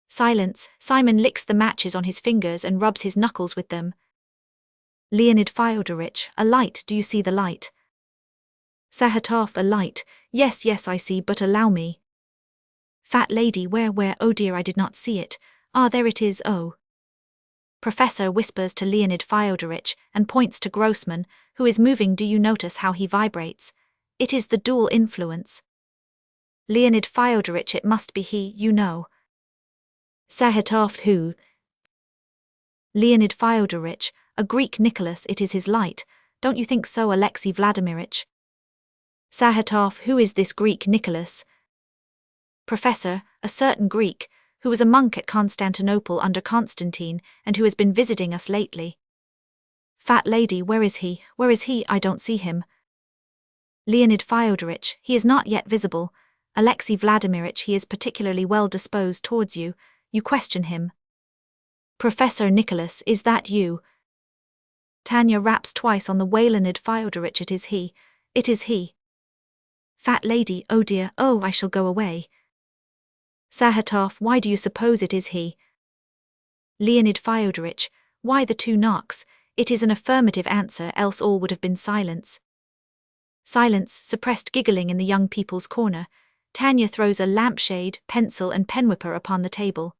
Silence. Simon licks the matches on his fingers and rubs his knuckles with them. Leonid Fyodorich, a light, do you see the light? Sahatov, a light, yes, I see, but allow me. Fat lady, where, oh dear, I did not see it. Ah, there it is, oh. Professor whispers to Leonid Fyodorich and points to Grossman, who is moving. Do you notice how he vibrates? It is the dual influence. Leonid Fyodorich, it must be he, you know. Sahatov, who? Leonid Fyodorich, a Greek Nicholas, it is his light. Don't you think so, Alexei Vladimirich? Sahatov, who is this Greek Nicholas? Professor, a certain Greek, who was a monk at Constantinople under Constantine and who has been visiting us lately. Fat lady, where is he? I don't see him. Leonid Fyodorich, he is not yet visible. Alexei Vladimirich, he is particularly well disposed towards you. You question him. Professor Nicholas, is that you? Tanya raps twice on the Leonid Fyodorich, it is he. It is he. Fat lady, oh dear, oh, I shall go away. Sahatov, why do you suppose it is he? Leonid Fyodorich, why the two knocks? It is an affirmative answer, else all would have been silence. Silence, suppressed giggling in the young people's corner. Tanya throws a lampshade, pencil and penwiper upon the table.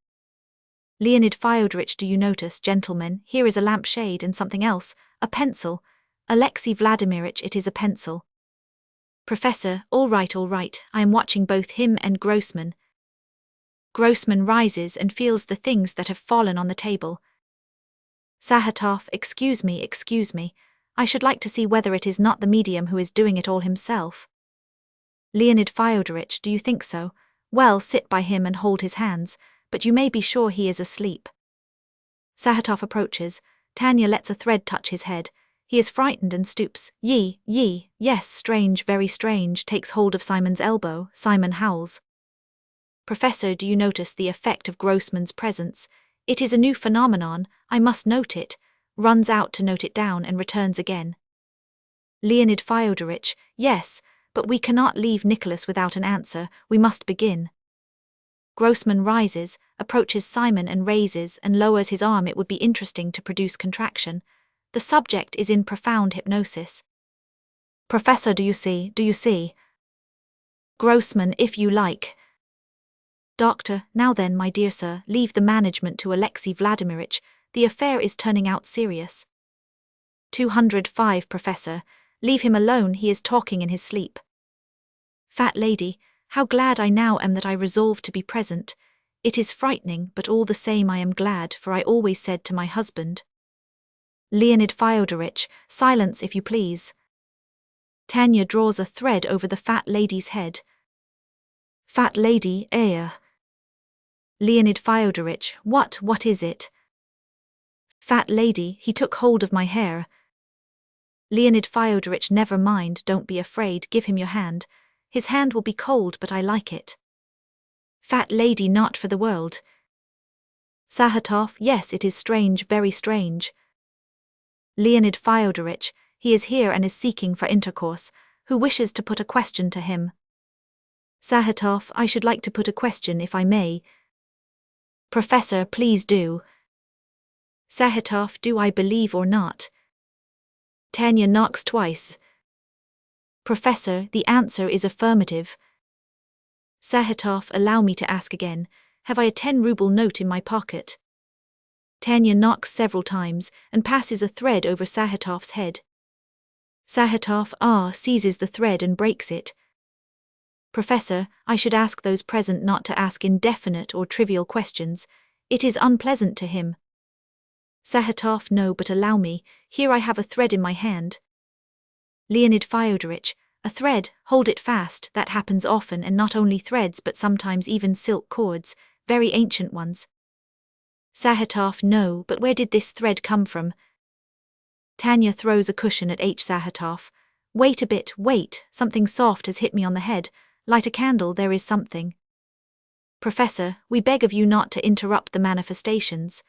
Leonid Fyodorich, do you notice, gentlemen, here is a lampshade and something else, a pencil. Alexei Vladimirich, it is a pencil. Professor, all right, I am watching both him and Grossman. Grossman rises and feels the things that have fallen on the table. Sahatov, excuse me, I should like to see whether it is not the medium who is doing it all himself. Leonid Fyodorich, do you think so? Well, sit by him and hold his hands, but you may be sure he is asleep. Sahatov approaches. Tanya lets a thread touch his head. He is frightened and stoops. Yes, strange, very strange, takes hold of Simon's elbow. Simon howls. Professor, do you notice the effect of Grossman's presence? It is a new phenomenon, I must note it. Runs out to note it down and returns again. Leonid Fyodorich, yes, but we cannot leave Nicholas without an answer, we must begin. Grossman rises, approaches Simon and raises and lowers his arm. It would be interesting to produce contraction. The subject is in profound hypnosis. Professor, do you see? Grossman, if you like. Doctor, now then, my dear sir, leave the management to Alexei Vladimirich. The affair is turning out serious. 205, Professor. Leave him alone, he is talking in his sleep. Fat lady, how glad I now am that I resolved to be present. It is frightening, but all the same I am glad, for I always said to my husband. Leonid Fyodorich, silence if you please. Tanya draws a thread over the fat lady's head. Fat lady, Leonid Fyodorich, what is it? Fat lady, he took hold of my hair. Leonid Fyodorich, never mind, don't be afraid, give him your hand. His hand will be cold, but I like it. Fat lady, not for the world. Sahatov, yes, it is strange, very strange. Leonid Fyodorich, he is here and is seeking for intercourse. Who wishes to put a question to him? Sahatov, I should like to put a question if I may. Professor, please do. Sahatov, do I believe or not? Tanya knocks twice. Professor, the answer is affirmative. Sahatov, allow me to ask again. Have I a 10-ruble note in my pocket? Tanya knocks several times and passes a thread over Sahatov's head. Sahatov, seizes the thread and breaks it. Professor, I should ask those present not to ask indefinite or trivial questions. It is unpleasant to him. Sahatov, no, but allow me. Here I have a thread in my hand. Leonid Fyodorich, a thread, hold it fast, that happens often, and not only threads but sometimes even silk cords, very ancient ones. Sahatov, no, but where did this thread come from? Tanya throws a cushion at Sahatov. Wait a bit, wait, something soft has hit me on the head. Light a candle, there is something. Professor, we beg of you not to interrupt the manifestations.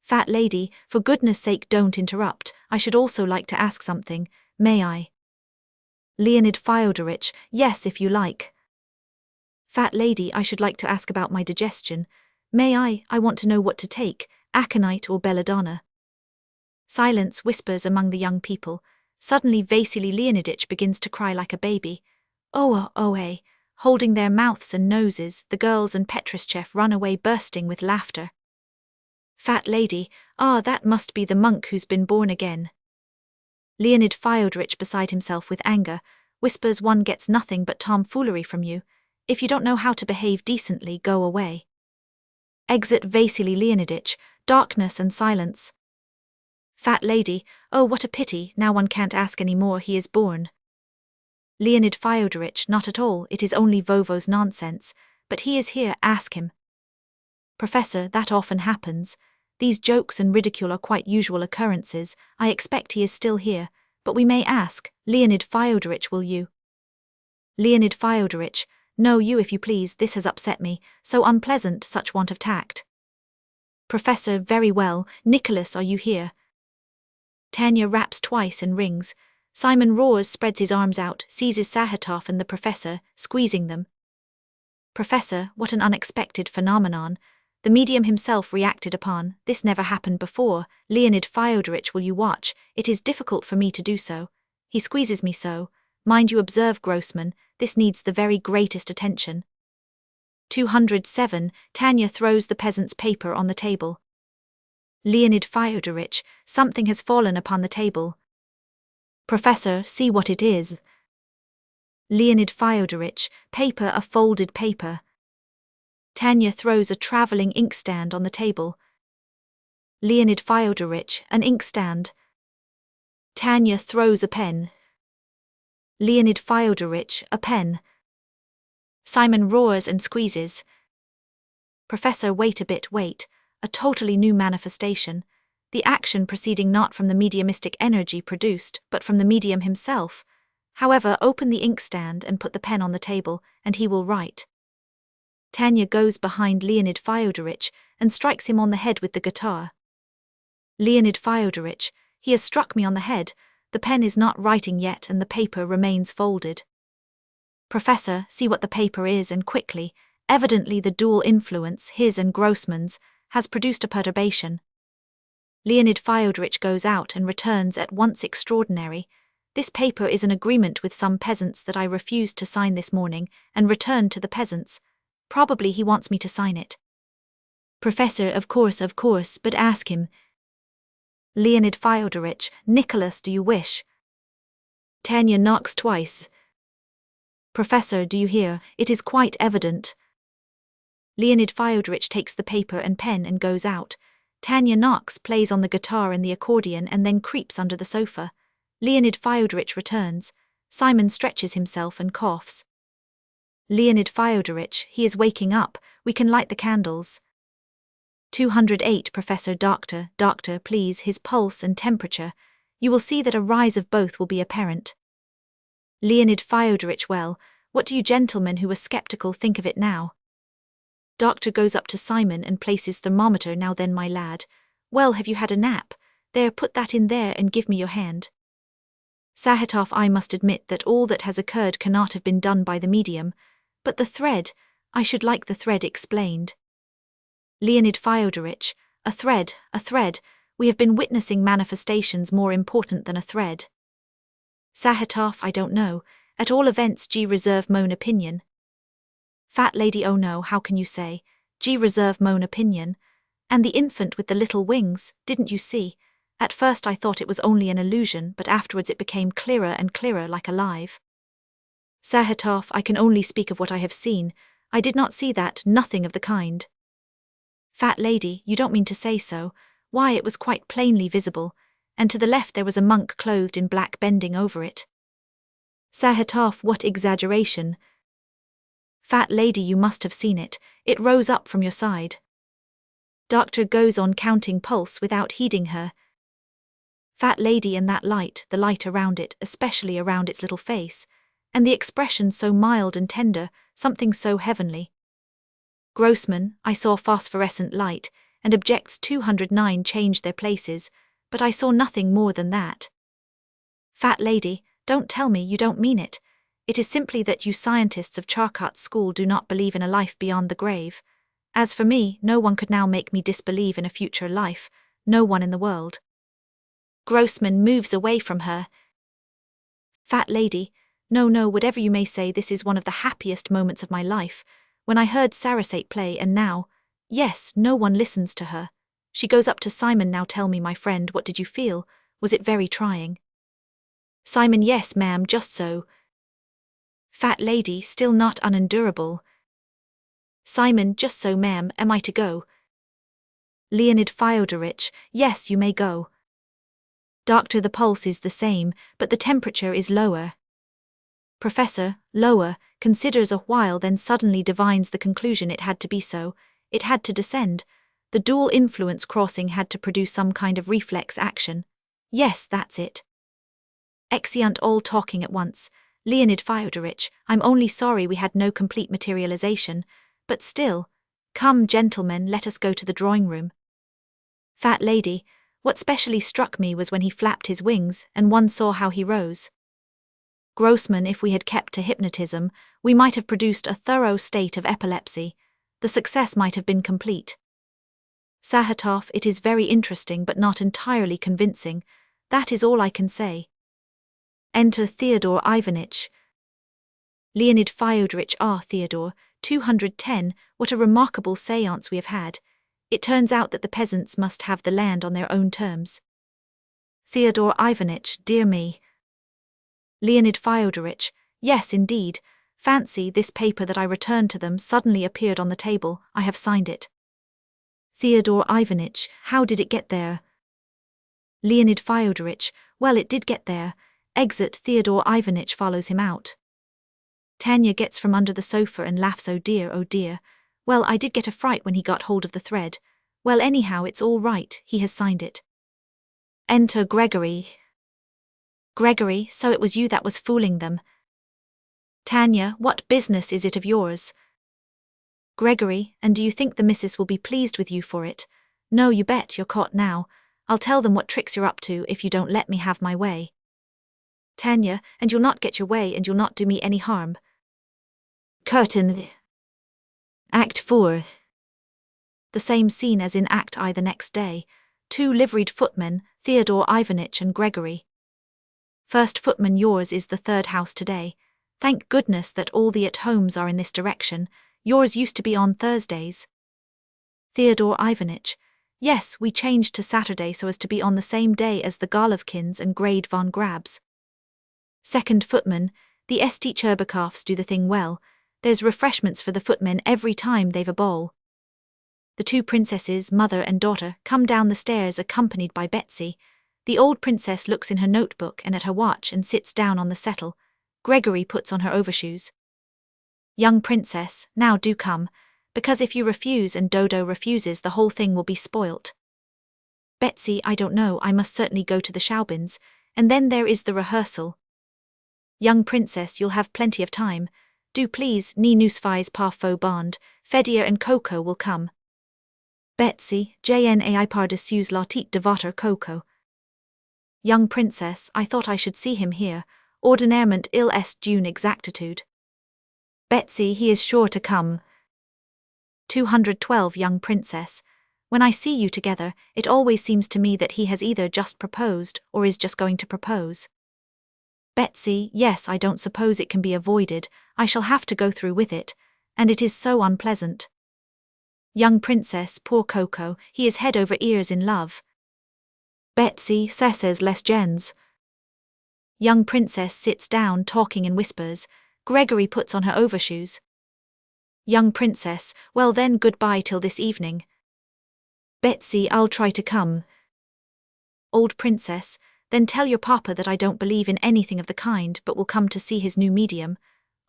Fat lady, for goodness sake don't interrupt, I should also like to ask something, may I? Leonid Fyodorich, yes if you like. Fat lady, I should like to ask about my digestion. May I want to know what to take, aconite or belladonna. Silence whispers among the young people. Suddenly Vasily Leonidych begins to cry like a baby. Oh, holding their mouths and noses, the girls and Petrushev run away bursting with laughter. Fat lady, that must be the monk who's been born again. Leonid Fyodorich, beside himself with anger, whispers, one gets nothing but tomfoolery from you. If you don't know how to behave decently, go away. Exit Vasily Leonidych, darkness and silence. Fat lady, oh what a pity, now one can't ask any more, he is born. Leonid Fyodorich, not at all, it is only Vovo's nonsense, but he is here, ask him. Professor, that often happens. These jokes and ridicule are quite usual occurrences, I expect he is still here, but we may ask, Leonid Fyodorich, will you? Leonid Fyodorich, no, you if you please, this has upset me, so unpleasant, such want of tact. Professor, very well, Nicholas, are you here? Tanya raps twice and rings. Simon roars, spreads his arms out, seizes Sahatov and the professor, squeezing them. Professor, what an unexpected phenomenon. The medium himself reacted upon, this never happened before. Leonid Fyodorich, will you watch, it is difficult for me to do so. He squeezes me so. Mind you observe, Grossman, this needs the very greatest attention. 207, Tanya throws the peasant's paper on the table. Leonid Fyodorich, something has fallen upon the table. Professor, see what it is. Leonid Fyodorich, paper, a folded paper. Tanya throws a travelling inkstand on the table. Leonid Fyodorich, an inkstand. Tanya throws a pen. Leonid Fyodorich, a pen. Simon roars and squeezes. Professor, wait a bit, wait. A totally new manifestation. The action proceeding not from the mediumistic energy produced, but from the medium himself. However, open the inkstand and put the pen on the table, and he will write. Tanya goes behind Leonid Fyodorich and strikes him on the head with the guitar. Leonid Fyodorich, he has struck me on the head, the pen is not writing yet and the paper remains folded. Professor, see what the paper is and quickly, evidently the dual influence, his and Grossman's, has produced a perturbation. Leonid Fyodorich goes out and returns at once extraordinary. This paper is an agreement with some peasants that I refused to sign this morning and returned to the peasants. Probably he wants me to sign it. Professor, of course, but ask him. Leonid Fyodorich, Nicholas, do you wish? Tanya knocks twice. Professor, do you hear? It is quite evident. Leonid Fyodorich takes the paper and pen and goes out. Tanya knocks, plays on the guitar and the accordion and then creeps under the sofa. Leonid Fyodorich returns. Simon stretches himself and coughs. Leonid Fyodorich, he is waking up, we can light the candles. 208 Professor, doctor, please, his pulse and temperature. You will see that a rise of both will be apparent. Leonid Fyodorich, well, what do you gentlemen who are skeptical think of it now? Doctor goes up to Simon and places thermometer, now then my lad. Well, have you had a nap? There, put that in there and give me your hand. Sahatov, I must admit that all that has occurred cannot have been done by the medium, but the thread, I should like the thread explained. Leonid Fyodorich, a thread, we have been witnessing manifestations more important than a thread. Sahatov, I don't know, at all events G reserve mon opinion. Fat lady, oh no, how can you say, G reserve mon opinion, and the infant with the little wings, didn't you see? At first I thought it was only an illusion, but afterwards it became clearer and clearer like alive. Sahatov, I can only speak of what I have seen, I did not see that, nothing of the kind. Fat lady, you don't mean to say so, why it was quite plainly visible, and to the left there was a monk clothed in black bending over it. Sahatov, what exaggeration. Fat lady, you must have seen it, it rose up from your side. Doctor goes on counting pulse without heeding her. Fat lady and that light, the light around it, especially around its little face, and the expression so mild and tender, something so heavenly. Grossman, I saw phosphorescent light, and objects 209 changed their places, but I saw nothing more than that. Fat lady, don't tell me you don't mean it. It is simply that you scientists of Charcot's school do not believe in a life beyond the grave. As for me, no one could now make me disbelieve in a future life, no one in the world. Grossman moves away from her. Fat lady, no, whatever you may say, this is one of the happiest moments of my life, when I heard Sarasate play, and now, yes, no one listens to her. She goes up to Simon. Now tell me, my friend, what did you feel? Was it very trying? Simon, yes, ma'am, just so. Fat lady, still not unendurable. Simon, just so, ma'am. Am I to go? Leonid Fyodorich, yes, you may go. Doctor, the pulse is the same, but the temperature is lower. Professor, lower, considers a while, then suddenly divines the conclusion. It had to be so. It had to descend. The dual influence crossing had to produce some kind of reflex action. Yes, that's it. Exeunt all talking at once. Leonid Fyodorich, I'm only sorry we had no complete materialization, but still. Come, gentlemen, let us go to the drawing room. Fat lady, what specially struck me was when he flapped his wings, and one saw how he rose. Grossman, if we had kept to hypnotism, we might have produced a thorough state of epilepsy. The success might have been complete. Sahatov, it is very interesting but not entirely convincing. That is all I can say. Enter Theodore Ivanitch. Leonid Fyodorich. Ah, Theodore, 210, what a remarkable séance we have had. It turns out that the peasants must have the land on their own terms. Theodore Ivanitch, dear me. Leonid Fyodorich, yes, indeed. Fancy, this paper that I returned to them suddenly appeared on the table. I have signed it. Theodore Ivanitch, how did it get there? Leonid Fyodorich, well, it did get there. Exit. Theodore Ivanitch follows him out. Tanya gets from under the sofa and laughs. Oh dear, oh dear. Well, I did get a fright when he got hold of the thread. Well, anyhow, it's all right, he has signed it. Enter Gregory. Gregory, so it was you that was fooling them. Tanya, what business is it of yours? Gregory, and do you think the missus will be pleased with you for it? No, you bet, you're caught now. I'll tell them what tricks you're up to if you don't let me have my way. Tanya, and you'll not get your way, and you'll not do me any harm. Curtain. Act 4. The same scene as in Act I the next day. 2 liveried footmen, Theodore Ivanitch and Gregory. First footman, yours is the third house today. Thank goodness that all the at-homes are in this direction. Yours used to be on Thursdays. Theodore Ivanitch, yes, we changed to Saturday so as to be on the same day as the Golovkins and Grade von Grabs. Second footman, the St. Cherbakovs do the thing well. There's refreshments for the footmen every time they've a ball. The 2 princesses, mother and daughter, come down the stairs accompanied by Betsy. The old princess looks in her notebook and at her watch and sits down on the settle. Gregory puts on her overshoes. Young princess, now do come, because if you refuse and Dodo refuses, the whole thing will be spoilt. Betsy, I don't know, I must certainly go to the Schaubins, and then there is the rehearsal. Young princess, you'll have plenty of time. Do please, ni nusfais parfo bond, Fedia and Coco will come. Betsy, jnai pardessus latit devater Coco. Young princess, I thought I should see him here, ordinarement il est d'une exactitude. Betsy, he is sure to come. 212 Young princess, when I see you together, it always seems to me that he has either just proposed or is just going to propose. Betsy, yes, I don't suppose it can be avoided, I shall have to go through with it, and it is so unpleasant. Young princess, poor Coco, he is head over ears in love. Betsy, cesses les gens. Young princess sits down talking in whispers. Gregory puts on her overshoes. Young princess, well then, goodbye till this evening. Betsy, I'll try to come. Old princess, then tell your papa that I don't believe in anything of the kind but will come to see his new medium.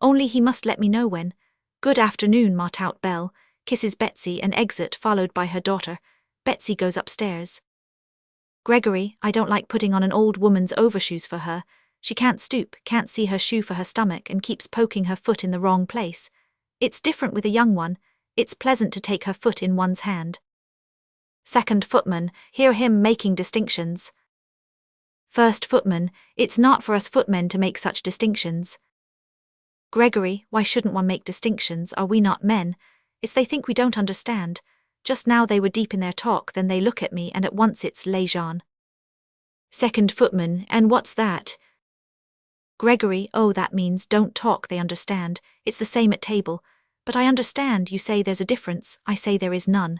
Only he must let me know when. Good afternoon, Martout Bell, kisses Betsy and exit followed by her daughter. Betsy goes upstairs. Gregory, I don't like putting on an old woman's overshoes for her. She can't stoop, can't see her shoe for her stomach, and keeps poking her foot in the wrong place. It's different with a young one. It's pleasant to take her foot in one's hand. Second footman, hear him making distinctions. First footman, it's not for us footmen to make such distinctions. Gregory, why shouldn't one make distinctions? Are we not men? It's they think we don't understand. Just now they were deep in their talk, then they look at me and at once it's les gens. Second footman, and what's that? Gregory, oh, that means don't talk, they understand. It's the same at table. But I understand, you say there's a difference, I say there is none.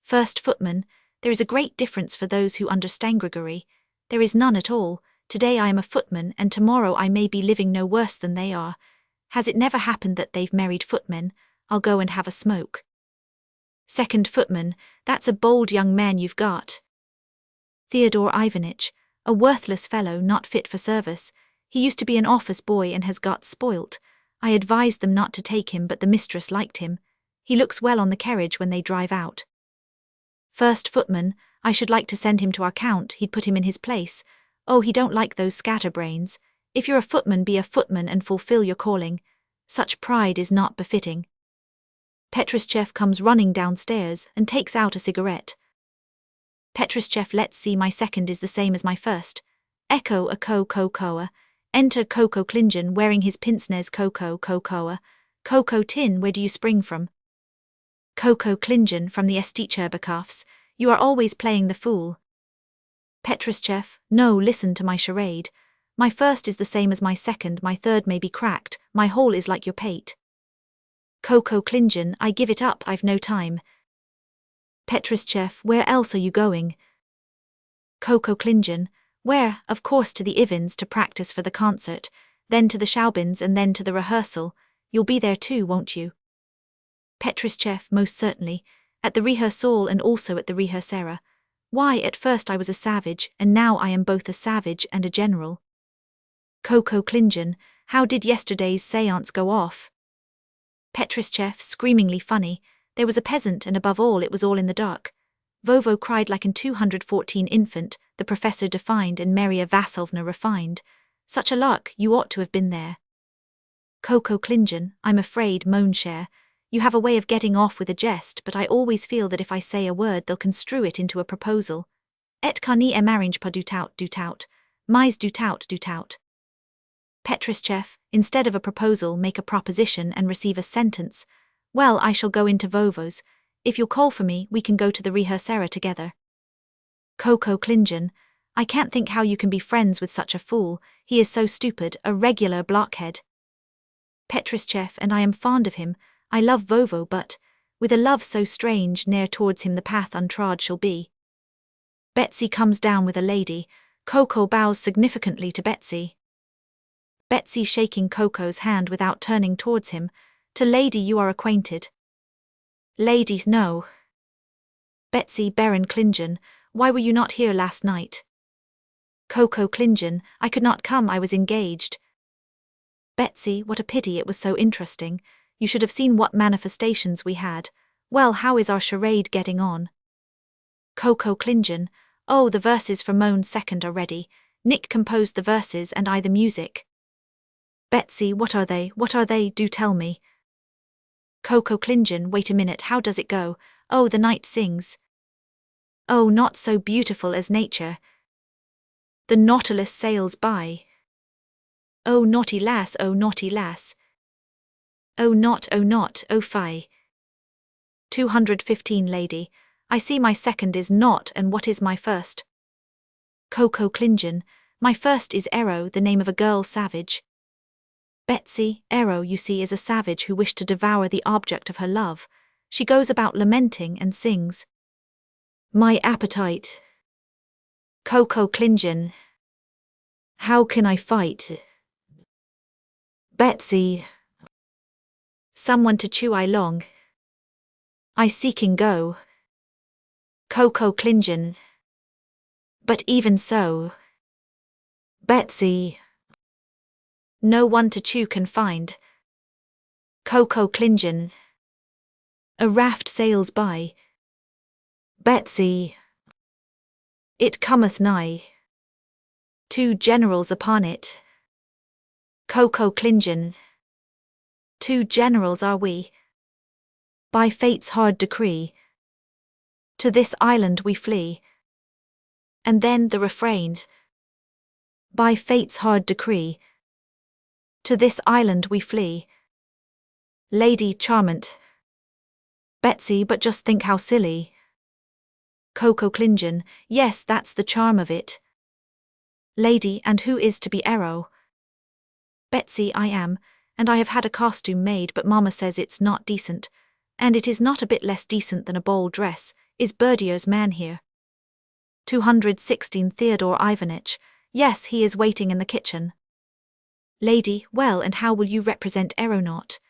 First footman, there is a great difference for those who understand, Gregory. There is none at all. Today I am a footman, and tomorrow I may be living no worse than they are. Has it never happened that they've married footmen? I'll go and have a smoke. Second footman, that's a bold young man you've got. Theodore Ivanitch, a worthless fellow not fit for service. He used to be an office boy and has got spoilt. I advised them not to take him, but the mistress liked him. He looks well on the carriage when they drive out. First footman, I should like to send him to our count, he'd put him in his place. Oh, he don't like those scatterbrains. If you're a footman, be a footman and fulfill your calling. Such pride is not befitting. Petruschev comes running downstairs and takes out a cigarette. Petruschev, let's see, my second is the same as my first. Echo a co-co-coa. Enter Coco Klingen wearing his pince-nez coco-cocoa. Coco tin, where do you spring from? Coco Klingen from the Esticherbekafs. You are always playing the fool. Petruschev, no, listen to my charade. My first is the same as my second, my third may be cracked, my whole is like your pate. Coco Klingen, I give it up, I've no time. Petruschev, where else are you going? Coco Klingen, where, of course to the Ivins to practice for the concert, then to the Schaubins and then to the rehearsal. You'll be there too, won't you? Petruschev, most certainly, at the rehearsal and also at the rehearsera. Why, at first I was a savage, and now I am both a savage and a general. Coco Klingen, how did yesterday's séance go off? Petruschev, screamingly funny. There was a peasant, and above all it was all in the dark. Vovo cried like an 214 infant, the professor defined and Maria Vassovna refined. Such a lark, you ought to have been there. Coco Klingen, I'm afraid, mon cher. You have a way of getting off with a jest, but I always feel that if I say a word they'll construe it into a proposal. Et carni e marriage pas du tout. Mais du tout. Petruschev, instead of a proposal make a proposition and receive a sentence. Well, I shall go into Vovo's. If you'll call for me, we can go to the rehearsera together. Coco Klingen, I can't think how you can be friends with such a fool. He is so stupid, a regular blockhead. Petruschev, and I am fond of him. I love Vovo, but, with a love so strange, ne'er towards him the path untrod shall be. Betsy comes down with a lady. Coco bows significantly to Betsy. Betsy shaking Coco's hand without turning towards him. To lady, you are acquainted. Ladies, no. Betsy, Baron Klingen, why were you not here last night? Coco Klingen, I could not come, I was engaged. Betsy, what a pity, it was so interesting. You should have seen what manifestations we had. Well, how is our charade getting on? Coco Klingen, oh, the verses for Moan's second are ready. Nick composed the verses and I the music. Betsy, what are they, do tell me. Coco Klingen, wait a minute, how does it go? Oh, the night sings. Oh, not so beautiful as nature. The Nautilus sails by. Oh, naughty lass, oh, naughty lass. Oh, not, oh, fie. 215 lady, I see my second is not, and what is my first? Coco Klingen, my first is Ero, the name of a girl savage. Betsy, Ero, you see, is a savage who wished to devour the object of her love. She goes about lamenting and sings. My appetite. Coco Klingen. How can I fight? Betsy. Someone to chew I long. I seeking go. Coco Klingen. But even so. Betsy. No one to chew can find. Coco Klingen. A raft sails by. Betsy. It cometh nigh. 2 generals upon it. Coco Klingen. 2 generals are we. By fate's hard decree. To this island we flee. And then the refrain. By fate's hard decree. To this island we flee. Lady Charmant. Betsy, but just think how silly. Coco Klingen, yes, that's the charm of it. Lady, and who is to be Arrow? Betsy, I am, and I have had a costume made, but Mama says it's not decent, and it is not a bit less decent than a ball dress. Is Berdier's man here? 216 Theodore Ivanitch, yes, he is waiting in the kitchen. Lady, well, and how will you represent Aeronaut?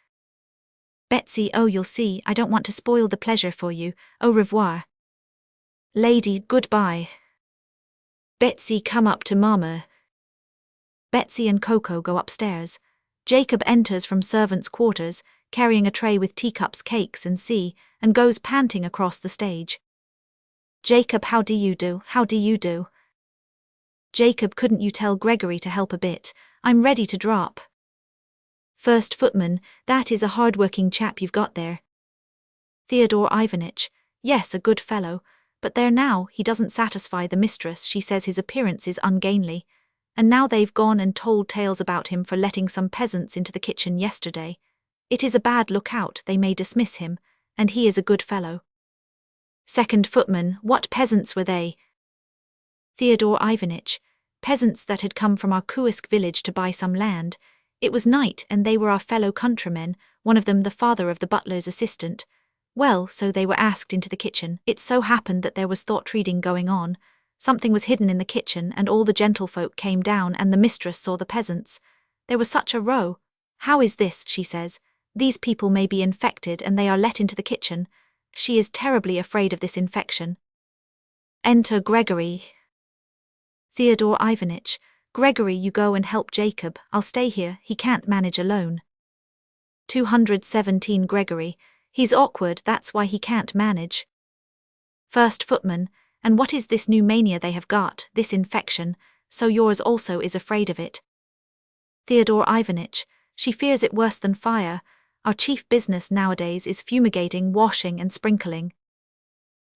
Betsy, oh, you'll see, I don't want to spoil the pleasure for you. Au revoir. Lady, goodbye. Betsy, come up to Mama. Betsy and Coco go upstairs. Jacob enters from servants' quarters, carrying a tray with teacups, cakes, and tea, and goes panting across the stage. Jacob, how do you do? How do you do? Jacob, couldn't you tell Gregory to help a bit? I'm ready to drop. First footman, that is a hard-working chap you've got there. Theodore Ivanitch, yes, a good fellow, but there now, he doesn't satisfy the mistress. She says his appearance is ungainly, and now they've gone and told tales about him for letting some peasants into the kitchen yesterday. It is a bad lookout, they may dismiss him, and he is a good fellow. Second footman, what peasants were they? Theodore Ivanitch, peasants that had come from our Kursk village to buy some land. It was night, and they were our fellow countrymen, one of them the father of the butler's assistant. Well, so they were asked into the kitchen. It so happened that there was thought-reading going on. Something was hidden in the kitchen, and all the gentlefolk came down, and the mistress saw the peasants. There was such a row. How is this, she says. These people may be infected, and they are let into the kitchen. She is terribly afraid of this infection. Enter Gregory. Theodore Ivanitch, Gregory, you go and help Jacob. I'll stay here, he can't manage alone. 217 Gregory, he's awkward, that's why he can't manage. First footman, and what is this new mania they have got, this infection, so yours also is afraid of it? Theodore Ivanitch, she fears it worse than fire. Our chief business nowadays is fumigating, washing and sprinkling.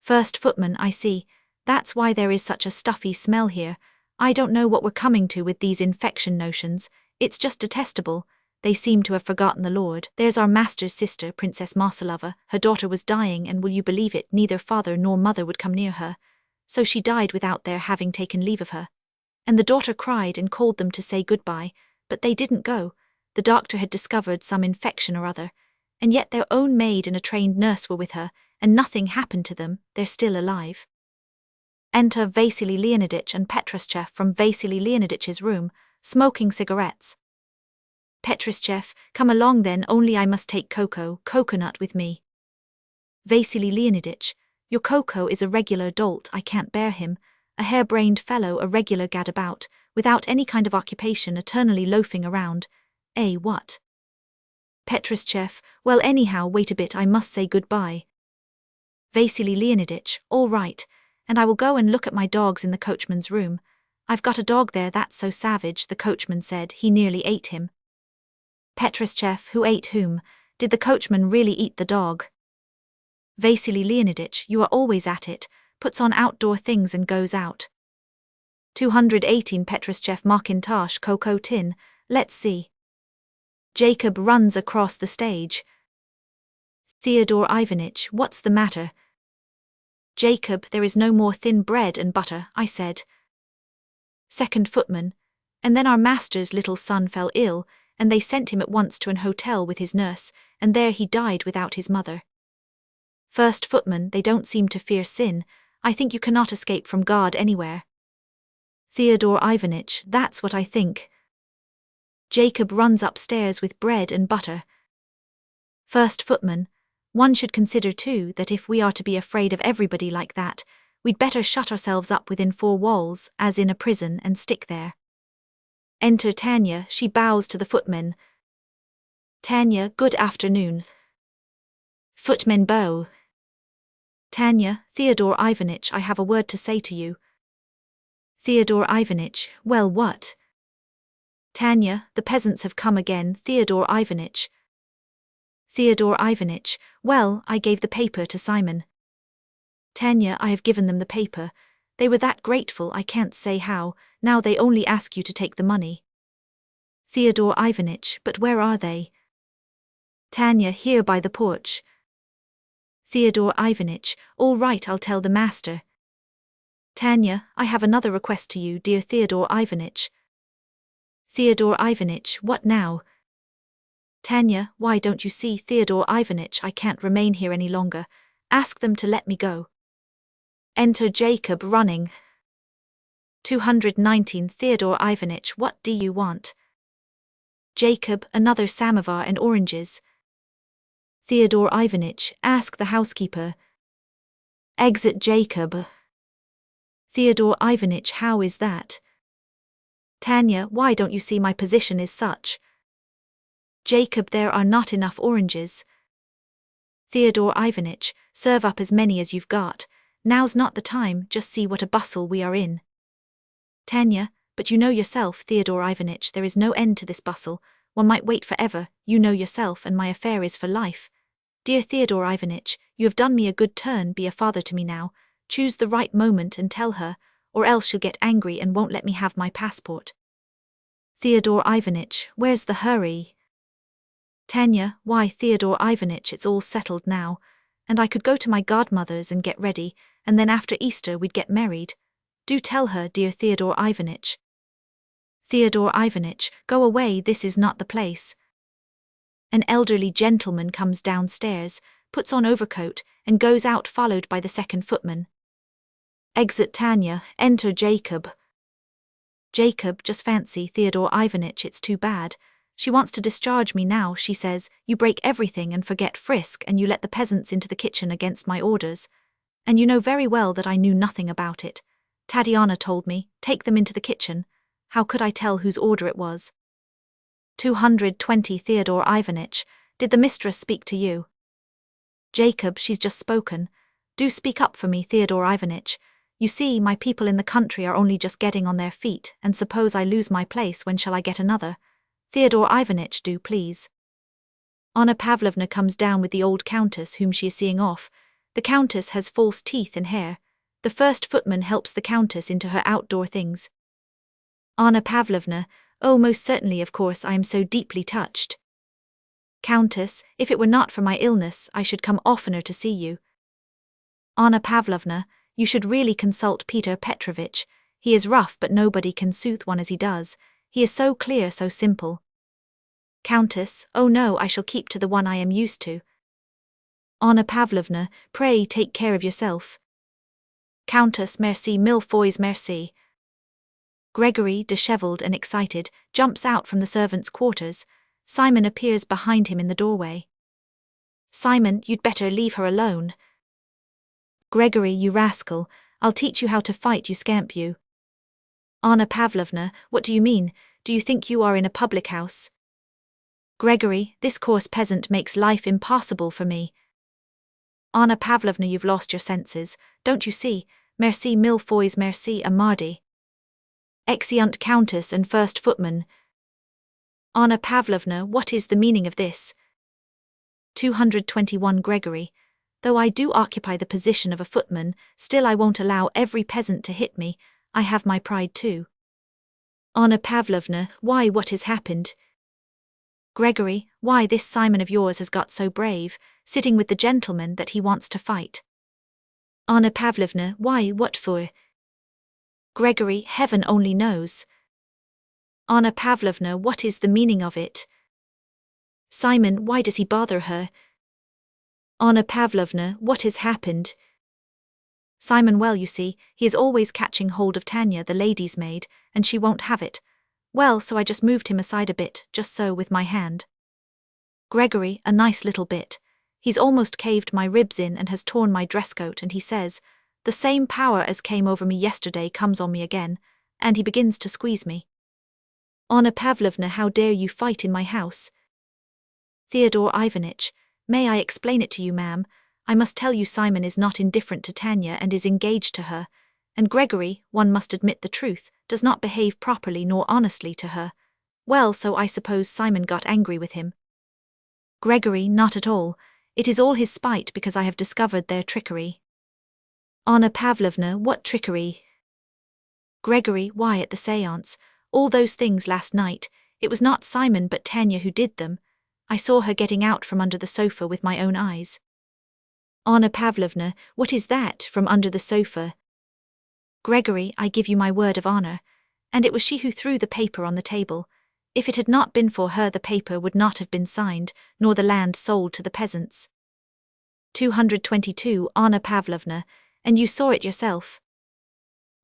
First footman, I see, that's why there is such a stuffy smell here. I don't know what we're coming to with these infection notions, it's just detestable. They seem to have forgotten the Lord. There's our master's sister, Princess Marcelova. Her daughter was dying, and will you believe it, neither father nor mother would come near her. So she died without their having taken leave of her. And the daughter cried and called them to say goodbye, but they didn't go. The doctor had discovered some infection or other, and yet their own maid and a trained nurse were with her, and nothing happened to them, they're still alive. Enter Vasily Leoniditch and Petrushev from Vasily Leoniditch's room, smoking cigarettes. Petrushev, come along then, only I must take coconut with me. Vasily Leoniditch, your Coco is a regular dolt, I can't bear him, a hair-brained fellow, a regular gadabout, without any kind of occupation, eternally loafing around. What? Petrushev, well anyhow, wait a bit, I must say goodbye. Vasily Leoniditch, all right, and I will go and look at my dogs in the coachman's room. I've got a dog there that's so savage, the coachman said, he nearly ate him. Petrushev, who ate whom? Did the coachman really eat the dog? Vasily Leoniditch, you are always at it, puts on outdoor things and goes out. 218 Petrushev Macintosh Coco Tin, let's see. Jacob runs across the stage. Theodore Ivanitch, what's the matter? Jacob, there is no more thin bread and butter, I said. Second footman, and then our master's little son fell ill, and they sent him at once to an hotel with his nurse, and there he died without his mother. First footman, they don't seem to fear sin. I think you cannot escape from God anywhere. Theodore Ivanitch, that's what I think. Jacob runs upstairs with bread and butter. First footman, one should consider too that if we are to be afraid of everybody like that, we'd better shut ourselves up within 4 walls, as in a prison, and stick there. Enter Tanya, she bows to the footmen. Tanya, good afternoon. Footmen bow. Tanya, Theodore Ivanitch, I have a word to say to you. Theodore Ivanitch, well what? Tanya, the peasants have come again, Theodore Ivanitch. Theodore Ivanitch, well, I gave the paper to Simon. Tanya, I have given them the paper. They were that grateful I can't say how, now they only ask you to take the money. Theodore Ivanitch, but where are they? Tanya, here by the porch. Theodore Ivanitch, all right, I'll tell the master. Tanya, I have another request to you, dear Theodore Ivanitch. Theodore Ivanitch, what now? Tanya, why don't you see, Theodore Ivanitch, I can't remain here any longer. Ask them to let me go. Enter Jacob running. 219 Theodore Ivanitch, what do you want? Jacob, another samovar and oranges. Theodore Ivanitch, ask the housekeeper. Exit Jacob. Theodore Ivanitch, how is that? Tanya, why don't you see my position is such? Jacob, there are not enough oranges. Theodore Ivanitch, serve up as many as you've got. Now's not the time, just see what a bustle we are in. Tanya, but you know yourself, Theodore Ivanitch, there is no end to this bustle. One might wait forever, you know yourself, and my affair is for life. Dear Theodore Ivanitch, you have done me a good turn, be a father to me now. Choose the right moment and tell her, or else she'll get angry and won't let me have my passport. Theodore Ivanitch, where's the hurry? Tanya, why Theodore Ivanitch, it's all settled now, and I could go to my godmother's and get ready, and then after Easter we'd get married. Do tell her, dear Theodore Ivanitch. Theodore Ivanitch, go away, this is not the place. An elderly gentleman comes downstairs, puts on overcoat, and goes out followed by the second footman. Exit Tanya, enter Jacob. Jacob, just fancy, Theodore Ivanitch, it's too bad. She wants to discharge me now, she says, you break everything and forget Frisk, and you let the peasants into the kitchen against my orders. And you know very well that I knew nothing about it. Tatiana told me, take them into the kitchen. How could I tell whose order it was? 220 Theodore Ivanitch, did the mistress speak to you? Jacob, she's just spoken. Do speak up for me, Theodore Ivanitch. You see, my people in the country are only just getting on their feet, and suppose I lose my place, when shall I get another? Theodore Ivanitch, do please. Anna Pavlovna comes down with the old countess whom she is seeing off. The countess has false teeth and hair. The first footman helps the countess into her outdoor things. Anna Pavlovna, oh, most certainly, of course, I am so deeply touched. Countess, if it were not for my illness, I should come oftener to see you. Anna Pavlovna, you should really consult Peter Petrovitch. He is rough, but nobody can soothe one as he does. He is so clear, so simple. Countess, oh no, I shall keep to the one I am used to. Anna Pavlovna, pray take care of yourself. Countess, merci mille fois merci. Gregory, dishevelled and excited, jumps out from the servants' quarters. Simon appears behind him in the doorway. Simon, you'd better leave her alone. Gregory, you rascal, I'll teach you how to fight, you scamp you. Anna Pavlovna, what do you mean? Do you think you are in a public house? Gregory, this coarse peasant makes life impossible for me. Anna Pavlovna, you've lost your senses, don't you see? Merci mille fois merci a mardi. Exeunt countess and first footman. Anna Pavlovna, what is the meaning of this? 221 Gregory, though I do occupy the position of a footman, still I won't allow every peasant to hit me. I have my pride too. Anna Pavlovna, why, what has happened? Gregory, why, this Simon of yours has got so brave, sitting with the gentleman that he wants to fight. Anna Pavlovna, why, what for? Gregory, heaven only knows. Anna Pavlovna, what is the meaning of it? Simon, why does he bother her? Anna Pavlovna, what has happened? Simon, well, you see, he is always catching hold of Tanya, the lady's maid, and she won't have it. Well, so I just moved him aside a bit, just so, with my hand. Gregory, a nice little bit. He's almost caved my ribs in and has torn my dress coat, and he says, the same power as came over me yesterday comes on me again, and he begins to squeeze me. Anna Pavlovna, how dare you fight in my house? Theodore Ivanitch, may I explain it to you, ma'am? I must tell you Simon is not indifferent to Tanya and is engaged to her, and Gregory, one must admit the truth, does not behave properly nor honestly to her. Well, so I suppose Simon got angry with him. Gregory, not at all. It is all his spite because I have discovered their trickery. Anna Pavlovna, what trickery? Gregory, why at the séance, all those things last night, it was not Simon but Tanya who did them. I saw her getting out from under the sofa with my own eyes. Anna Pavlovna, what is that, from under the sofa? Gregory, I give you my word of honor. And it was she who threw the paper on the table. If it had not been for her, the paper would not have been signed, nor the land sold to the peasants. 222 Anna Pavlovna, and you saw it yourself.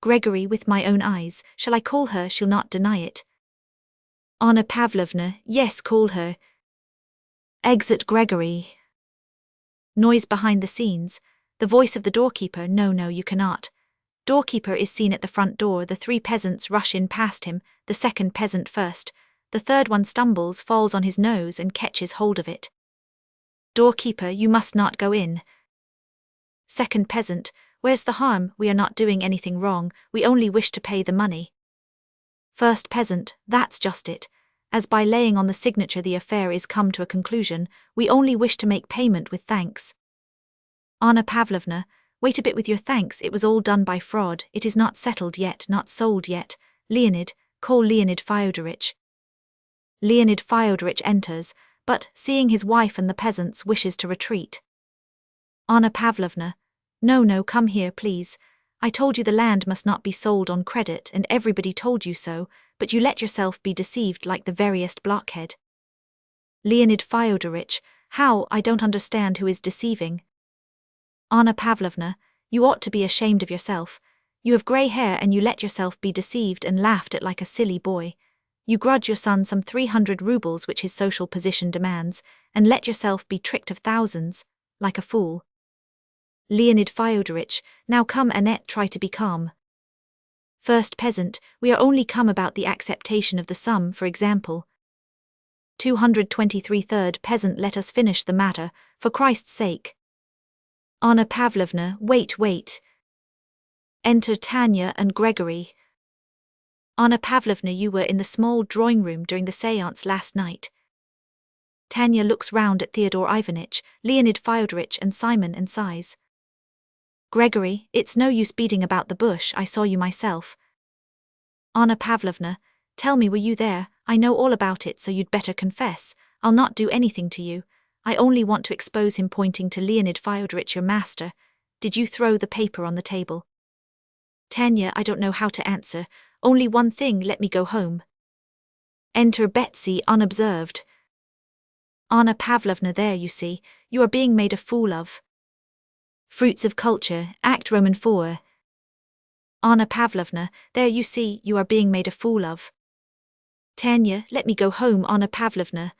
Gregory, with my own eyes. Shall I call her? She'll not deny it. Anna Pavlovna, yes, call her. Exit Gregory. Noise behind the scenes. The voice of the doorkeeper. No, you cannot. Doorkeeper is seen at the front door. The 3 peasants rush in past him, the second peasant first. The third one stumbles, falls on his nose and catches hold of it. Doorkeeper, you must not go in. Second peasant, where's the harm? We are not doing anything wrong, we only wish to pay the money. First peasant, that's just it. As by laying on the signature the affair is come to a conclusion, we only wish to make payment with thanks. Anna Pavlovna, wait a bit with your thanks, it was all done by fraud, it is not settled yet, not sold yet. Leonid, call Leonid Fyodorich. Leonid Fyodorich enters, but, seeing his wife and the peasants, wishes to retreat. Anna Pavlovna, no, come here, please. I told you the land must not be sold on credit, and everybody told you so, but you let yourself be deceived like the veriest blockhead. Leonid Fyodorich, how? I don't understand who is deceiving. Anna Pavlovna, you ought to be ashamed of yourself. You have grey hair and you let yourself be deceived and laughed at like a silly boy. You grudge your son some 300 rubles which his social position demands, and let yourself be tricked of thousands, like a fool. Leonid Fyodorich, now come Annette, try to be calm. First peasant, we are only come about the acceptation of the sum, for example. 223 Third peasant, let us finish the matter, for Christ's sake. Anna Pavlovna, wait. Enter Tanya and Gregory. Anna Pavlovna, you were in the small drawing room during the séance last night. Tanya looks round at Theodore Ivanitch, Leonid Fyodorich and Simon and sighs. Gregory, it's no use beating about the bush, I saw you myself. Anna Pavlovna, tell me, were you there? I know all about it, so you'd better confess. I'll not do anything to you. I only want to expose him, pointing to Leonid Fyodorich, your master. Did you throw the paper on the table? Tanya, I don't know how to answer. Only one thing, let me go home. Enter Betsy unobserved. Anna Pavlovna, there you see, you are being made a fool of. Fruits of Culture, Act Roman 4. Anna Pavlovna, there you see, you are being made a fool of. Tanya, let me go home. Anna Pavlovna.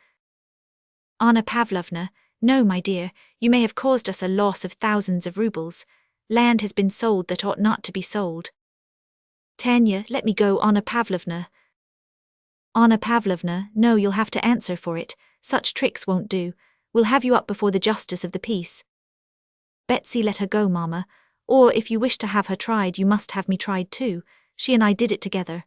Anna Pavlovna, no, my dear, you may have caused us a loss of thousands of rubles. Land has been sold that ought not to be sold. Tanya, let me go. Anna Pavlovna. Anna Pavlovna, no, you'll have to answer for it. Such tricks won't do. We'll have you up before the justice of the peace. Betsy, let her go, Mama. Or if you wish to have her tried, you must have me tried too. She and I did it together.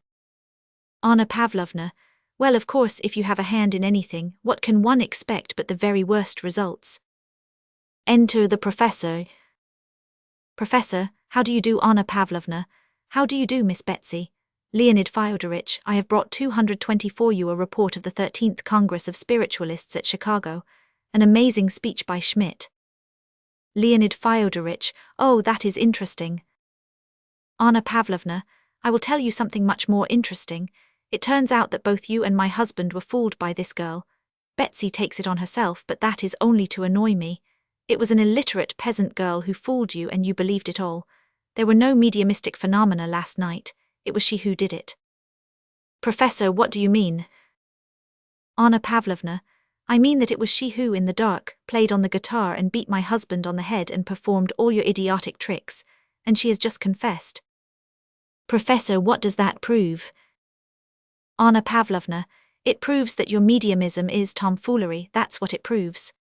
Anna Pavlovna, well, of course, if you have a hand in anything, what can one expect but the very worst results? Enter the professor. Professor, how do you do? Anna Pavlovna. How do you do, Miss Betsy? Leonid Fyodorich, I have brought 224 you a report of the 13th Congress of Spiritualists at Chicago. An amazing speech by Schmidt. Leonid Fyodorich, oh, that is interesting. Anna Pavlovna, I will tell you something much more interesting. It turns out that both you and my husband were fooled by this girl. Betsy takes it on herself, but that is only to annoy me. It was an illiterate peasant girl who fooled you and you believed it all. There were no mediumistic phenomena last night. It was she who did it. Professor, what do you mean? Anna Pavlovna, I mean that it was she who, in the dark, played on the guitar and beat my husband on the head and performed all your idiotic tricks, and she has just confessed. Professor, what does that prove? Anna Pavlovna, it proves that your mediumism is tomfoolery, that's what it proves.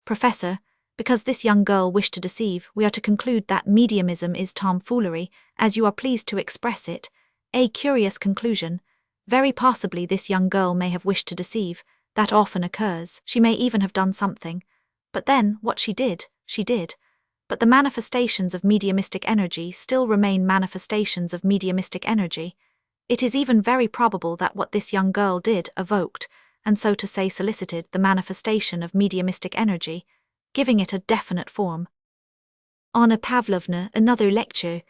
Professor, Because this young girl wished to deceive, we are to conclude that mediumism is tomfoolery, as you are pleased to express it. A curious conclusion. Very possibly this young girl may have wished to deceive. That often occurs. She may even have done something. But then, what she did, she did. But the manifestations of mediumistic energy still remain manifestations of mediumistic energy. It is even very probable that what this young girl did evoked, and so to say solicited, the manifestation of mediumistic energy, giving it a definite form. Anna Pavlovna, another lecture.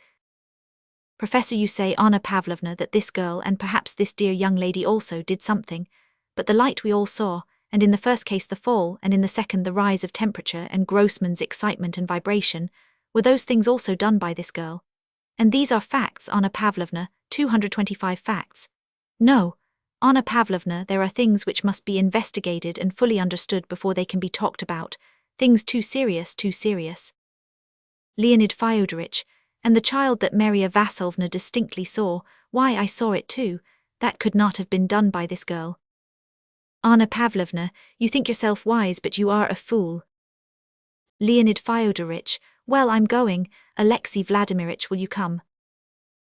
Professor, you say, Anna Pavlovna, that this girl, and perhaps this dear young lady also, did something, but the light we all saw, and in the first case the fall, and in the second the rise of temperature and Grossman's excitement and vibration, were those things also done by this girl? And these are facts, Anna Pavlovna, 225 facts. No, Anna Pavlovna, there are things which must be investigated and fully understood before they can be talked about, things too serious, too serious. Leonid Fyodorich, and the child that Maria Vassilovna distinctly saw, why I saw it too, that could not have been done by this girl. Anna Pavlovna, you think yourself wise, but you are a fool. Leonid Fyodorich, well, I'm going. Alexei Vladimirovich, will you come?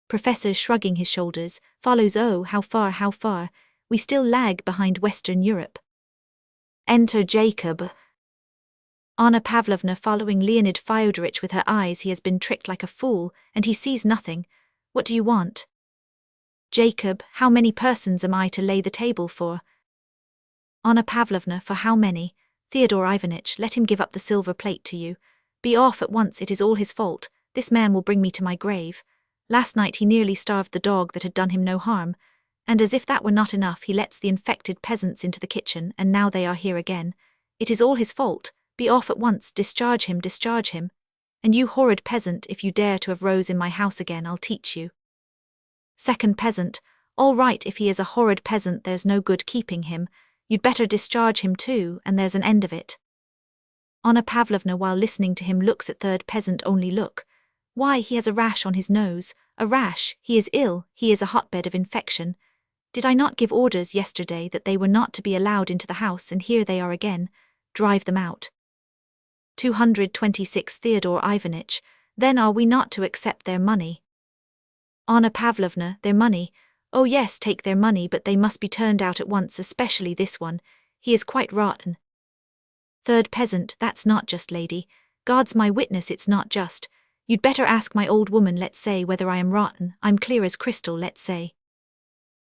Professor, shrugging his shoulders, follows. Oh, how far, how far? We still lag behind Western Europe. Enter Jacob. Anna Pavlovna, following Leonid Fyodorich with her eyes. He has been tricked like a fool, and he sees nothing. What do you want? Jacob, how many persons am I to lay the table for? Anna Pavlovna, for how many? Theodore Ivanitch, let him give up the silver plate to you. Be off at once, it is all his fault. This man will bring me to my grave. Last night he nearly starved the dog that had done him no harm, and as if that were not enough, he lets the infected peasants into the kitchen, and now they are here again. It is all his fault. Be off at once, discharge him, discharge him. And you horrid peasant, if you dare to have Rose in my house again, I'll teach you. Second peasant, all right, if he is a horrid peasant, there's no good keeping him. You'd better discharge him too, and there's an end of it. Anna Pavlovna, while listening to him, looks at third peasant. Only look. Why, he has a rash on his nose. A rash, he is ill, he is a hotbed of infection. Did I not give orders yesterday that they were not to be allowed into the house, and here they are again? Drive them out. 226 Theodore Ivanitch, then are we not to accept their money? Anna Pavlovna, their money? Oh yes, take their money, but they must be turned out at once, especially this one. He is quite rotten. Third peasant, that's not just, lady. God's my witness, it's not just. You'd better ask my old woman, let's say, whether I am rotten. I'm clear as crystal, let's say.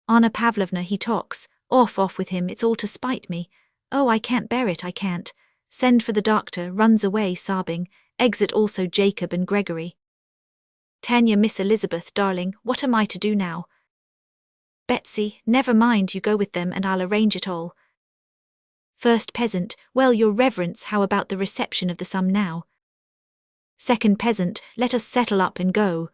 Anna Pavlovna, he talks. Off with him, it's all to spite me. Oh, I can't bear it, I can't. Send for the doctor, runs away sobbing. Exit also Jacob and Gregory. Tanya, Miss Elizabeth, darling, what am I to do now? Betsy, never mind, you go with them and I'll arrange it all. First peasant, well, your reverence, how about the reception of the sum now? Second peasant, let us settle up and go.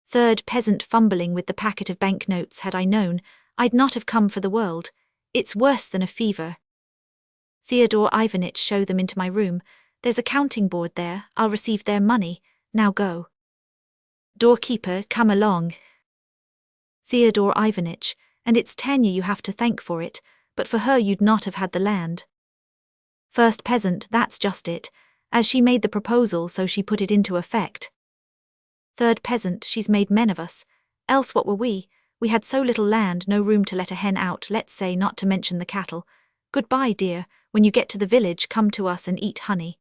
Third peasant, fumbling with the packet of banknotes, had I known, I'd not have come for the world. It's worse than a fever. Theodore Ivanitch, show them into my room. There's a counting board there, I'll receive their money. Now go. Doorkeeper, come along. Theodore Ivanitch, and it's Tanya you have to thank for it, but for her you'd not have had the land. First peasant, that's just it. As she made the proposal, so she put it into effect. Third peasant, she's made men of us. Else what were we? We had so little land, no room to let a hen out, let's say, not to mention the cattle. Goodbye, dear, when you get to the village, come to us and eat honey.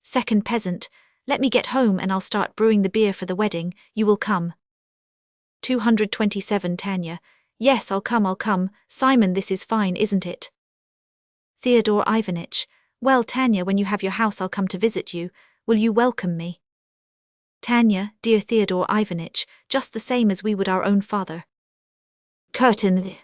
Second peasant, let me get home and I'll start brewing the beer for the wedding, you will come. 227 Tanya, yes, I'll come. Simon, this is fine, isn't it? Theodore Ivanitch, well, Tanya, when you have your house I'll come to visit you. Will you welcome me? Tanya, dear Theodore Ivanitch, just the same as we would our own father. Curtain.